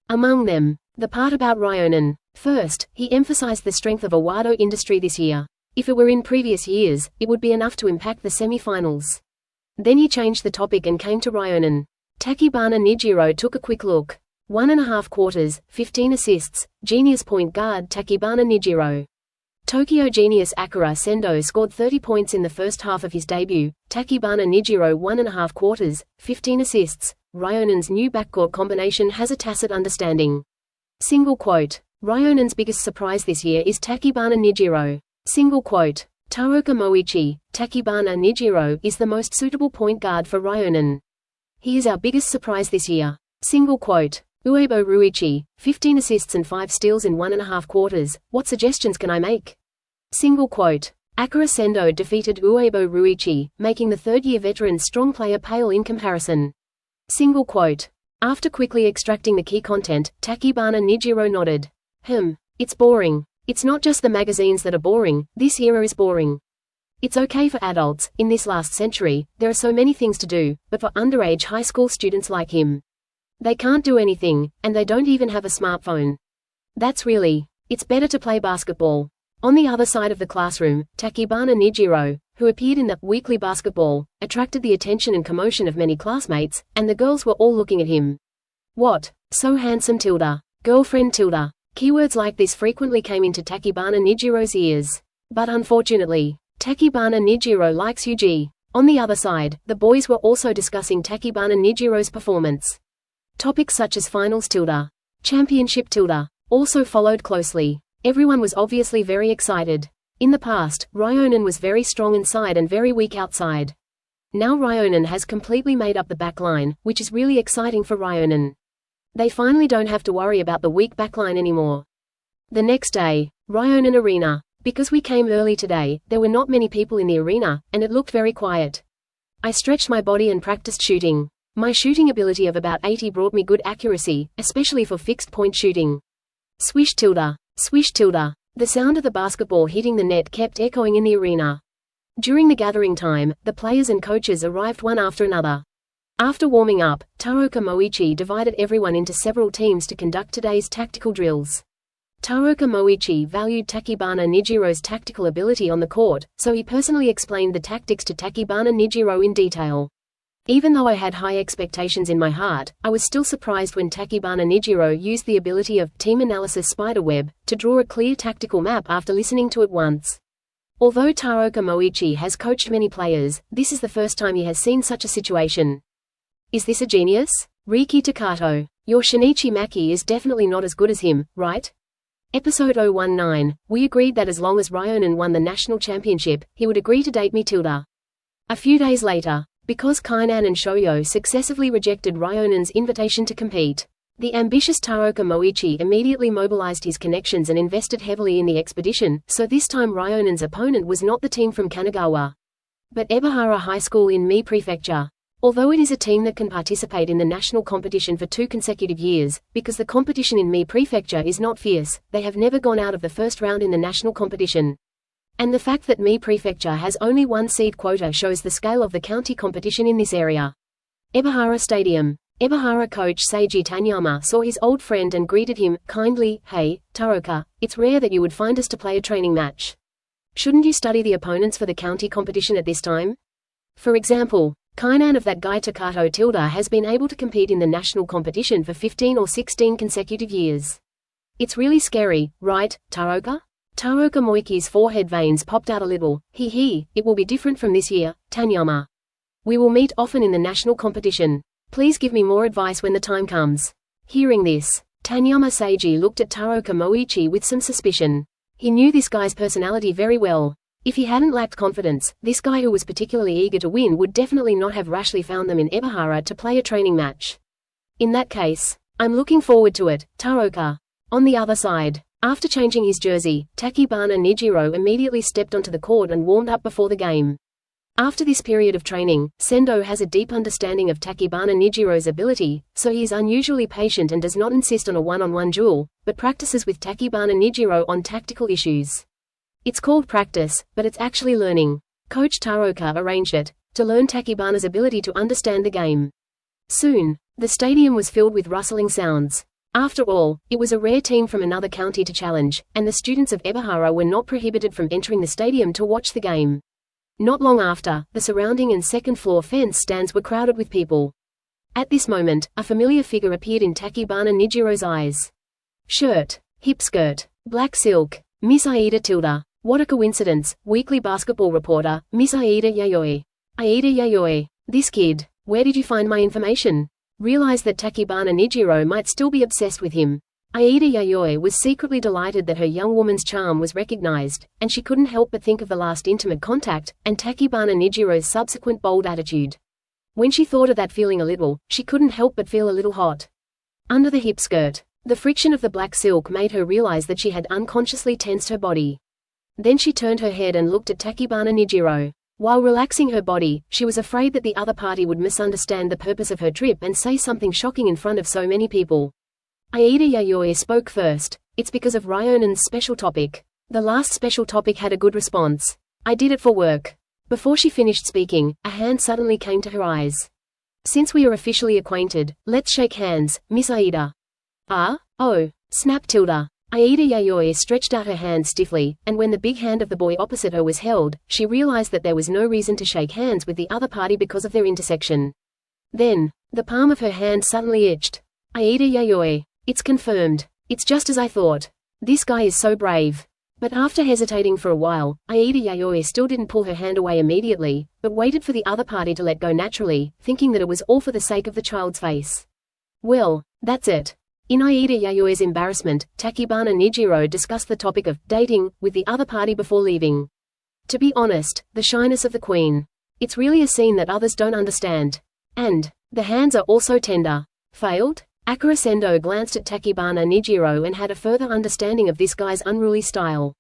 Among them, the part about Ryonan. First, he emphasized the strength of Awado industry this year. If it were in previous years, it would be enough to impact the semi-finals. Then he changed the topic and came to Ryonan. Tachibana Nijiro took a quick look. 1.5 quarters, 15 assists, genius point guard Tachibana Nijiro. Tokyo genius Akira Sendoh scored 30 points in the first half of his debut. Tachibana Nijiro 1.5 quarters, 15 assists. Ryonan's new backcourt combination has a tacit understanding. Single quote. Ryonan's biggest surprise this year is Tachibana Nijiro. Single quote. Toroka Moichi, Tachibana Nijiro is the most suitable point guard for Ryonan. He is our biggest surprise this year. Single quote. Uebo Ruichi, 15 assists and 5 steals in 1.5 quarters, what suggestions can I make? Single quote. Akira Sendoh defeated Uebo Ruichi, making the third-year veteran's strong player pale in comparison. Single quote. After quickly extracting the key content, Tachibana Nijiro nodded. It's boring. It's not just the magazines that are boring, this era is boring. It's okay for adults, in this last century, there are so many things to do, but for underage high school students like him, they can't do anything, and they don't even have a smartphone. It's better to play basketball. On the other side of the classroom, Tachibana Nijiro, who appeared in the weekly basketball, attracted the attention and commotion of many classmates, and the girls were all looking at him. What? So handsome tilde. Girlfriend tilde. Keywords like this frequently came into Tachibana Nijiro's ears. But unfortunately, Tachibana Nijiro likes Yuji. On the other side, the boys were also discussing Tachibana Nijiro's performance. Topics such as finals tilde, championship tilde, also followed closely. Everyone was obviously very excited. In the past, Ryonan was very strong inside and very weak outside. Now Ryonan has completely made up the backline, which is really exciting for Ryonan. They finally don't have to worry about the weak backline anymore. The next day, Ryonan Arena. Because we came early today, there were not many people in the arena, and it looked very quiet. I stretched my body and practiced shooting. My shooting ability of about 80 brought me good accuracy, especially for fixed-point shooting. Swish tilde. Swish tilde. The sound of the basketball hitting the net kept echoing in the arena. During the gathering time, the players and coaches arrived one after another. After warming up, Toroka Moichi divided everyone into several teams to conduct today's tactical drills. Toroka Moichi valued Tachibana Nijiro's tactical ability on the court, so he personally explained the tactics to Tachibana Nijiro in detail. Even though I had high expectations in my heart, I was still surprised when Tachibana Nijiro used the ability of team analysis spiderweb to draw a clear tactical map after listening to it once. Although Toroka Moichi has coached many players, this is the first time he has seen such a situation. Is this a genius? Riki Takato. Your Shinichi Maki is definitely not as good as him, right? Episode 019, we agreed that as long as Ryonan won the national championship, he would agree to date me tilde. A few days later, because Kainan and Shoyo successively rejected Ryonan's invitation to compete, the ambitious Taroka Moichi immediately mobilized his connections and invested heavily in the expedition, so this time Ryonan's opponent was not the team from Kanagawa, but Ebihara High School in Mie Prefecture. Although it is a team that can participate in the national competition for 2 consecutive years, because the competition in Mie Prefecture is not fierce, they have never gone out of the first round in the national competition. And the fact that Mie Prefecture has only 1 seed quota shows the scale of the county competition in this area. Ebihara Stadium. Ebihara coach Seiji Tanyama saw his old friend and greeted him kindly. "Hey, Taroka, it's rare that you would find us to play a training match. Shouldn't you study the opponents for the county competition at this time? For example, Kainan of that guy Takato Tilda has been able to compete in the national competition for 15 or 16 consecutive years. It's really scary, right, Taroka?" Taroka Moiki's forehead veins popped out a little. It will be different from this year, Tanyama. We will meet often in the national competition. Please give me more advice when the time comes. Hearing this, Tanyama Seiji looked at Taroka Moichi with some suspicion. He knew this guy's personality very well. If he hadn't lacked confidence, this guy who was particularly eager to win would definitely not have rashly found them in Ebihara to play a training match. In that case, I'm looking forward to it, Taroka. On the other side, after changing his jersey, Tachibana Nijiro immediately stepped onto the court and warmed up before the game. After this period of training, Sendoh has a deep understanding of Tachibana Nijiro's ability, so he is unusually patient and does not insist on a one-on-one duel, but practices with Tachibana Nijiro on tactical issues. It's called practice, but it's actually learning. Coach Taroka arranged it, to learn Tachibana's ability to understand the game. Soon, the stadium was filled with rustling sounds. After all, it was a rare team from another county to challenge, and the students of Ebihara were not prohibited from entering the stadium to watch the game. Not long after, the surrounding and second-floor fence stands were crowded with people. At this moment, a familiar figure appeared in Tachibana Nijiro's eyes. Shirt, hip skirt, black silk, Miss Aida Tilda. What a coincidence, weekly basketball reporter, Miss Aida Yayoi. Aida Yayoi. This kid, where did you find my information? Realized that Tachibana Nijiro might still be obsessed with him. Aida Yayoi was secretly delighted that her young woman's charm was recognized, and she couldn't help but think of the last intimate contact, and Tachibana Nijiro's subsequent bold attitude. When she thought of that feeling a little, she couldn't help but feel a little hot. Under the hip skirt, the friction of the black silk made her realize that she had unconsciously tensed her body. Then she turned her head and looked at Tachibana Nijiro. While relaxing her body, she was afraid that the other party would misunderstand the purpose of her trip and say something shocking in front of so many people. Aida Yayoi spoke first. It's because of Ryonan's special topic. The last special topic had a good response. I did it for work. Before she finished speaking, a hand suddenly came to her eyes. Since we are officially acquainted, let's shake hands, Miss Aida. Ah? Oh, snapped Tilda. Aida Yayoi stretched out her hand stiffly, and when the big hand of the boy opposite her was held, she realized that there was no reason to shake hands with the other party because of their intersection. Then, the palm of her hand suddenly itched. Aida Yayoi. It's confirmed. It's just as I thought. This guy is so brave. But after hesitating for a while, Aida Yayoi still didn't pull her hand away immediately, but waited for the other party to let go naturally, thinking that it was all for the sake of the child's face. Well, that's it. In Aida Yayoi's embarrassment, Tachibana Nijiro discussed the topic of dating with the other party before leaving. To be honest, the shyness of the queen. It's really a scene that others don't understand. And the hands are also tender. Failed? Akira Sendoh glanced at Tachibana Nijiro and had a further understanding of this guy's unruly style.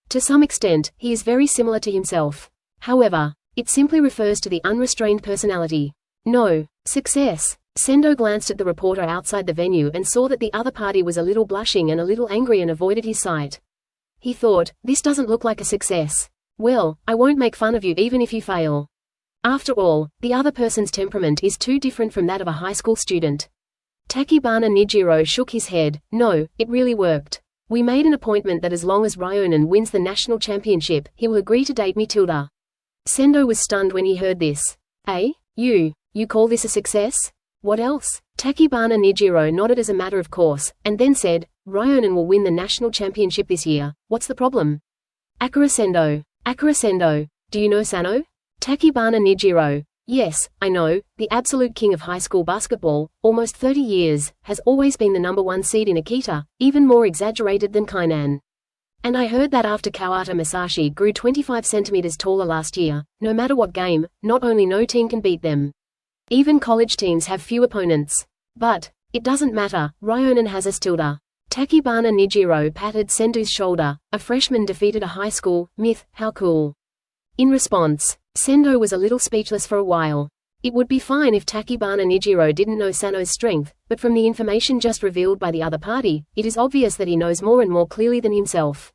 To some extent, he is very similar to himself. However, it simply refers to the unrestrained personality. No. Success. Sendoh glanced at the reporter outside the venue and saw that the other party was a little blushing and a little angry and avoided his sight. He thought, this doesn't look like a success. Well, I won't make fun of you even if you fail. After all, the other person's temperament is too different from that of a high school student. Tachibana Nijiro shook his head. No, it really worked. We made an appointment that as long as Ryonan wins the national championship, he will agree to date me Tilda. Sendoh was stunned when he heard this. Eh? You call this a success? What else? Tachibana Nijiro nodded as a matter of course, and then said, Ryonan will win the national championship this year. What's the problem? Akira Sendoh. Akira Sendoh. Do you know Sano? Tachibana Nijiro. Yes, I know, the absolute king of high school basketball, almost 30 years, has always been the #1 seed in Akita, even more exaggerated than Kainan. And I heard that after Kawata Masashi grew 25 centimeters taller last year, no matter what game, not only no team can beat them. Even college teams have few opponents. But it doesn't matter, Ryonan has a tilde. Tachibana Nijiro patted Sendoh's shoulder. A freshman defeated a high school myth, how cool. In response, Sendoh was a little speechless for a while. It would be fine if Tachibana Nijiro didn't know Sano's strength, but from the information just revealed by the other party, it is obvious that he knows more and more clearly than himself.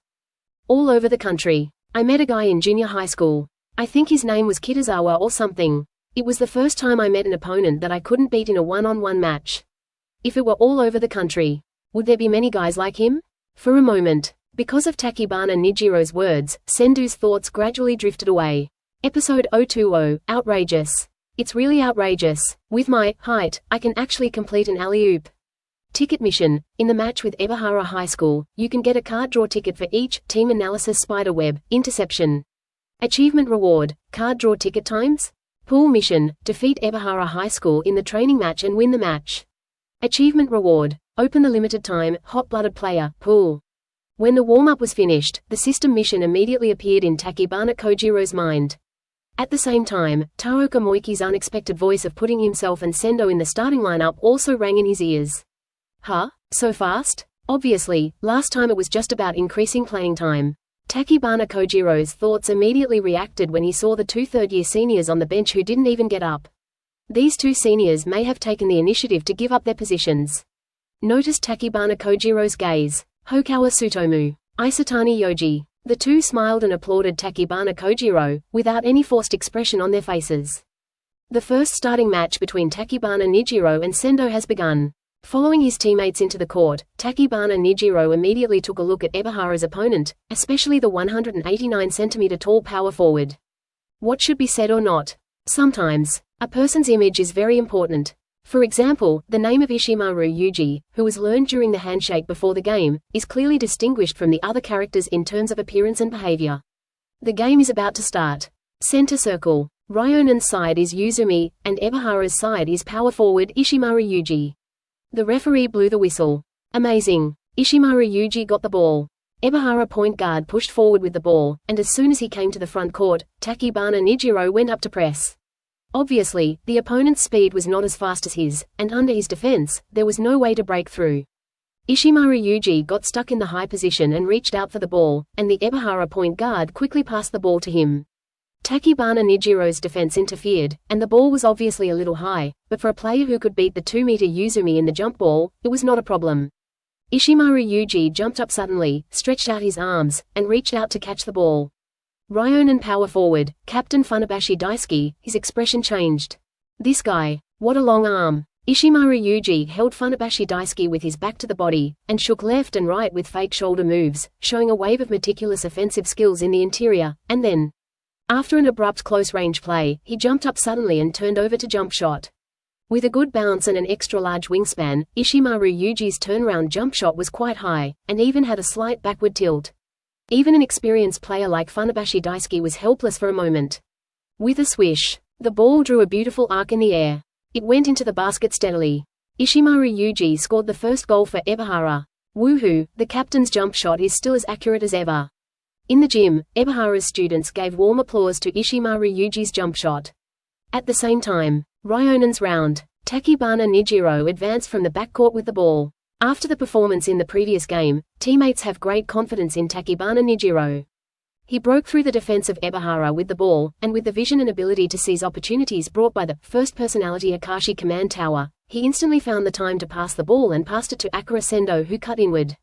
All over the country. I met a guy in junior high school. I think his name was Kitazawa or something. It was the first time I met an opponent that I couldn't beat in a one-on-one match. If it were all over the country, would there be many guys like him? For a moment, because of Tachibana Nijiro's words, Sendoh's thoughts gradually drifted away. Episode 020, outrageous. It's really outrageous. With my height, I can actually complete an alley-oop. Ticket mission. In the match with Ebihara High School, you can get a card draw ticket for each team analysis spiderweb, interception. Achievement reward, card draw ticket times. Pool mission, defeat Ebihara High School in the training match and win the match. Achievement reward, open the limited time, hot-blooded player, pool. When the warm-up was finished, the system mission immediately appeared in Tachibana Kojiro's mind. At the same time, Taroka Moiki's unexpected voice of putting himself and Sendoh in the starting lineup also rang in his ears. Huh? So fast? Obviously, last time it was just about increasing playing time. Tachibana Kojiro's thoughts immediately reacted when he saw the two third-year seniors on the bench who didn't even get up. These two seniors may have taken the initiative to give up their positions. Notice Tachibana Kojiro's gaze. Hokawa Tsutomu. Isatani Yoji. The two smiled and applauded Tachibana Kojiro, without any forced expression on their faces. The first starting match between Tachibana Nijiro and Sendoh has begun. Following his teammates into the court, Tachibana Nijiro immediately took a look at Ebihara's opponent, especially the 189cm tall power forward. What should be said or not? Sometimes, a person's image is very important. For example, the name of Ishimaru Yuji, who was learned during the handshake before the game, is clearly distinguished from the other characters in terms of appearance and behavior. The game is about to start. Center circle. Ryonan's side is Yuzumi, and Ebihara's side is power forward Ishimaru Yuji. The referee blew the whistle. Amazing. Ishimaru Yuji got the ball. Ebihara point guard pushed forward with the ball, and as soon as he came to the front court, Tachibana Nijiro went up to press. Obviously, the opponent's speed was not as fast as his, and under his defense, there was no way to break through. Ishimaru Yuji got stuck in the high position and reached out for the ball, and the Ebihara point guard quickly passed the ball to him. Tachibana Nijiro's defense interfered, and the ball was obviously a little high, but for a player who could beat the 2-meter Yuzumi in the jump ball, it was not a problem. Ishimaru Yuji jumped up suddenly, stretched out his arms, and reached out to catch the ball. Ryonan power forward, Captain Funabashi Daisuke, his expression changed. This guy, what a long arm. Ishimaru Yuji held Funabashi Daisuke with his back to the body, and shook left and right with fake shoulder moves, showing a wave of meticulous offensive skills in the interior, and then, after an abrupt close-range play, he jumped up suddenly and turned over to jump shot. With a good bounce and an extra-large wingspan, Ishimaru Yuji's turnaround jump shot was quite high, and even had a slight backward tilt. Even an experienced player like Funabashi Daisuke was helpless for a moment. With a swish, the ball drew a beautiful arc in the air. It went into the basket steadily. Ishimaru Yuji scored the first goal for Ebihara. Woohoo, the captain's jump shot is still as accurate as ever. In the gym, Ebihara's students gave warm applause to Ishimaru Yuji's jump shot. At the same time, Ryonan's round, Tachibana Nijiro advanced from the backcourt with the ball. After the performance in the previous game, teammates have great confidence in Tachibana Nijiro. He broke through the defense of Ebihara with the ball, and with the vision and ability to seize opportunities brought by the first-personality Akashi command tower, he instantly found the time to pass the ball and passed it to Akira Sendoh, who cut inward.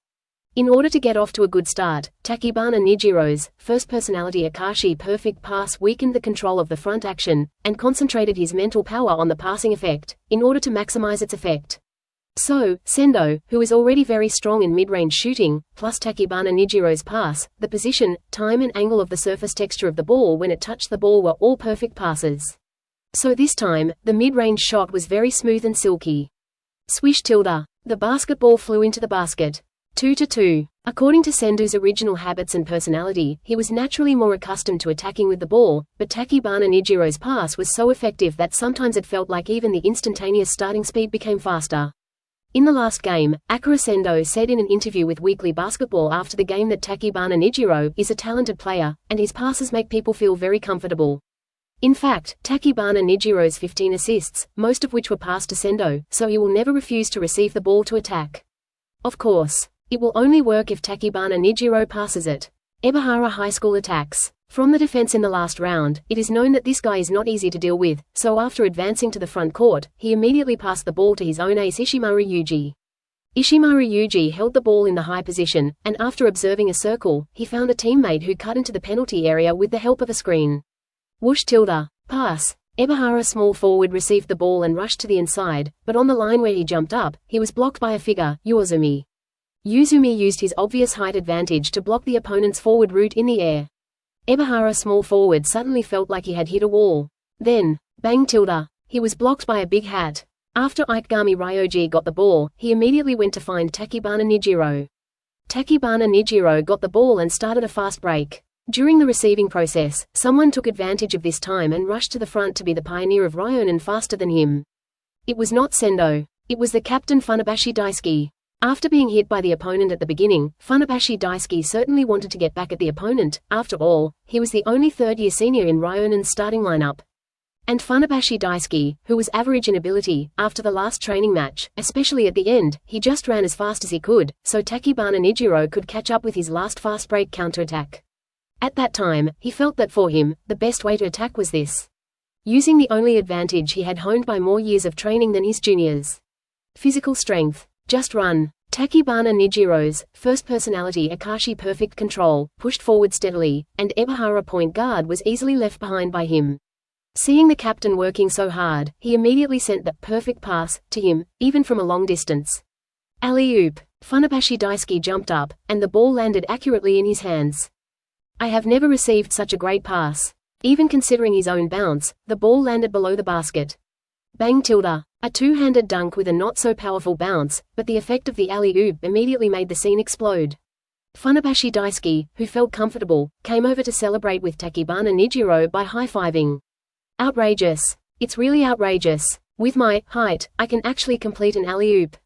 In order to get off to a good start, Tachibana Nijiro's first-personality Akashi perfect pass weakened the control of the front action, and concentrated his mental power on the passing effect, in order to maximize its effect. So, Sendoh, who is already very strong in mid-range shooting, plus Tachibana Nijiro's pass, the position, time and angle of the surface texture of the ball when it touched the ball were all perfect passes. So this time, the mid-range shot was very smooth and silky. Swish tilde. The basketball flew into the basket. 2-2. According to Sendoh's original habits and personality, he was naturally more accustomed to attacking with the ball, but Tachibana Nijiro's pass was so effective that sometimes it felt like even the instantaneous starting speed became faster. In the last game, Akira Sendoh said in an interview with Weekly Basketball after the game that Tachibana Nijiro is a talented player, and his passes make people feel very comfortable. In fact, Tachibana Nijiro's 15 assists, most of which were passed to Sendoh, so he will never refuse to receive the ball to attack. Of course, it will only work if Tachibana Nijiro passes it. Ebihara High School attacks. From the defense in the last round, it is known that this guy is not easy to deal with, so after advancing to the front court, he immediately passed the ball to his own ace Ishimaru Yuji. Ishimaru Yuji held the ball in the high position, and after observing a circle, he found a teammate who cut into the penalty area with the help of a screen. Whoosh tilde. Pass. Ebihara small forward received the ball and rushed to the inside, but on the line where he jumped up, he was blocked by a figure, Uozumi. Uzumi used his obvious height advantage to block the opponent's forward route in the air. Ebihara small forward suddenly felt like he had hit a wall. Then, bang tilde. He was blocked by a big hat. After Ikegami Ryoji got the ball, he immediately went to find Tachibana Nijiro. Tachibana Nijiro got the ball and started a fast break. During the receiving process, someone took advantage of this time and rushed to the front to be the pioneer of Ryonan faster than him. It was not Sendoh. It was the captain Funabashi Daisuke. After being hit by the opponent at the beginning, Funabashi Daisuke certainly wanted to get back at the opponent. After all, he was the only third-year senior in Ryonan's starting lineup. And Funabashi Daisuke, who was average in ability, after the last training match, especially at the end, he just ran as fast as he could, so Tachibana Nijiro could catch up with his last fast break counterattack. At that time, he felt that for him, the best way to attack was this. Using the only advantage he had honed by more years of training than his juniors. Physical strength. Just run. Tachibana Nijiro's first personality Akashi perfect control, pushed forward steadily, and Ebihara point guard was easily left behind by him. Seeing the captain working so hard, he immediately sent the perfect pass to him, even from a long distance. Alley-oop. Funabashi Daisuke jumped up, and the ball landed accurately in his hands. I have never received such a great pass. Even considering his own bounce, the ball landed below the basket. Bang tilde. A two-handed dunk with a not-so-powerful bounce, but the effect of the alley-oop immediately made the scene explode. Funabashi Daisuke, who felt comfortable, came over to celebrate with Tachibana Nijiro by high-fiving. Outrageous. It's really outrageous. With my height, I can actually complete an alley-oop.